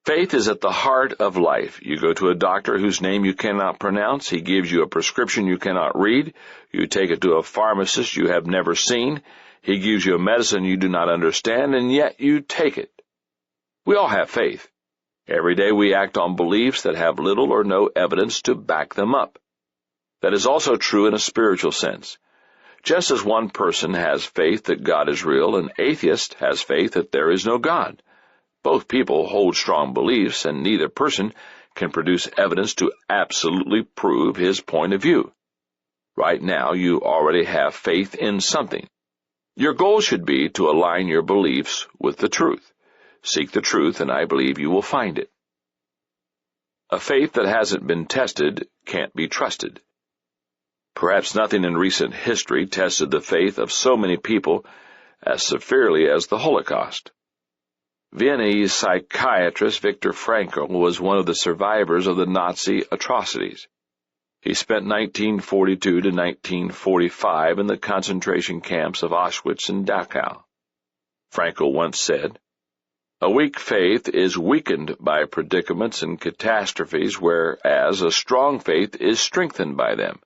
"Faith is at the heart of life. You go to a doctor whose name you cannot pronounce. He gives you a prescription you cannot read. You take it to a pharmacist you have never seen. He gives you a medicine you do not understand, and yet you take it." We all have faith. Every day we act on beliefs that have little or no evidence to back them up. That is also true in a spiritual sense. Just as one person has faith that God is real, an atheist has faith that there is no God. Both people hold strong beliefs, and neither person can produce evidence to absolutely prove his point of view. Right now, you already have faith in something. Your goal should be to align your beliefs with the truth. Seek the truth, and I believe you will find it. A faith that hasn't been tested can't be trusted. Perhaps nothing in recent history tested the faith of so many people as severely as the Holocaust. Viennese psychiatrist Viktor Frankl was one of the survivors of the Nazi atrocities. He spent 1942 to 1945 in the concentration camps of Auschwitz and Dachau. Frankl once said, "A weak faith is weakened by predicaments and catastrophes, whereas a strong faith is strengthened by them."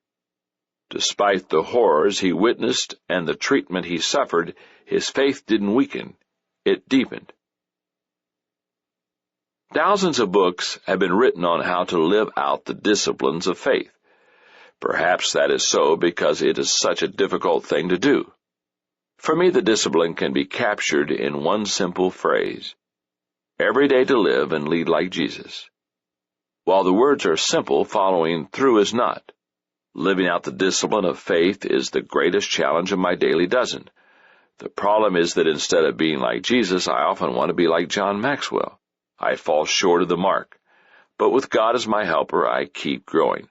Despite the horrors he witnessed and the treatment he suffered, his faith didn't weaken, it deepened. Thousands of books have been written on how to live out the disciplines of faith. Perhaps that is so because it is such a difficult thing to do. For me, the discipline can be captured in one simple phrase: every day to live and lead like Jesus. While the words are simple, following through is not. Living out the discipline of faith is the greatest challenge of my daily dozen. The problem is that instead of being like Jesus, I often want to be like John Maxwell. I fall short of the mark. But with God as my helper, I keep growing.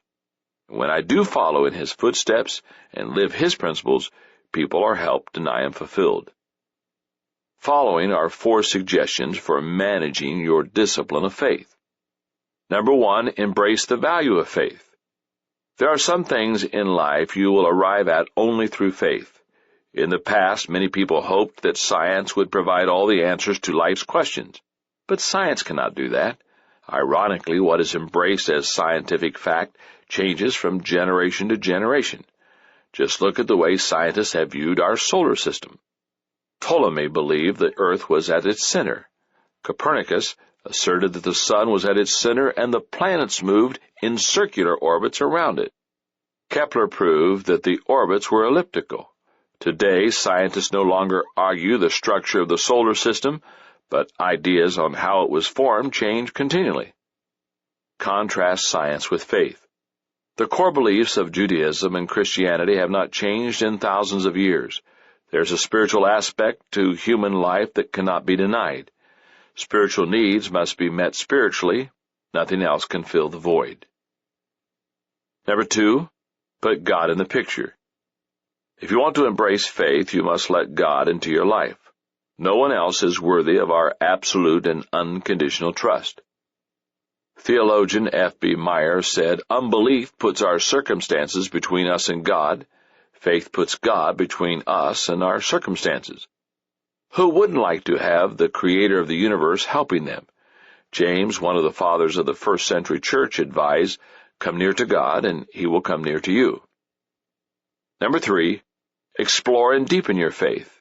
When I do follow in His footsteps and live His principles, people are helped and I am fulfilled. Following are 4 suggestions for managing your discipline of faith. Number 1, embrace the value of faith. There are some things in life you will arrive at only through faith. In the past, many people hoped that science would provide all the answers to life's questions. But science cannot do that. Ironically, what is embraced as scientific fact changes from generation to generation. Just look at the way scientists have viewed our solar system. Ptolemy believed the Earth was at its center. Copernicus asserted that the sun was at its center and the planets moved in circular orbits around it. Kepler proved that the orbits were elliptical. Today, scientists no longer argue the structure of the solar system, but ideas on how it was formed change continually. Contrast science with faith. The core beliefs of Judaism and Christianity have not changed in thousands of years. There's a spiritual aspect to human life that cannot be denied. Spiritual needs must be met spiritually. Nothing else can fill the void. Number 2, put God in the picture. If you want to embrace faith, you must let God into your life. No one else is worthy of our absolute and unconditional trust. Theologian F.B. Meyer said, "Unbelief puts our circumstances between us and God. Faith puts God between us and our circumstances." Who wouldn't like to have the Creator of the universe helping them? James, one of the fathers of the first century church, advised, "Come near to God, and He will come near to you." Number 3, explore and deepen your faith.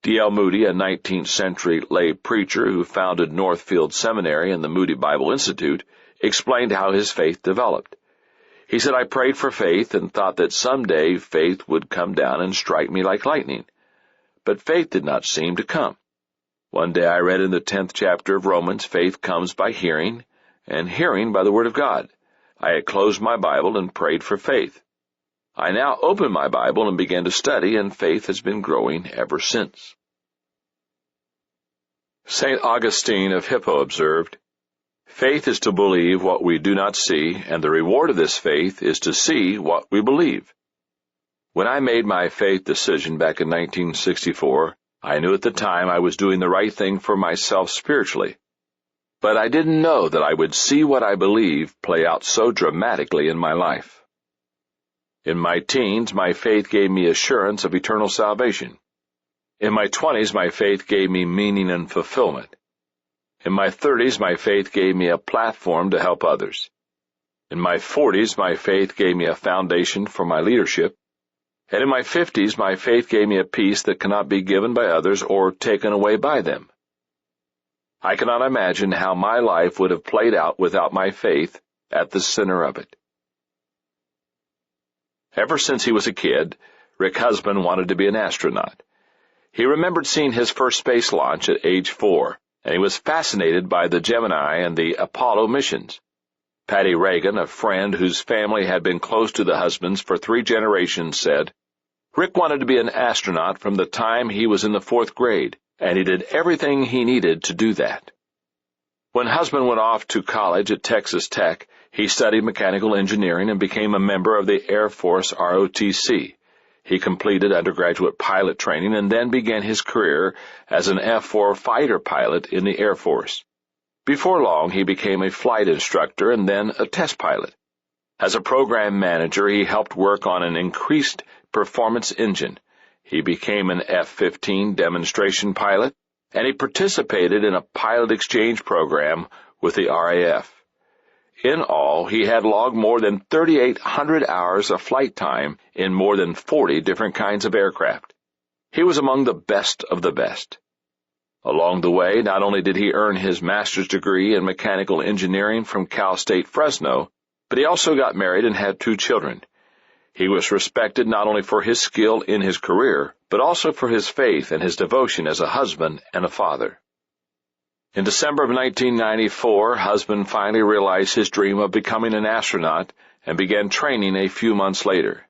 D.L. Moody, a 19th century lay preacher who founded Northfield Seminary and the Moody Bible Institute, explained how his faith developed. He said, "I prayed for faith and thought that someday faith would come down and strike me like lightning. But faith did not seem to come. One day I read in the 10th chapter of Romans, faith comes by hearing, and hearing by the Word of God. I had closed my Bible and prayed for faith. I now opened my Bible and began to study, and faith has been growing ever since." St. Augustine of Hippo observed, "Faith is to believe what we do not see, and the reward of this faith is to see what we believe." When I made my faith decision back in 1964, I knew at the time I was doing the right thing for myself spiritually. But I didn't know that I would see what I believe play out so dramatically in my life. In my teens, my faith gave me assurance of eternal salvation. In my 20s, my faith gave me meaning and fulfillment. In my 30s, my faith gave me a platform to help others. In my 40s, my faith gave me a foundation for my leadership. And in my 50s, my faith gave me a peace that cannot be given by others or taken away by them. I cannot imagine how my life would have played out without my faith at the center of it. Ever since he was a kid, Rick Husband wanted to be an astronaut. He remembered seeing his first space launch at age 4, and he was fascinated by the Gemini and the Apollo missions. Patty Reagan, a friend whose family had been close to the Husbands for 3 generations, said, "Rick wanted to be an astronaut from the time he was in the 4th grade, and he did everything he needed to do that." When Husband went off to college at Texas Tech, He studied mechanical engineering and became a member of the Air Force ROTC. He completed undergraduate pilot training and then began his career as an F-4 fighter pilot in the Air Force. Before long, he became a flight instructor and then a test pilot. As a program manager, he helped work on an increased performance engine. He became an F-15 demonstration pilot, and he participated in a pilot exchange program with the RAF. In all, he had logged more than 3,800 hours of flight time in more than 40 different kinds of aircraft. He was among the best of the best. Along the way, not only did he earn his master's degree in mechanical engineering from Cal State Fresno, but he also got married and had 2 children. He was respected not only for his skill in his career, but also for his faith and his devotion as a husband and a father. In December of 1994, husband finally realized his dream of becoming an astronaut and began training a few months later.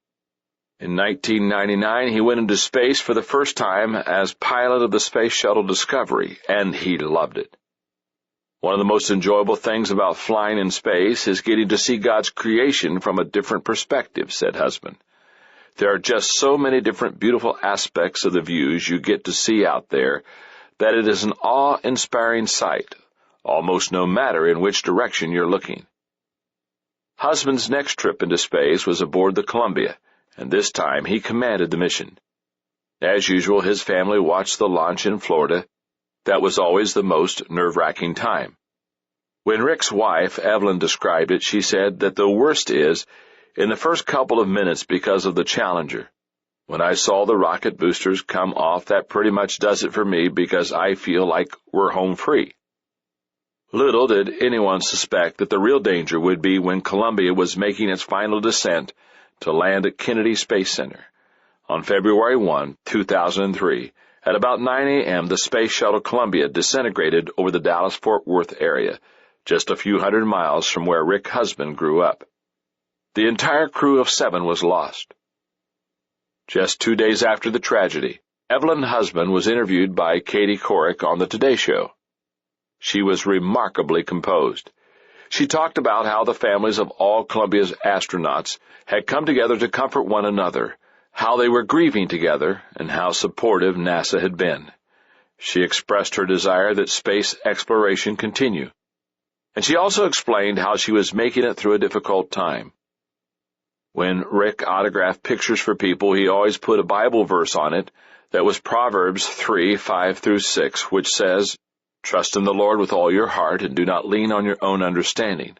In 1999, he went into space for the first time as pilot of the Space Shuttle Discovery, and he loved it. One of the most enjoyable things about flying in space is getting to see God's creation from a different perspective, said husband. There are just so many different beautiful aspects of the views you get to see out there that it is an awe-inspiring sight, almost no matter in which direction you're looking. Husband's next trip into space was aboard the Columbia, and this time he commanded the mission. As usual, his family watched the launch in Florida. That was always the most nerve-wracking time. When Rick's wife, Evelyn, described it, she said that the worst is in the first couple of minutes because of the Challenger. When I saw the rocket boosters come off, that pretty much does it for me because I feel like we're home free. Little did anyone suspect that the real danger would be when Columbia was making its final descent to land at Kennedy Space Center. On February 1, 2003, at about 9 a.m., the Space Shuttle Columbia disintegrated over the Dallas-Fort Worth area, just a few hundred miles from where Rick's husband grew up. The entire crew of 7 was lost. Just 2 days after the tragedy, Evelyn's husband was interviewed by Katie Couric on the Today Show. She was remarkably composed. She talked about how the families of all Columbia's astronauts had come together to comfort one another, how they were grieving together, and how supportive NASA had been. She expressed her desire that space exploration continue. And she also explained how she was making it through a difficult time. When Rick autographed pictures for people, he always put a Bible verse on it that was Proverbs 3:5-6, which says, "Trust in the Lord with all your heart and do not lean on your own understanding.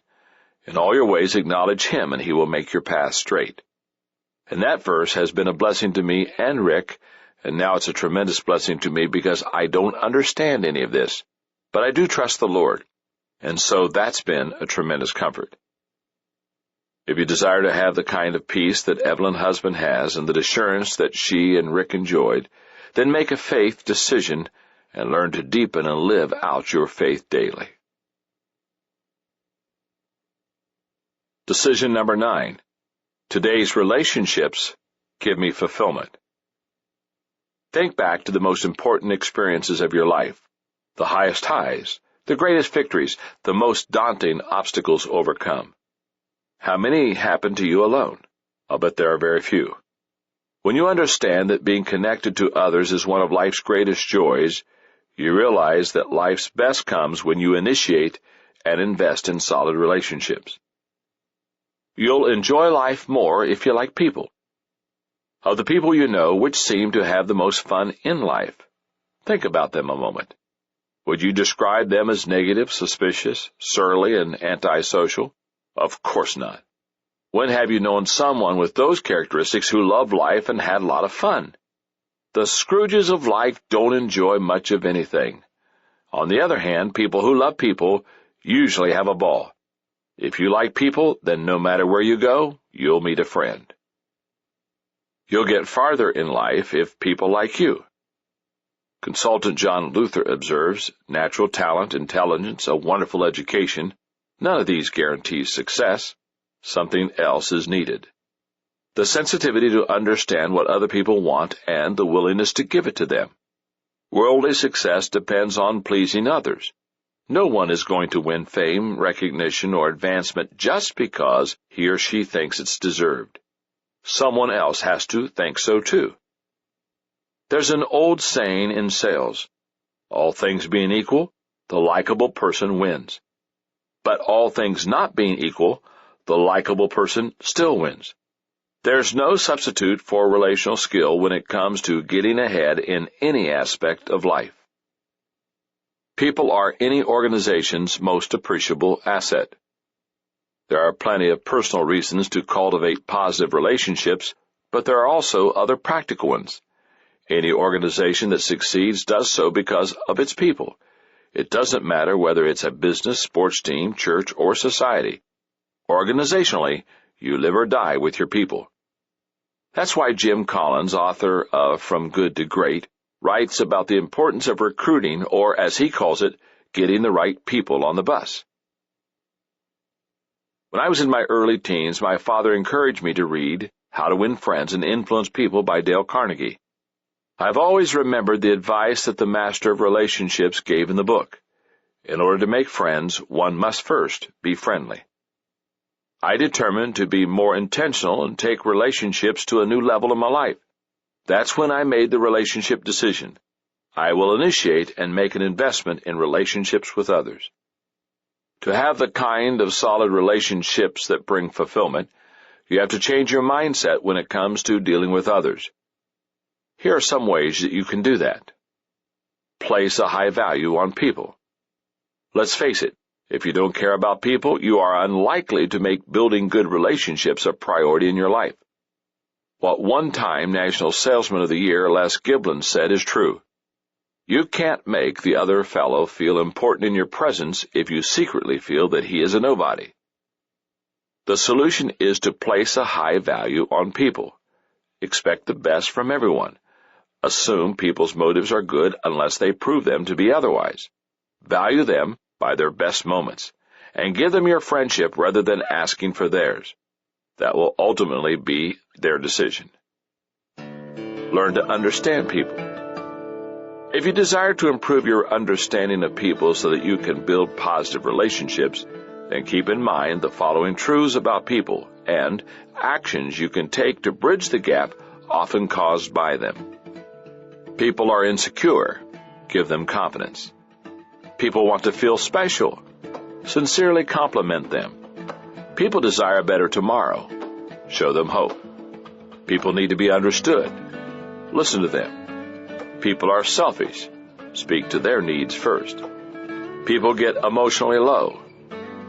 In all your ways acknowledge Him, and He will make your path straight." And that verse has been a blessing to me and Rick, and now it's a tremendous blessing to me because I don't understand any of this, but I do trust the Lord, and so that's been a tremendous comfort. If you desire to have the kind of peace that Evelyn's husband has and the assurance that she and Rick enjoyed, then make a faith decision and learn to deepen and live out your faith daily. Decision number 9. Today's relationships give me fulfillment. Think back to the most important experiences of your life, the highest highs, the greatest victories, the most daunting obstacles overcome. How many happened to you alone? I'll bet there are very few. When you understand that being connected to others is one of life's greatest joys, you realize that life's best comes when you initiate and invest in solid relationships. You'll enjoy life more if you like people. Of the people you know, which seem to have the most fun in life? Think about them a moment. Would you describe them as negative, suspicious, surly, and antisocial? Of course not. When have you known someone with those characteristics who loved life and had a lot of fun? The Scrooges of life don't enjoy much of anything. On the other hand, people who love people usually have a ball. If you like people, then no matter where you go, you'll meet a friend. You'll get farther in life if people like you. Consultant John Luther observes, natural talent, intelligence, a wonderful education, none of these guarantees success. Something else is needed. The sensitivity to understand what other people want and the willingness to give it to them. Worldly success depends on pleasing others. No one is going to win fame, recognition, or advancement just because he or she thinks it's deserved. Someone else has to think so too. There's an old saying in sales: all things being equal, the likable person wins. But all things not being equal, the likable person still wins. There's no substitute for relational skill when it comes to getting ahead in any aspect of life. People are any organization's most appreciable asset. There are plenty of personal reasons to cultivate positive relationships, but there are also other practical ones. Any organization that succeeds does so because of its people. It doesn't matter whether it's a business, sports team, church, or society. Organizationally, you live or die with your people. That's why Jim Collins, author of From Good to Great, writes about the importance of recruiting, or as he calls it, getting the right people on the bus. When I was in my early teens, my father encouraged me to read How to Win Friends and Influence People by Dale Carnegie. I've always remembered the advice that the master of relationships gave in the book. In order to make friends, one must first be friendly. I determined to be more intentional and take relationships to a new level in my life. That's when I made the relationship decision. I will initiate and make an investment in relationships with others. To have the kind of solid relationships that bring fulfillment, you have to change your mindset when it comes to dealing with others. Here are some ways that you can do that. Place a high value on people. Let's face it, if you don't care about people, you are unlikely to make building good relationships a priority in your life. What one-time National Salesman of the Year Les Giblin said is true. You can't make the other fellow feel important in your presence if you secretly feel that he is a nobody. The solution is to place a high value on people. Expect the best from everyone. Assume people's motives are good unless they prove them to be otherwise. Value them by their best moments, and give them your friendship rather than asking for theirs. That will ultimately be their decision. Learn to understand people. If you desire to improve your understanding of people so that you can build positive relationships, then keep in mind the following truths about people and actions you can take to bridge the gap often caused by them. People are insecure. Give them confidence. People want to feel special. Sincerely compliment them. People desire a better tomorrow. Show them hope. People need to be understood. Listen to them. People are selfish. Speak to their needs first. People get emotionally low.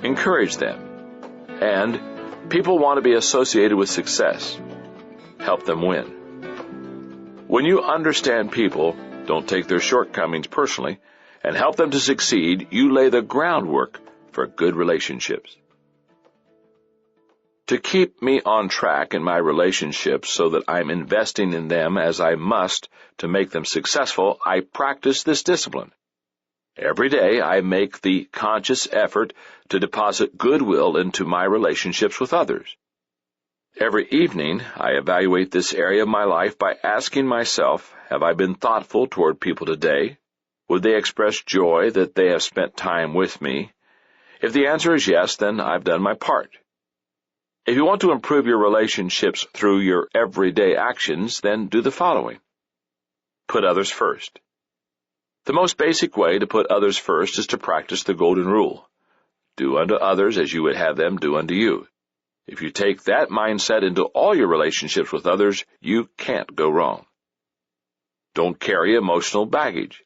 Encourage them. And people want to be associated with success. Help them win. When you understand people, don't take their shortcomings personally, and help them to succeed, you lay the groundwork for good relationships. To keep me on track in my relationships so that I'm investing in them as I must to make them successful, I practice this discipline. Every day I make the conscious effort to deposit goodwill into my relationships with others. Every evening I evaluate this area of my life by asking myself, have I been thoughtful toward people today? Would they express joy that they have spent time with me? If the answer is yes, then I've done my part. If you want to improve your relationships through your everyday actions, then do the following. Put others first. The most basic way to put others first is to practice the golden rule. Do unto others as you would have them do unto you. If you take that mindset into all your relationships with others, you can't go wrong. Don't carry emotional baggage.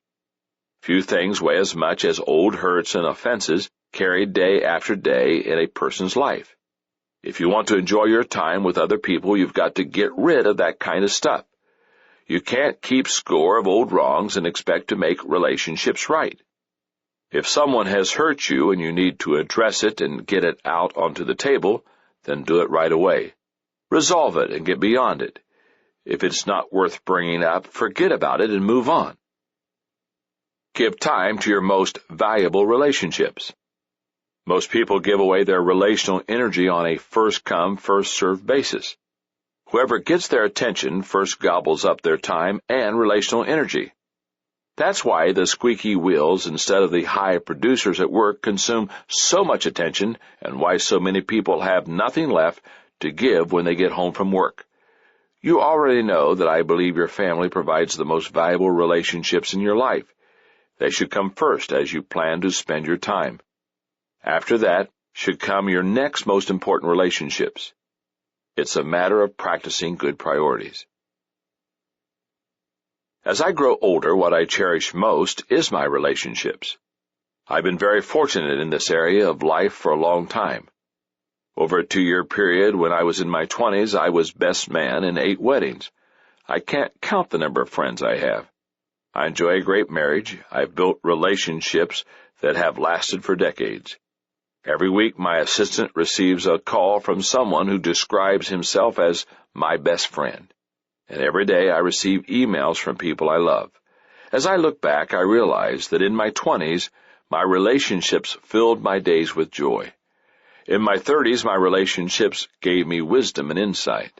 Few things weigh as much as old hurts and offenses carried day after day in a person's life. If you want to enjoy your time with other people, you've got to get rid of that kind of stuff. You can't keep score of old wrongs and expect to make relationships right. If someone has hurt you and you need to address it and get it out onto the table, then do it right away. Resolve it and get beyond it. If it's not worth bringing up, forget about it and move on. Give time to your most valuable relationships. Most people give away their relational energy on a first-come, first-served basis. Whoever gets their attention first gobbles up their time and relational energy. That's why the squeaky wheels instead of the high producers at work consume so much attention and why so many people have nothing left to give when they get home from work. You already know that I believe your family provides the most valuable relationships in your life. They should come first as you plan to spend your time. After that should come your next most important relationships. It's a matter of practicing good priorities. As I grow older, what I cherish most is my relationships. I've been very fortunate in this area of life for a long time. Over a 2-year period when I was in my 20s, I was best man in 8 weddings. I can't count the number of friends I have. I enjoy a great marriage. I've built relationships that have lasted for decades. Every week, my assistant receives a call from someone who describes himself as my best friend. And every day I receive emails from people I love. As I look back, I realize that in my 20s, my relationships filled my days with joy. In my 30s, my relationships gave me wisdom and insight.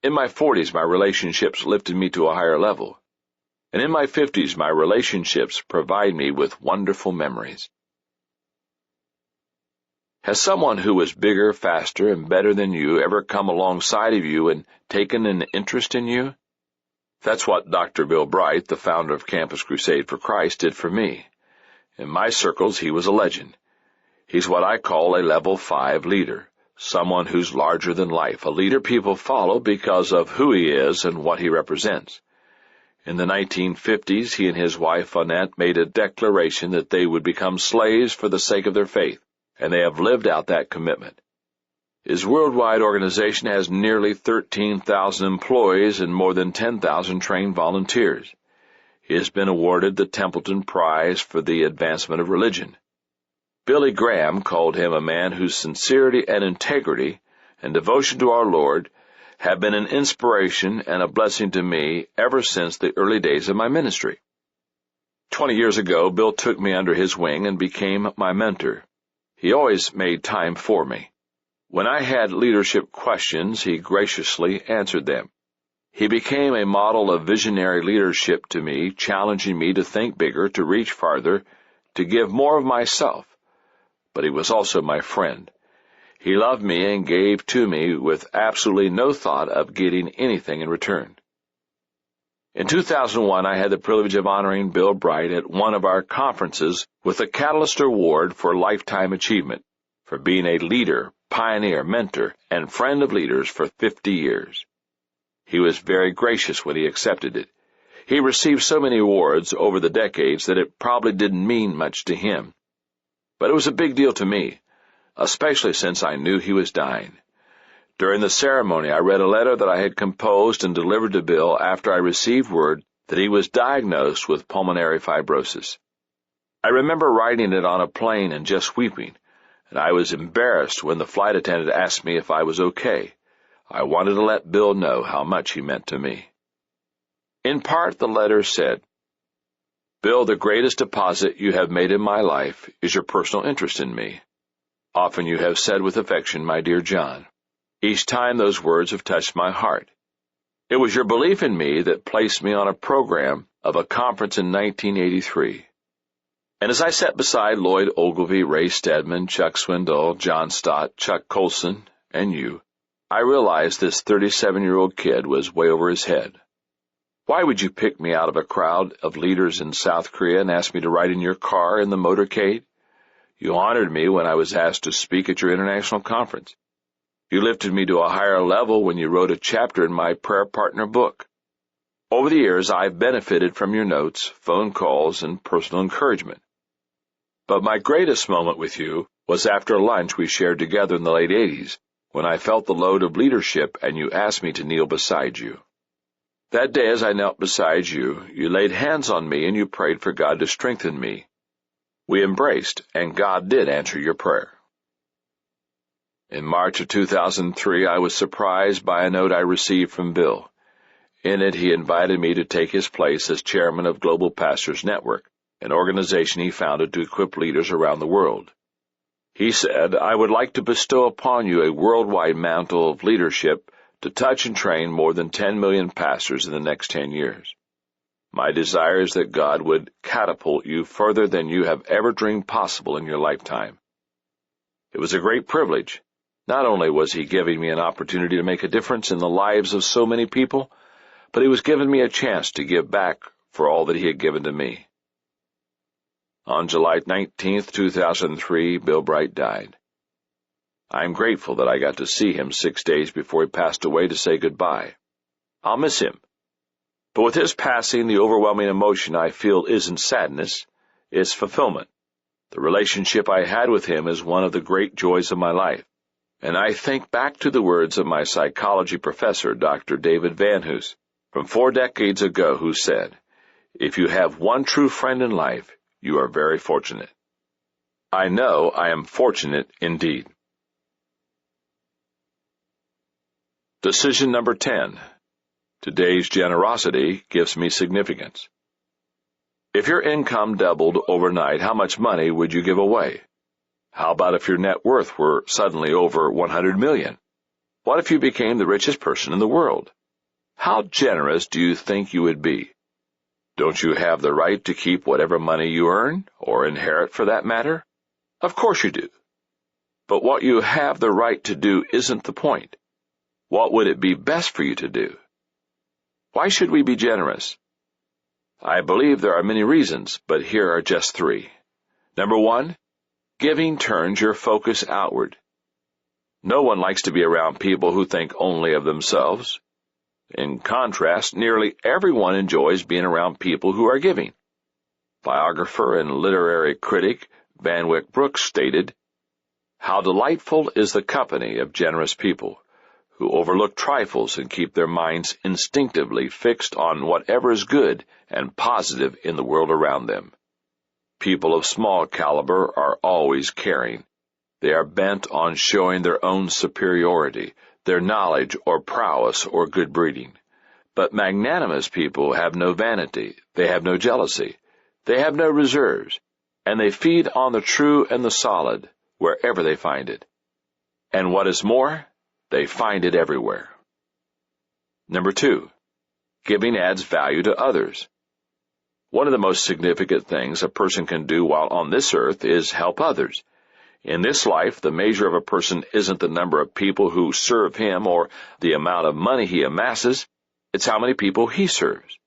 In my 40s, my relationships lifted me to a higher level. And in my 50s, my relationships provide me with wonderful memories. Has someone who was bigger, faster, and better than you ever come alongside of you and taken an interest in you? That's what Dr. Bill Bright, the founder of Campus Crusade for Christ, did for me. In my circles, he was a legend. He's what I call a level 5 leader, someone who's larger than life, a leader people follow because of who he is and what he represents. In the 1950s, he and his wife, Annette, made a declaration that they would become slaves for the sake of their faith, and they have lived out that commitment. His worldwide organization has nearly 13,000 employees and more than 10,000 trained volunteers. He has been awarded the Templeton Prize for the Advancement of Religion. Billy Graham called him a man whose sincerity and integrity and devotion to our Lord have been an inspiration and a blessing to me ever since the early days of my ministry. 20 years ago, Bill took me under his wing and became my mentor. He always made time for me. When I had leadership questions, he graciously answered them. He became a model of visionary leadership to me, challenging me to think bigger, to reach farther, to give more of myself. But he was also my friend. He loved me and gave to me with absolutely no thought of getting anything in return. In 2001, I had the privilege of honoring Bill Bright at one of our conferences with the Catalyst Award for Lifetime Achievement for being a leader, pioneer, mentor, and friend of leaders for 50 years. He was very gracious when he accepted it. He received so many awards over the decades that it probably didn't mean much to him. But it was a big deal to me, especially since I knew he was dying. During the ceremony, I read a letter that I had composed and delivered to Bill after I received word that he was diagnosed with pulmonary fibrosis. I remember writing it on a plane and just weeping, and I was embarrassed when the flight attendant asked me if I was okay. I wanted to let Bill know how much he meant to me. In part, the letter said, "Bill, the greatest deposit you have made in my life is your personal interest in me. Often you have said with affection, 'My dear John.' Each time those words have touched my heart. It was your belief in me that placed me on a program of a conference in 1983. And as I sat beside Lloyd Ogilvy, Ray Steadman, Chuck Swindoll, John Stott, Chuck Colson, and you, I realized this 37-year-old kid was way over his head. Why would you pick me out of a crowd of leaders in South Korea and ask me to ride in your car in the motorcade? You honored me when I was asked to speak at your international conference. You lifted me to a higher level when you wrote a chapter in my prayer partner book. Over the years, I've benefited from your notes, phone calls, and personal encouragement. But my greatest moment with you was after lunch we shared together in the late 80s, when I felt the load of leadership and you asked me to kneel beside you. That day, as I knelt beside you, you laid hands on me and you prayed for God to strengthen me. We embraced, and God did answer your prayer. In March of 2003, I was surprised by a note I received from Bill. In it, he invited me to take his place as chairman of Global Pastors Network, an organization he founded to equip leaders around the world. He said, "I would like to bestow upon you a worldwide mantle of leadership to touch and train more than 10 million pastors in the next 10 years. My desire is that God would catapult you further than you have ever dreamed possible in your lifetime. It was a great privilege. Not only was He giving me an opportunity to make a difference in the lives of so many people, but He was giving me a chance to give back for all that He had given to me. On July 19, 2003, Bill Bright died. I am grateful that I got to see him 6 days before he passed away to say goodbye. I'll miss him. But with his passing, the overwhelming emotion I feel isn't sadness, it's fulfillment. The relationship I had with him is one of the great joys of my life. And I think back to the words of my psychology professor, Dr. David Van Hoos, from 4 decades ago, who said, "If you have one true friend in life, you are very fortunate." I know I am fortunate indeed. Decision number 10. Today's generosity gives me significance. If your income doubled overnight, how much money would you give away? How about if your net worth were suddenly over $100 million? What if you became the richest person in the world? How generous do you think you would be? Don't you have the right to keep whatever money you earn, or inherit for that matter? Of course you do. But what you have the right to do isn't the point. What would it be best for you to do? Why should we be generous? I believe there are many reasons, but here are just 3. Number 1, giving turns your focus outward. No one likes to be around people who think only of themselves. In contrast, nearly everyone enjoys being around people who are giving. Biographer and literary critic Van Wyck Brooks stated, "How delightful is the company of generous people, who overlook trifles and keep their minds instinctively fixed on whatever is good and positive in the world around them. People of small caliber are always caring. They are bent on showing their own superiority, their knowledge or prowess or good breeding. But magnanimous people have no vanity, they have no jealousy, they have no reserves, and they feed on the true and the solid, wherever they find it. And what is more, they find it everywhere." Number 2, giving adds value to others. One of the most significant things a person can do while on this earth is help others. In this life, the measure of a person isn't the number of people who serve him or the amount of money he amasses, it's how many people he serves.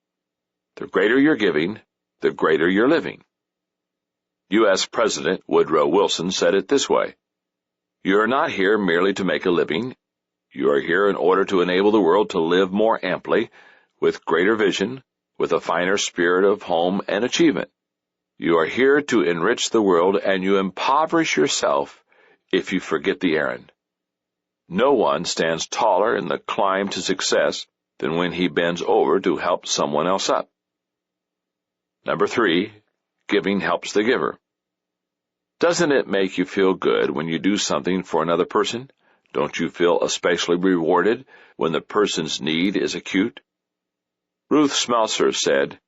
The greater your giving, the greater your living. U.S. President Woodrow Wilson said it this way, "You are not here merely to make a living. You are here in order to enable the world to live more amply, with greater vision, with a finer spirit of home and achievement. You are here to enrich the world, and you impoverish yourself if you forget the errand. No one stands taller in the climb to success than when he bends over to help someone else up." Number 3, giving helps the giver. Doesn't it make you feel good when you do something for another person? Don't you feel especially rewarded when the person's need is acute? Ruth Smelser said,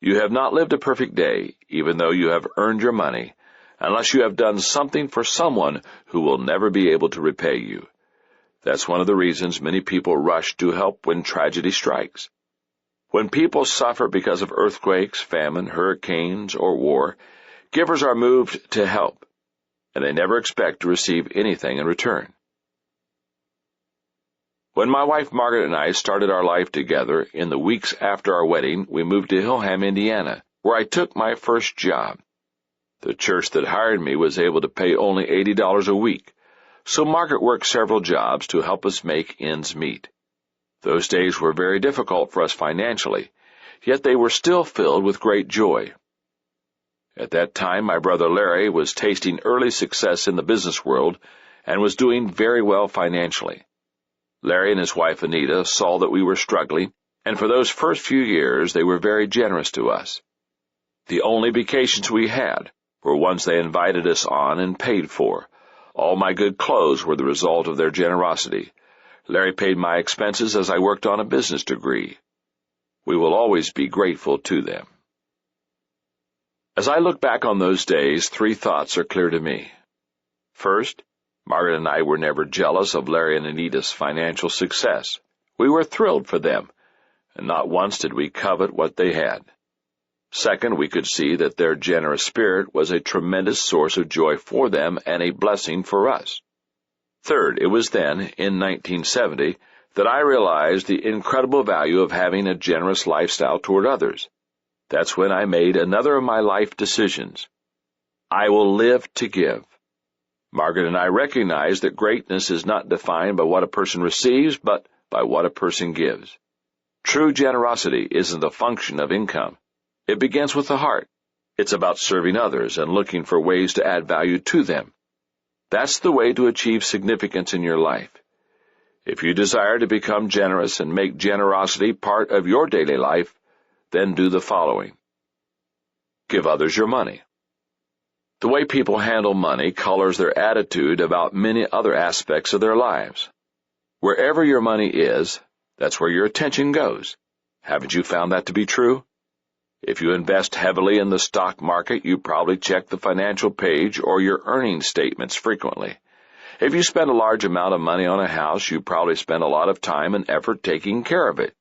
"You have not lived a perfect day, even though you have earned your money, unless you have done something for someone who will never be able to repay you. That's one of the reasons many people rush to help when tragedy strikes. When people suffer because of earthquakes, famine, hurricanes, or war, givers are moved to help, and they never expect to receive anything in return." When my wife Margaret and I started our life together, in the weeks after our wedding, we moved to Hillham, Indiana, where I took my first job. The church that hired me was able to pay only $80 a week, so Margaret worked several jobs to help us make ends meet. Those days were very difficult for us financially, yet they were still filled with great joy. At that time, my brother Larry was tasting early success in the business world and was doing very well financially. Larry and his wife Anita saw that we were struggling, and for those first few years they were very generous to us. The only vacations we had were ones they invited us on and paid for. All my good clothes were the result of their generosity. Larry paid my expenses as I worked on a business degree. We will always be grateful to them. As I look back on those days, 3 thoughts are clear to me. First, Margaret and I were never jealous of Larry and Anita's financial success. We were thrilled for them, and not once did we covet what they had. Second, we could see that their generous spirit was a tremendous source of joy for them and a blessing for us. Third, it was then, in 1970, that I realized the incredible value of having a generous lifestyle toward others. That's when I made another of my life decisions. I will live to give. Margaret and I recognize that greatness is not defined by what a person receives, but by what a person gives. True generosity isn't a function of income. It begins with the heart. It's about serving others and looking for ways to add value to them. That's the way to achieve significance in your life. If you desire to become generous and make generosity part of your daily life, then do the following. Give others your money. The way people handle money colors their attitude about many other aspects of their lives. Wherever your money is, that's where your attention goes. Haven't you found that to be true? If you invest heavily in the stock market, you probably check the financial page or your earnings statements frequently. If you spend a large amount of money on a house, you probably spend a lot of time and effort taking care of it.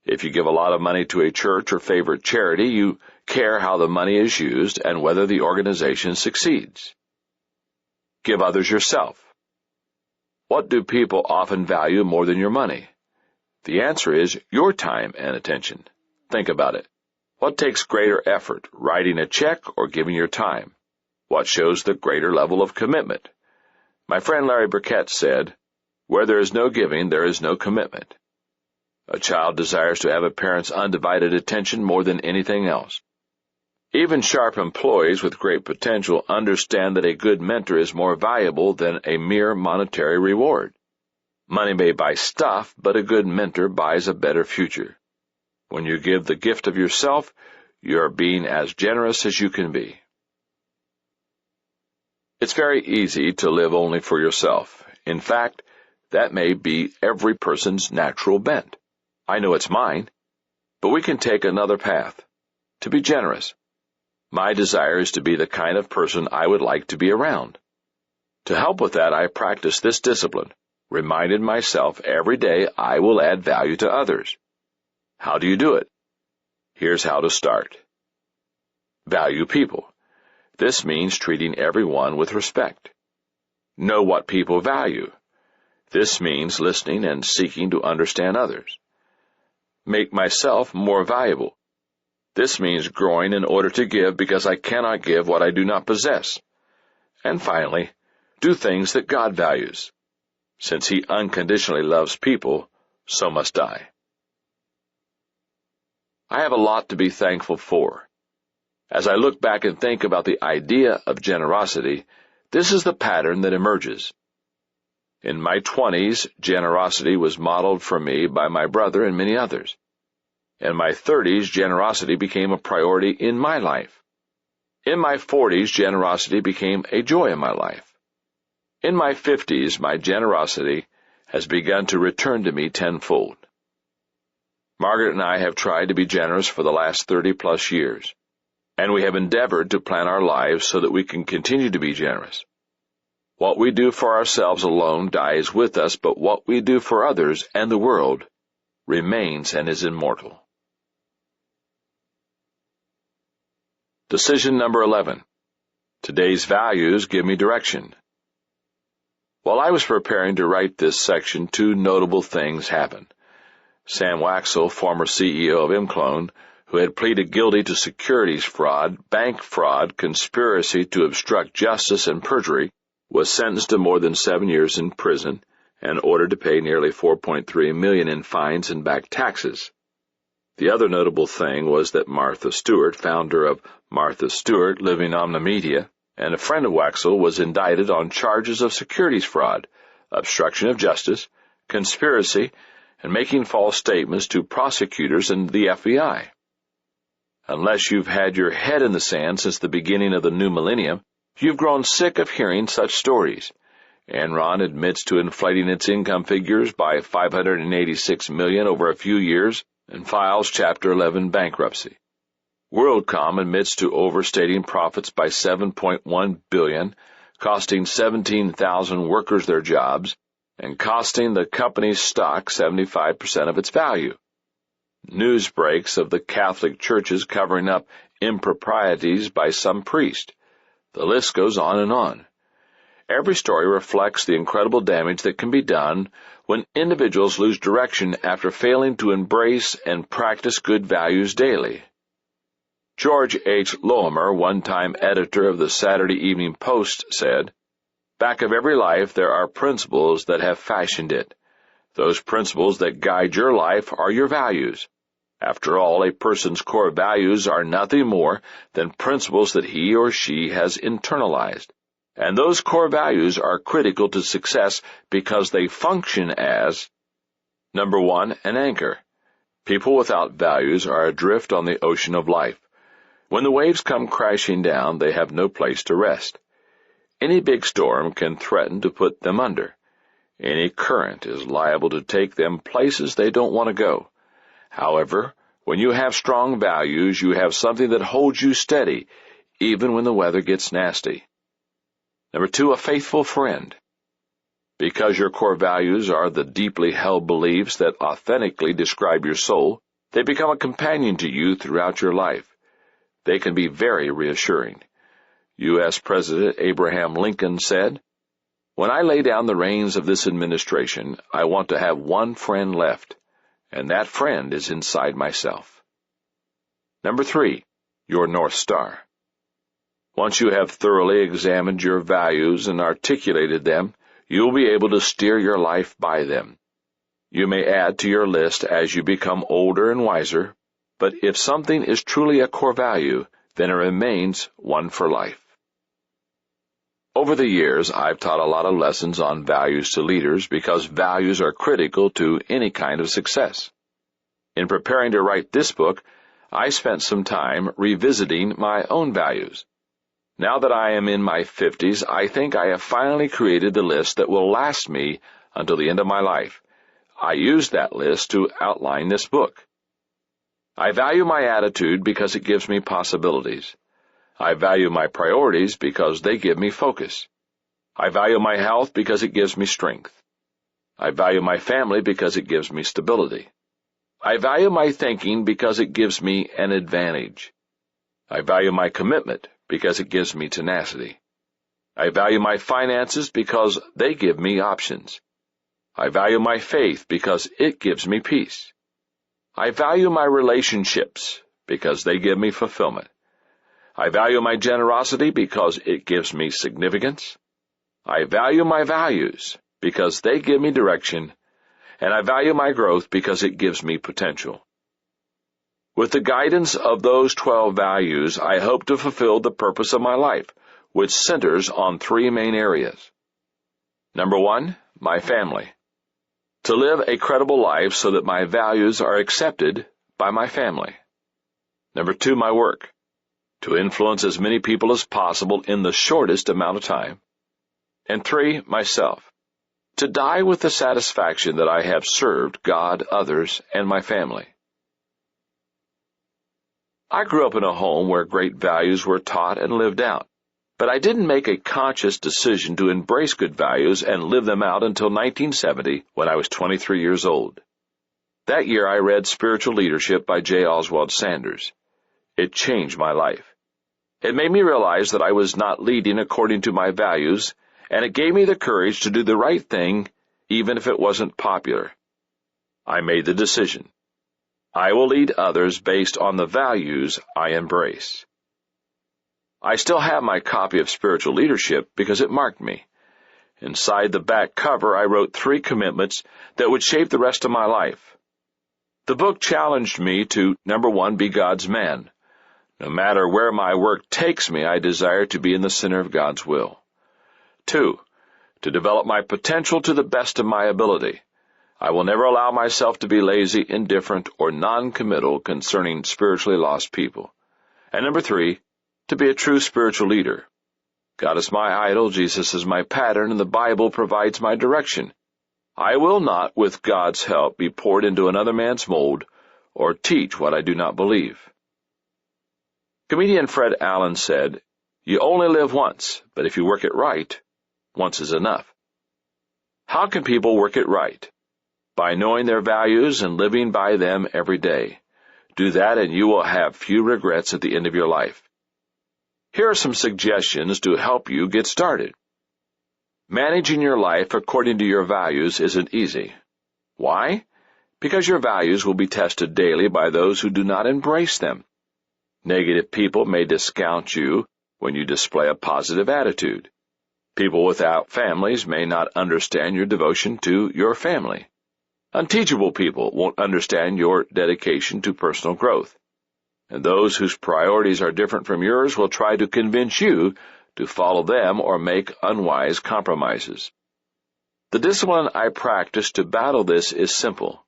If you give a lot of money to a church or favorite charity, you care how the money is used and whether the organization succeeds. Give others yourself. What do people often value more than your money? The answer is your time and attention. Think about it. What takes greater effort, writing a check or giving your time? What shows the greater level of commitment? My friend Larry Burkett said, "Where there is no giving, there is no commitment." A child desires to have a parent's undivided attention more than anything else. Even sharp employees with great potential understand that a good mentor is more valuable than a mere monetary reward. Money may buy stuff, but a good mentor buys a better future. When you give the gift of yourself, you are being as generous as you can be. It's very easy to live only for yourself. In fact, that may be every person's natural bent. I know it's mine, but we can take another path, to be generous. My desire is to be the kind of person I would like to be around. To help with that, I practice this discipline, reminding myself every day I will add value to others. How do you do it? Here's how to start. Value people. This means treating everyone with respect. Know what people value. This means listening and seeking to understand others. Make myself more valuable. This means growing in order to give because I cannot give what I do not possess. And finally, do things that God values. Since He unconditionally loves people, so must I. I have a lot to be thankful for. As I look back and think about the idea of generosity, this is the pattern that emerges. In my 20s, generosity was modeled for me by my brother and many others. In my 30s, generosity became a priority in my life. In my 40s, generosity became a joy in my life. In my 50s, my generosity has begun to return to me tenfold. Margaret and I have tried to be generous for the last 30-plus years, and we have endeavored to plan our lives so that we can continue to be generous. What we do for ourselves alone dies with us, but what we do for others and the world remains and is immortal. Decision number 11. Today's values give me direction. While I was preparing to write this section, two notable things happened. Sam Waxel, former CEO of Imclone, who had pleaded guilty to securities fraud, bank fraud, conspiracy to obstruct justice, and perjury, was sentenced to more than 7 years in prison and ordered to pay nearly $4.3 million in fines and back taxes. The other notable thing was that Martha Stewart, founder of Martha Stewart Living Omni Media, and a friend of Waxel, was indicted on charges of securities fraud, obstruction of justice, conspiracy, and making false statements to prosecutors and the FBI. Unless you've had your head in the sand since the beginning of the new millennium, you've grown sick of hearing such stories. Enron admits to inflating its income figures by $586 million over a few years and files Chapter 11 bankruptcy. WorldCom admits to overstating profits by $7.1 billion, costing 17,000 workers their jobs, and costing the company's stock 75% of its value. News breaks of the Catholic churches covering up improprieties by some priest. The list goes on and on. Every story reflects the incredible damage that can be done when individuals lose direction after failing to embrace and practice good values daily. George H. Loemer, one-time editor of the Saturday Evening Post, said, "Back of every life there are principles that have fashioned it. Those principles that guide your life are your values. After all, a person's core values are nothing more than principles that he or she has internalized. And those core values are critical to success because they function as, number one, an anchor. People without values are adrift on the ocean of life. When the waves come crashing down, they have no place to rest. Any big storm can threaten to put them under. Any current is liable to take them places they don't want to go. However, when you have strong values, you have something that holds you steady, even when the weather gets nasty. Number two, a faithful friend. Because your core values are the deeply held beliefs that authentically describe your soul, they become a companion to you throughout your life. They can be very reassuring. U.S. President Abraham Lincoln said, "When I lay down the reins of this administration, I want to have one friend left, and that friend is inside myself." Number three, your North Star. Once you have thoroughly examined your values and articulated them, you will be able to steer your life by them. You may add to your list as you become older and wiser, but if something is truly a core value, then it remains one for life. Over the years, I've taught a lot of lessons on values to leaders because values are critical to any kind of success. In preparing to write this book, I spent some time revisiting my own values. Now that I am in my 50s, I think I have finally created the list that will last me until the end of my life. I used that list to outline this book. I value my attitude because it gives me possibilities. I value my priorities because they give me focus. I value my health because it gives me strength. I value my family because it gives me stability. I value my thinking because it gives me an advantage. I value my commitment because it gives me tenacity. I value my finances because they give me options. I value my faith because it gives me peace. I value my relationships because they give me fulfillment. I value my generosity because it gives me significance. I value my values because they give me direction, and I value my growth because it gives me potential. With the guidance of those 12 values, I hope to fulfill the purpose of my life, which centers on three main areas. Number one, my family. To live a credible life so that my values are accepted by my family. Number two, my work. To influence as many people as possible in the shortest amount of time. And three, myself. To die with the satisfaction that I have served God, others, and my family. I grew up in a home where great values were taught and lived out, but I didn't make a conscious decision to embrace good values and live them out until 1970 when I was 23 years old. That year I read Spiritual Leadership by J. Oswald Sanders. It changed my life. It made me realize that I was not leading according to my values, and it gave me the courage to do the right thing even if it wasn't popular. I made the decision. I will lead others based on the values I embrace. I still have my copy of Spiritual Leadership because it marked me. Inside the back cover, I wrote 3 commitments that would shape the rest of my life. The book challenged me to, number 1, be God's man. No matter where my work takes me, I desire to be in the center of God's will. 2, to develop my potential to the best of my ability. I will never allow myself to be lazy, indifferent, or non-committal concerning spiritually lost people. And number 3, to be a true spiritual leader. God is my idol, Jesus is my pattern, and the Bible provides my direction. I will not, with God's help, be poured into another man's mold or teach what I do not believe. Comedian Fred Allen said, "You only live once, but if you work it right, once is enough." How can people work it right? by knowing their values and living by them every day. Do that and you will have few regrets at the end of your life. Here are some suggestions to help you get started. Managing your life according to your values isn't easy. Why? Because your values will be tested daily by those who do not embrace them. Negative people may discount you when you display a positive attitude. People without families may not understand your devotion to your family. Unteachable people won't understand your dedication to personal growth. And those whose priorities are different from yours will try to convince you to follow them or make unwise compromises. The discipline I practice to battle this is simple.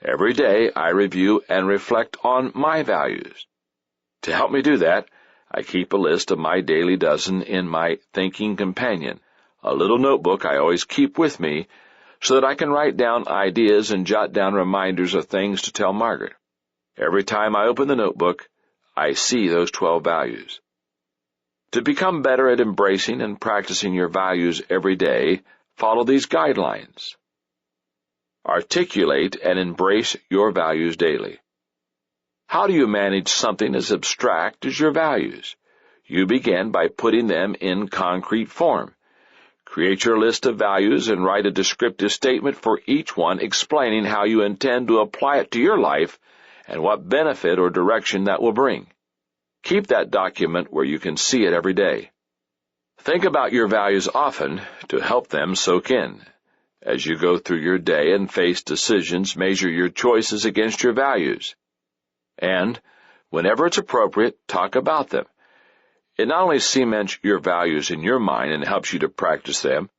Every day I review and reflect on my values. To help me do that, I keep a list of my daily dozen in my Thinking Companion, a little notebook I always keep with me so that I can write down ideas and jot down reminders of things to tell Margaret. Every time I open the notebook, I see those 12 values. To become better at embracing and practicing your values every day, follow these guidelines. Articulate and embrace your values daily. How do you manage something as abstract as your values? You begin by putting them in concrete form. Create your list of values and write a descriptive statement for each one explaining how you intend to apply it to your life and what benefit or direction that will bring. Keep that document where you can see it every day. Think about your values often to help them soak in. As you go through your day and face decisions, measure your choices against your values. And, whenever it's appropriate, talk about them. It not only cements your values in your mind and helps you to practice them,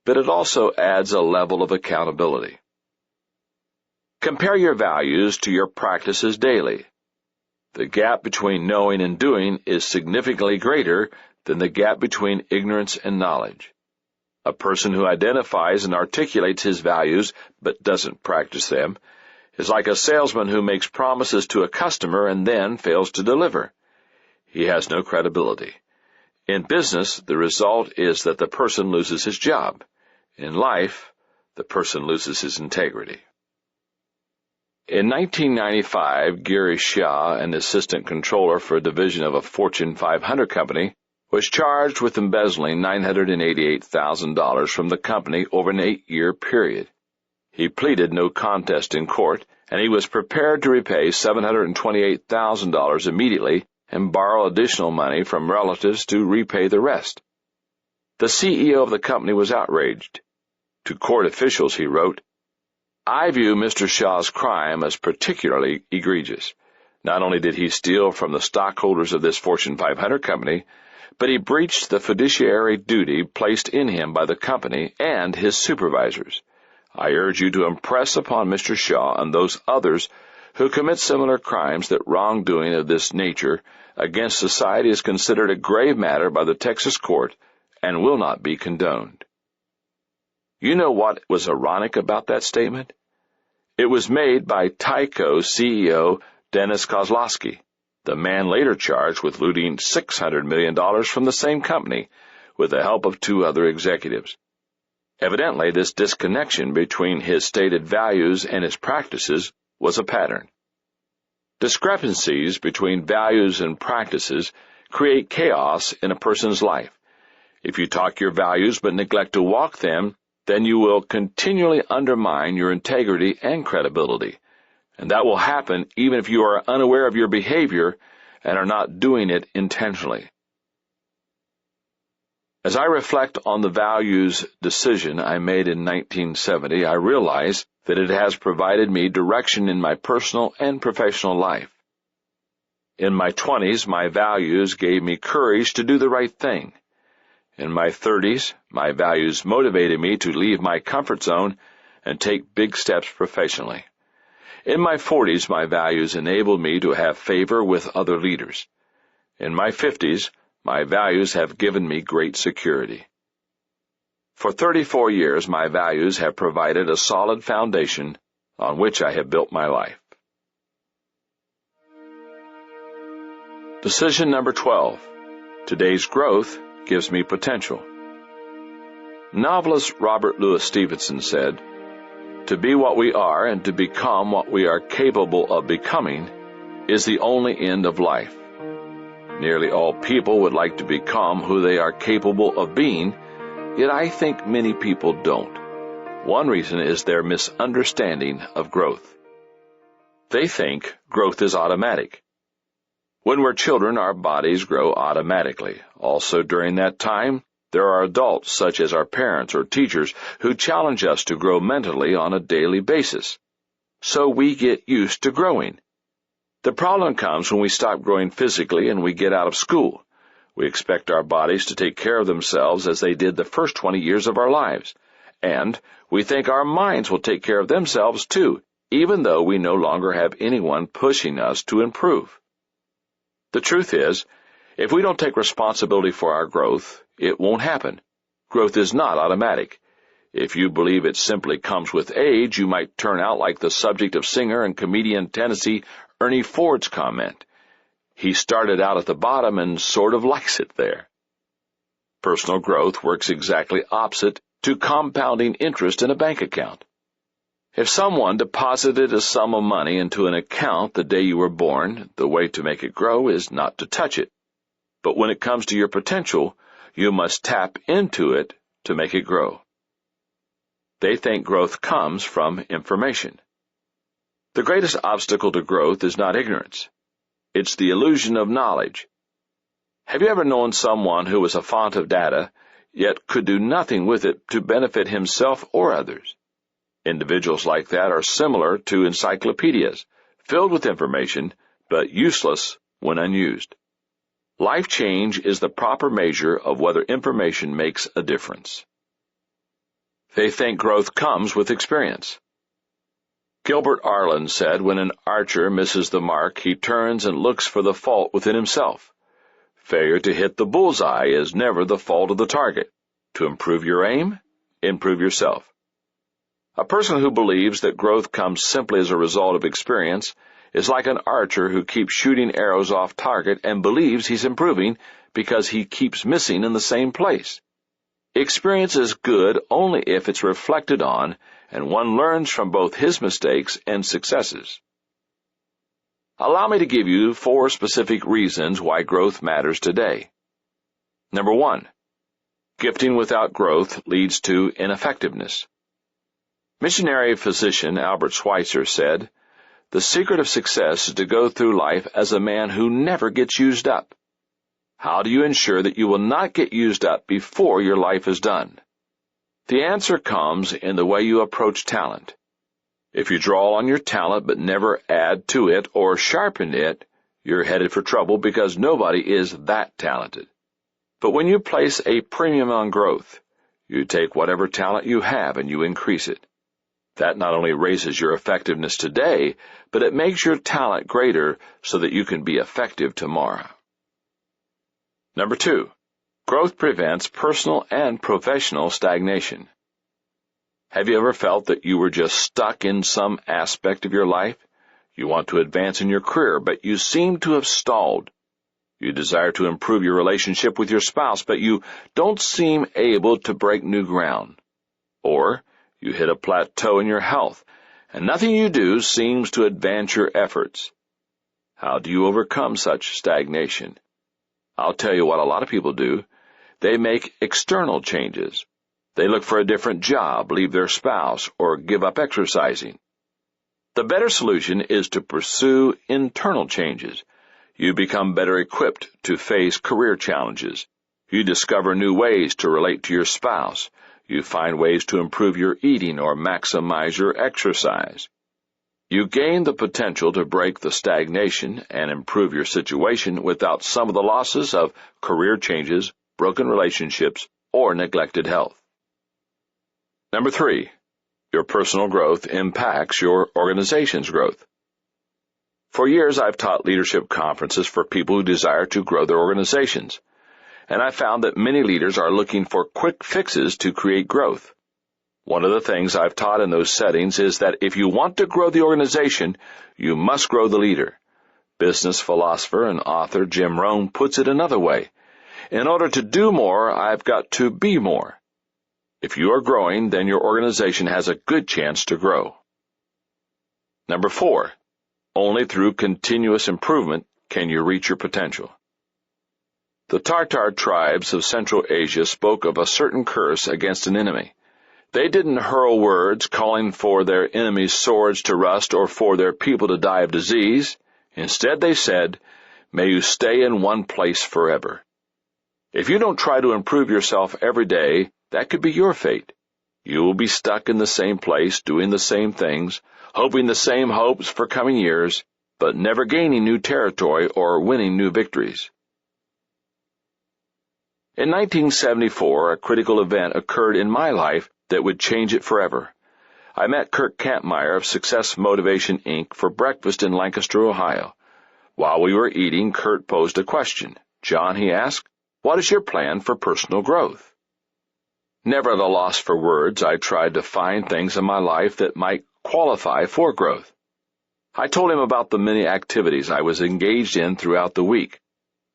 but it also adds a level of accountability. Compare your values to your practices daily. The gap between knowing and doing is significantly greater than the gap between ignorance and knowledge. A person who identifies and articulates his values but doesn't practice them is like a salesman who makes promises to a customer and then fails to deliver. He has no credibility. In business, the result is that the person loses his job. In life, the person loses his integrity. In 1995, Gary Shaw, an assistant controller for a division of a Fortune 500 company, was charged with embezzling $988,000 from the company over an 8-year period. He pleaded no contest in court, and he was prepared to repay $728,000 immediately and borrow additional money from relatives to repay the rest. The CEO of the company was outraged. To court officials, he wrote, "I view Mr. Shaw's crime as particularly egregious. Not only did he steal from the stockholders of this Fortune 500 company, but he breached the fiduciary duty placed in him by the company and his supervisors. I urge you to impress upon Mr. Shaw and those others who commit similar crimes that wrongdoing of this nature against society is considered a grave matter by the Texas court and will not be condoned." You know what was ironic about that statement? It was made by Tyco CEO Dennis Kozlowski, the man later charged with looting $600 million from the same company with the help of 2 other executives. Evidently, this disconnection between his stated values and his practices was a pattern. Discrepancies between values and practices create chaos in a person's life. If you talk your values but neglect to walk them, then you will continually undermine your integrity and credibility. And that will happen even if you are unaware of your behavior and are not doing it intentionally. As I reflect on the values decision I made in 1970, I realize that it has provided me direction in my personal and professional life. In my 20s, my values gave me courage to do the right thing. In my 30s, my values motivated me to leave my comfort zone and take big steps professionally. In my 40s, my values enabled me to have favor with other leaders. In my 50s, my values have given me great security. For 34 years, my values have provided a solid foundation on which I have built my life. Decision number 12. Today's growth gives me potential. Novelist Robert Louis Stevenson said, To be what we are and to become what we are capable of becoming is the only end of life. Nearly all people would like to become who they are capable of being, yet I think many people don't. One reason is their misunderstanding of growth. They think growth is automatic. When we're children, our bodies grow automatically. Also, during that time, there are adults, such as our parents or teachers, who challenge us to grow mentally on a daily basis. So we get used to growing. The problem comes when we stop growing physically and we get out of school. We expect our bodies to take care of themselves as they did the first 20 years of our lives. And we think our minds will take care of themselves too, even though we no longer have anyone pushing us to improve. The truth is, if we don't take responsibility for our growth, it won't happen. Growth is not automatic. If you believe it simply comes with age, you might turn out like the subject of singer and comedian Tennessee Ernie Ford's comment. He started out at the bottom and sort of likes it there. Personal growth works exactly opposite to compounding interest in a bank account. If someone deposited a sum of money into an account the day you were born, the way to make it grow is not to touch it. But when it comes to your potential, you must tap into it to make it grow. They think growth comes from information. The greatest obstacle to growth is not ignorance. It's the illusion of knowledge. Have you ever known someone who was a font of data, yet could do nothing with it to benefit himself or others? Individuals like that are similar to encyclopedias, filled with information, but useless when unused. Life change is the proper measure of whether information makes a difference. They think growth comes with experience. Gilbert Arlen said when an archer misses the mark, he turns and looks for the fault within himself. Failure to hit the bullseye is never the fault of the target. To improve your aim, improve yourself. A person who believes that growth comes simply as a result of experience is like an archer who keeps shooting arrows off target and believes he's improving because he keeps missing in the same place. Experience is good only if it's reflected on and one learns from both his mistakes and successes. Allow me to give you 4 specific reasons why growth matters today. Number 1, gifting without growth leads to ineffectiveness. Missionary physician Albert Schweitzer said, "The secret of success is to go through life as a man who never gets used up." How do you ensure that you will not get used up before your life is done? The answer comes in the way you approach talent. If you draw on your talent but never add to it or sharpen it, you're headed for trouble because nobody is that talented. But when you place a premium on growth, you take whatever talent you have and you increase it. That not only raises your effectiveness today, but it makes your talent greater so that you can be effective tomorrow. Number 2, growth prevents personal and professional stagnation. Have you ever felt that you were just stuck in some aspect of your life? You want to advance in your career, but you seem to have stalled. You desire to improve your relationship with your spouse, but you don't seem able to break new ground. Or you hit a plateau in your health, and nothing you do seems to advance your efforts. How do you overcome such stagnation? I'll tell you what a lot of people do. They make external changes. They look for a different job, leave their spouse, or give up exercising. The better solution is to pursue internal changes. You become better equipped to face career challenges. You discover new ways to relate to your spouse. You find ways to improve your eating or maximize your exercise. You gain the potential to break the stagnation and improve your situation without some of the losses of career changes, broken relationships, or neglected health. Number 3, your personal growth impacts your organization's growth. For years, I've taught leadership conferences for people who desire to grow their organizations, and I found that many leaders are looking for quick fixes to create growth. One of the things I've taught in those settings is that if you want to grow the organization, you must grow the leader. Business philosopher and author Jim Rohn puts it another way. In order to do more, I've got to be more. If you are growing, then your organization has a good chance to grow. Number 4, only through continuous improvement can you reach your potential. The Tartar tribes of Central Asia spoke of a certain curse against an enemy. They didn't hurl words calling for their enemies' swords to rust or for their people to die of disease. Instead, they said, "May you stay in one place forever." If you don't try to improve yourself every day, that could be your fate. You will be stuck in the same place, doing the same things, hoping the same hopes for coming years, but never gaining new territory or winning new victories. In 1974, a critical event occurred in my life that would change it forever. I met Kurt Kampmeyer of Success Motivation, Inc. for breakfast in Lancaster, Ohio. While we were eating, Kurt posed a question. "John," he asked, "what is your plan for personal growth?" Never at a loss for words, I tried to find things in my life that might qualify for growth. I told him about the many activities I was engaged in throughout the week,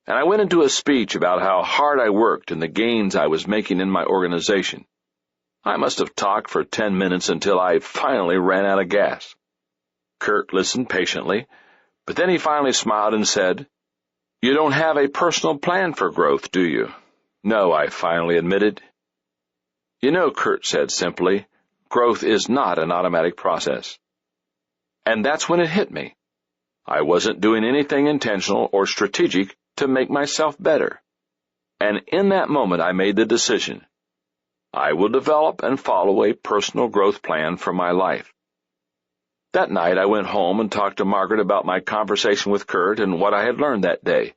and I went into a speech about how hard I worked and the gains I was making in my organization. I must have talked for 10 minutes until I finally ran out of gas. Kurt listened patiently, but then he finally smiled and said, "You don't have a personal plan for growth, do you?" "No," I finally admitted. "You know," Kurt said simply, "growth is not an automatic process." And that's when it hit me. I wasn't doing anything intentional or strategic to make myself better. And in that moment I made the decision. I will develop and follow a personal growth plan for my life. That night I went home and talked to Margaret about my conversation with Kurt and what I had learned that day.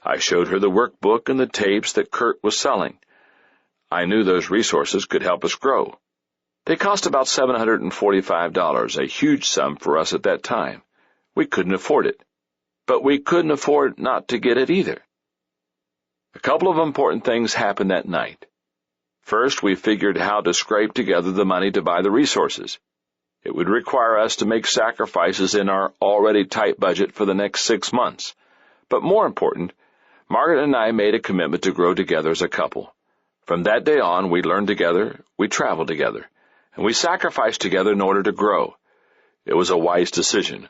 I showed her the workbook and the tapes that Kurt was selling. I knew those resources could help us grow. They cost about $745, a huge sum for us at that time. We couldn't afford it. But we couldn't afford not to get it either. A couple of important things happened that night. First, we figured how to scrape together the money to buy the resources. It would require us to make sacrifices in our already tight budget for the next 6 months. But more important, Margaret and I made a commitment to grow together as a couple. From that day on, we learned together, we traveled together, and we sacrificed together in order to grow. It was a wise decision.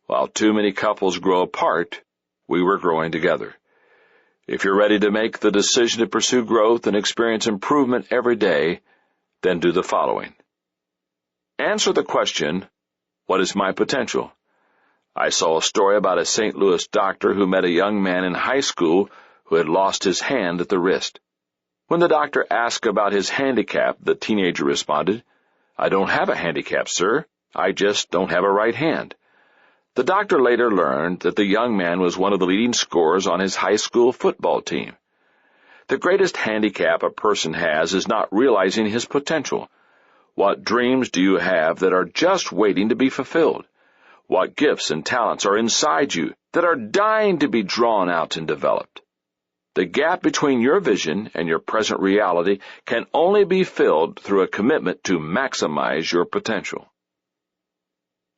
While too many couples grow apart, we were growing together. If you're ready to make the decision to pursue growth and experience improvement every day, then do the following. Answer the question, what is my potential? I saw a story about a St. Louis doctor who met a young man in high school who had lost his hand at the wrist. When the doctor asked about his handicap, the teenager responded, "I don't have a handicap, sir. I just don't have a right hand." The doctor later learned that the young man was one of the leading scorers on his high school football team. The greatest handicap a person has is not realizing his potential. What dreams do you have that are just waiting to be fulfilled? What gifts and talents are inside you that are dying to be drawn out and developed? The gap between your vision and your present reality can only be filled through a commitment to maximize your potential.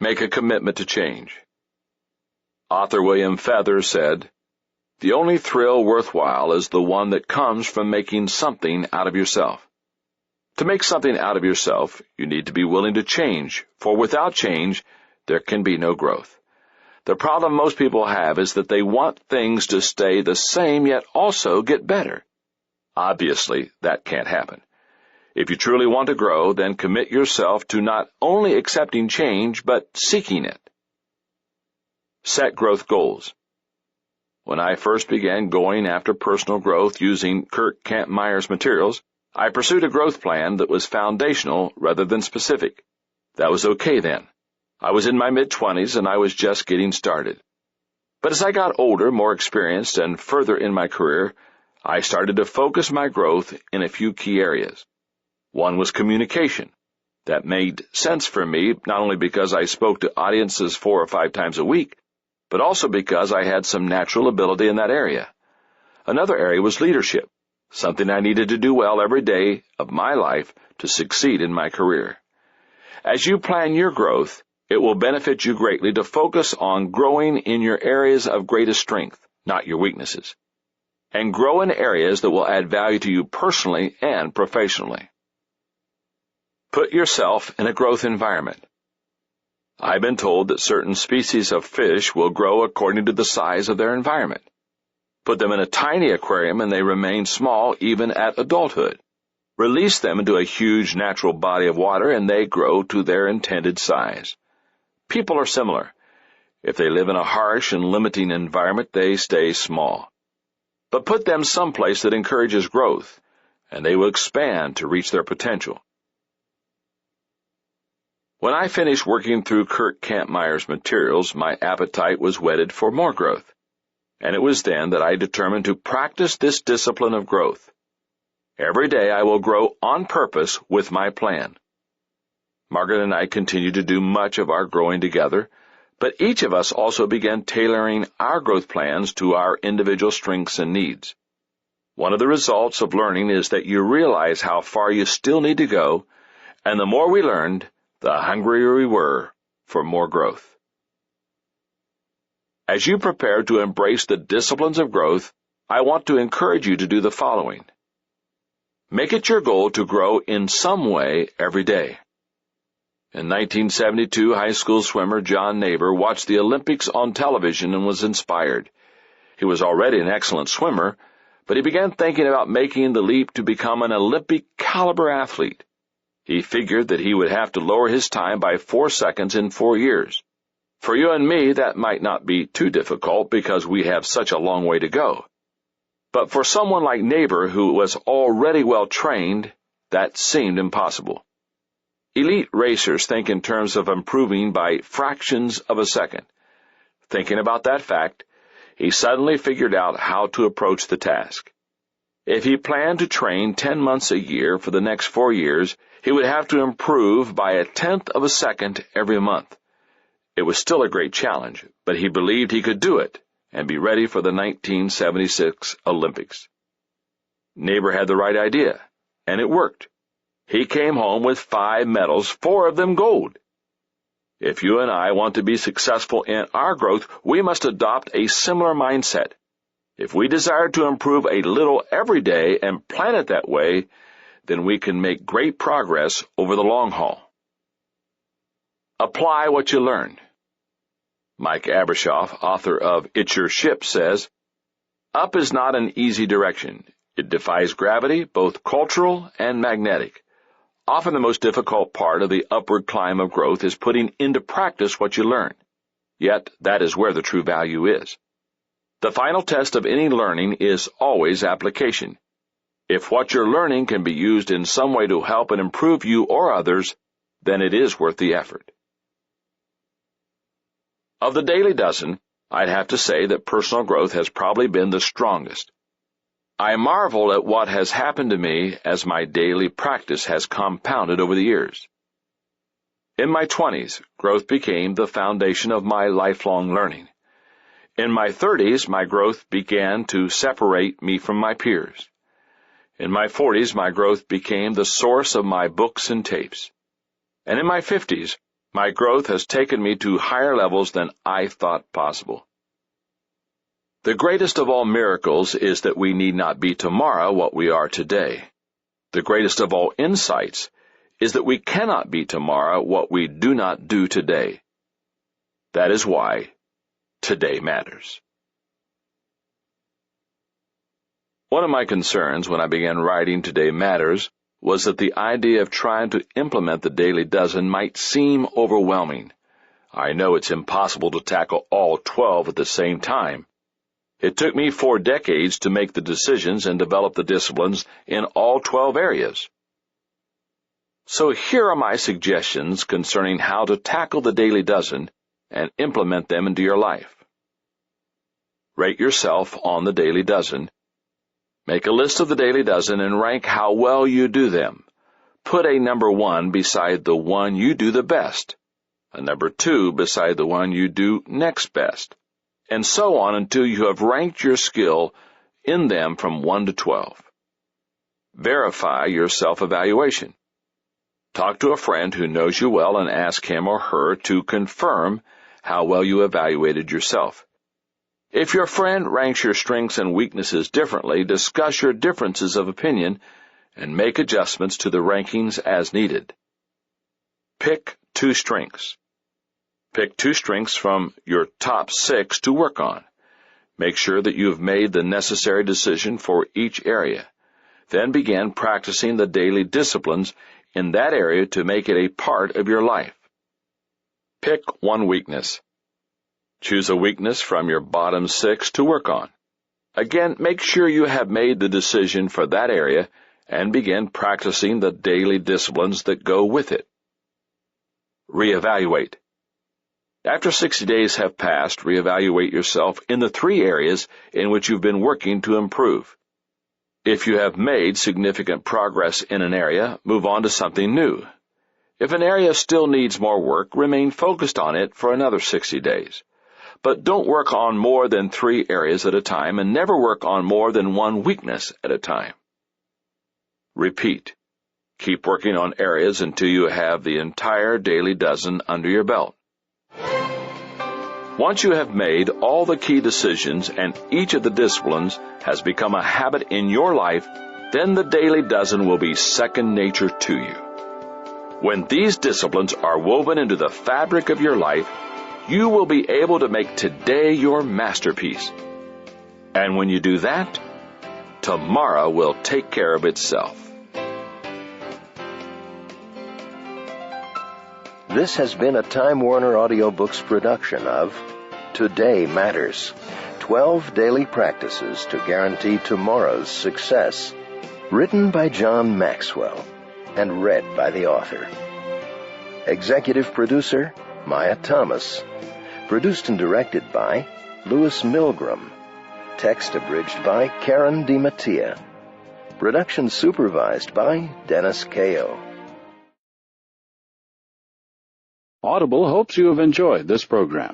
Make a commitment to change. Author William Feather said, "The only thrill worthwhile is the one that comes from making something out of yourself. To make something out of yourself, you need to be willing to change, for without change, there can be no growth. The problem most people have is that they want things to stay the same yet also get better. Obviously, that can't happen. If you truly want to grow, then commit yourself to not only accepting change, but seeking it. Set growth goals. When I first began going after personal growth using Kurt Kampmeyer's materials, I pursued a growth plan that was foundational rather than specific. That was okay then. I was in my mid-20s and I was just getting started. But as I got older, more experienced, and further in my career, I started to focus my growth in a few key areas. One was communication. That made sense for me, not only because I spoke to audiences 4 or 5 times a week, but also because I had some natural ability in that area. Another area was leadership, something I needed to do well every day of my life to succeed in my career. As you plan your growth, it will benefit you greatly to focus on growing in your areas of greatest strength, not your weaknesses, and grow in areas that will add value to you personally and professionally. Put yourself in a growth environment. I've been told that certain species of fish will grow according to the size of their environment. Put them in a tiny aquarium and they remain small even at adulthood. Release them into a huge natural body of water and they grow to their intended size. People are similar. If they live in a harsh and limiting environment, they stay small. But put them someplace that encourages growth, and they will expand to reach their potential. When I finished working through Kurt Kampmeyer's materials, my appetite was whetted for more growth. And it was then that I determined to practice this discipline of growth. Every day I will grow on purpose with my plan. Margaret and I continued to do much of our growing together, but each of us also began tailoring our growth plans to our individual strengths and needs. One of the results of learning is that you realize how far you still need to go, and the more we learned, the hungrier we were for more growth. As you prepare to embrace the disciplines of growth, I want to encourage you to do the following. Make it your goal to grow in some way every day. In 1972, high school swimmer John Neighbor watched the Olympics on television and was inspired. He was already an excellent swimmer, but he began thinking about making the leap to become an Olympic-caliber athlete. He figured that he would have to lower his time by 4 seconds in 4 years. For you and me, that might not be too difficult because we have such a long way to go. But for someone like Neighbor, who was already well-trained, that seemed impossible. Elite racers think in terms of improving by fractions of a second. Thinking about that fact, he suddenly figured out how to approach the task. If he planned to train 10 months a year for the next 4 years, he would have to improve by 1/10 of a second every month. It was still a great challenge, but he believed he could do it and be ready for the 1976 Olympics. Neighbor had the right idea, and it worked. He came home with 5 medals, 4 of them gold. If you and I want to be successful in our growth, we must adopt a similar mindset. If we desire to improve a little every day and plan it that way, then we can make great progress over the long haul. Apply what you learn. Mike Abrashoff, author of It's Your Ship, says, "Up is not an easy direction. It defies gravity, both cultural and magnetic. Often the most difficult part of the upward climb of growth is putting into practice what you learn. Yet that is where the true value is. The final test of any learning is always application. If what you're learning can be used in some way to help and improve you or others, then it is worth the effort." Of the Daily Dozen, I'd have to say that personal growth has probably been the strongest. I marvel at what has happened to me as my daily practice has compounded over the years. In my 20s, growth became the foundation of my lifelong learning. In my 30s, my growth began to separate me from my peers. In my 40s, my growth became the source of my books and tapes. And in my 50s, my growth has taken me to higher levels than I thought possible. The greatest of all miracles is that we need not be tomorrow what we are today. The greatest of all insights is that we cannot be tomorrow what we do not do today. That is why today matters. One of my concerns when I began writing Today Matters was that the idea of trying to implement the Daily Dozen might seem overwhelming. I know it's impossible to tackle all 12 at the same time. It took me 4 decades to make the decisions and develop the disciplines in all 12 areas. So here are my suggestions concerning how to tackle the Daily Dozen and implement them into your life. Rate yourself on the Daily Dozen. Make a list of the Daily Dozen and rank how well you do them. Put a number 1 beside the one you do the best, a number 2 beside the one you do next best, and so on until you have ranked your skill in them from 1 to 12. Verify your self-evaluation. Talk to a friend who knows you well and ask him or her to confirm how well you evaluated yourself. If your friend ranks your strengths and weaknesses differently, discuss your differences of opinion and make adjustments to the rankings as needed. Pick 2 strengths. Pick 2 strengths from your top 6 to work on. Make sure that you have made the necessary decision for each area. Then begin practicing the daily disciplines in that area to make it a part of your life. Pick 1 weakness. Choose a weakness from your bottom 6 to work on. Again, make sure you have made the decision for that area and begin practicing the daily disciplines that go with it. Reevaluate. After 60 days have passed, reevaluate yourself in the 3 areas in which you've been working to improve. If you have made significant progress in an area, move on to something new. If an area still needs more work, remain focused on it for another 60 days. But don't work on more than 3 areas at a time and never work on more than 1 weakness at a time. Repeat. Keep working on areas until you have the entire daily dozen under your belt. Once you have made all the key decisions and each of the disciplines has become a habit in your life, then the daily dozen will be second nature to you. When these disciplines are woven into the fabric of your life, you will be able to make today your masterpiece. And when you do that, tomorrow will take care of itself. This has been a Time Warner Audiobooks production of Today Matters, 12 Daily Practices to Guarantee Tomorrow's Success, written by John Maxwell and read by the author. Executive producer, Maya Thomas. Produced and directed by Louis Milgram. Text abridged by Karen DiMattia. Production supervised by Dennis Kao. Audible hopes you have enjoyed this program.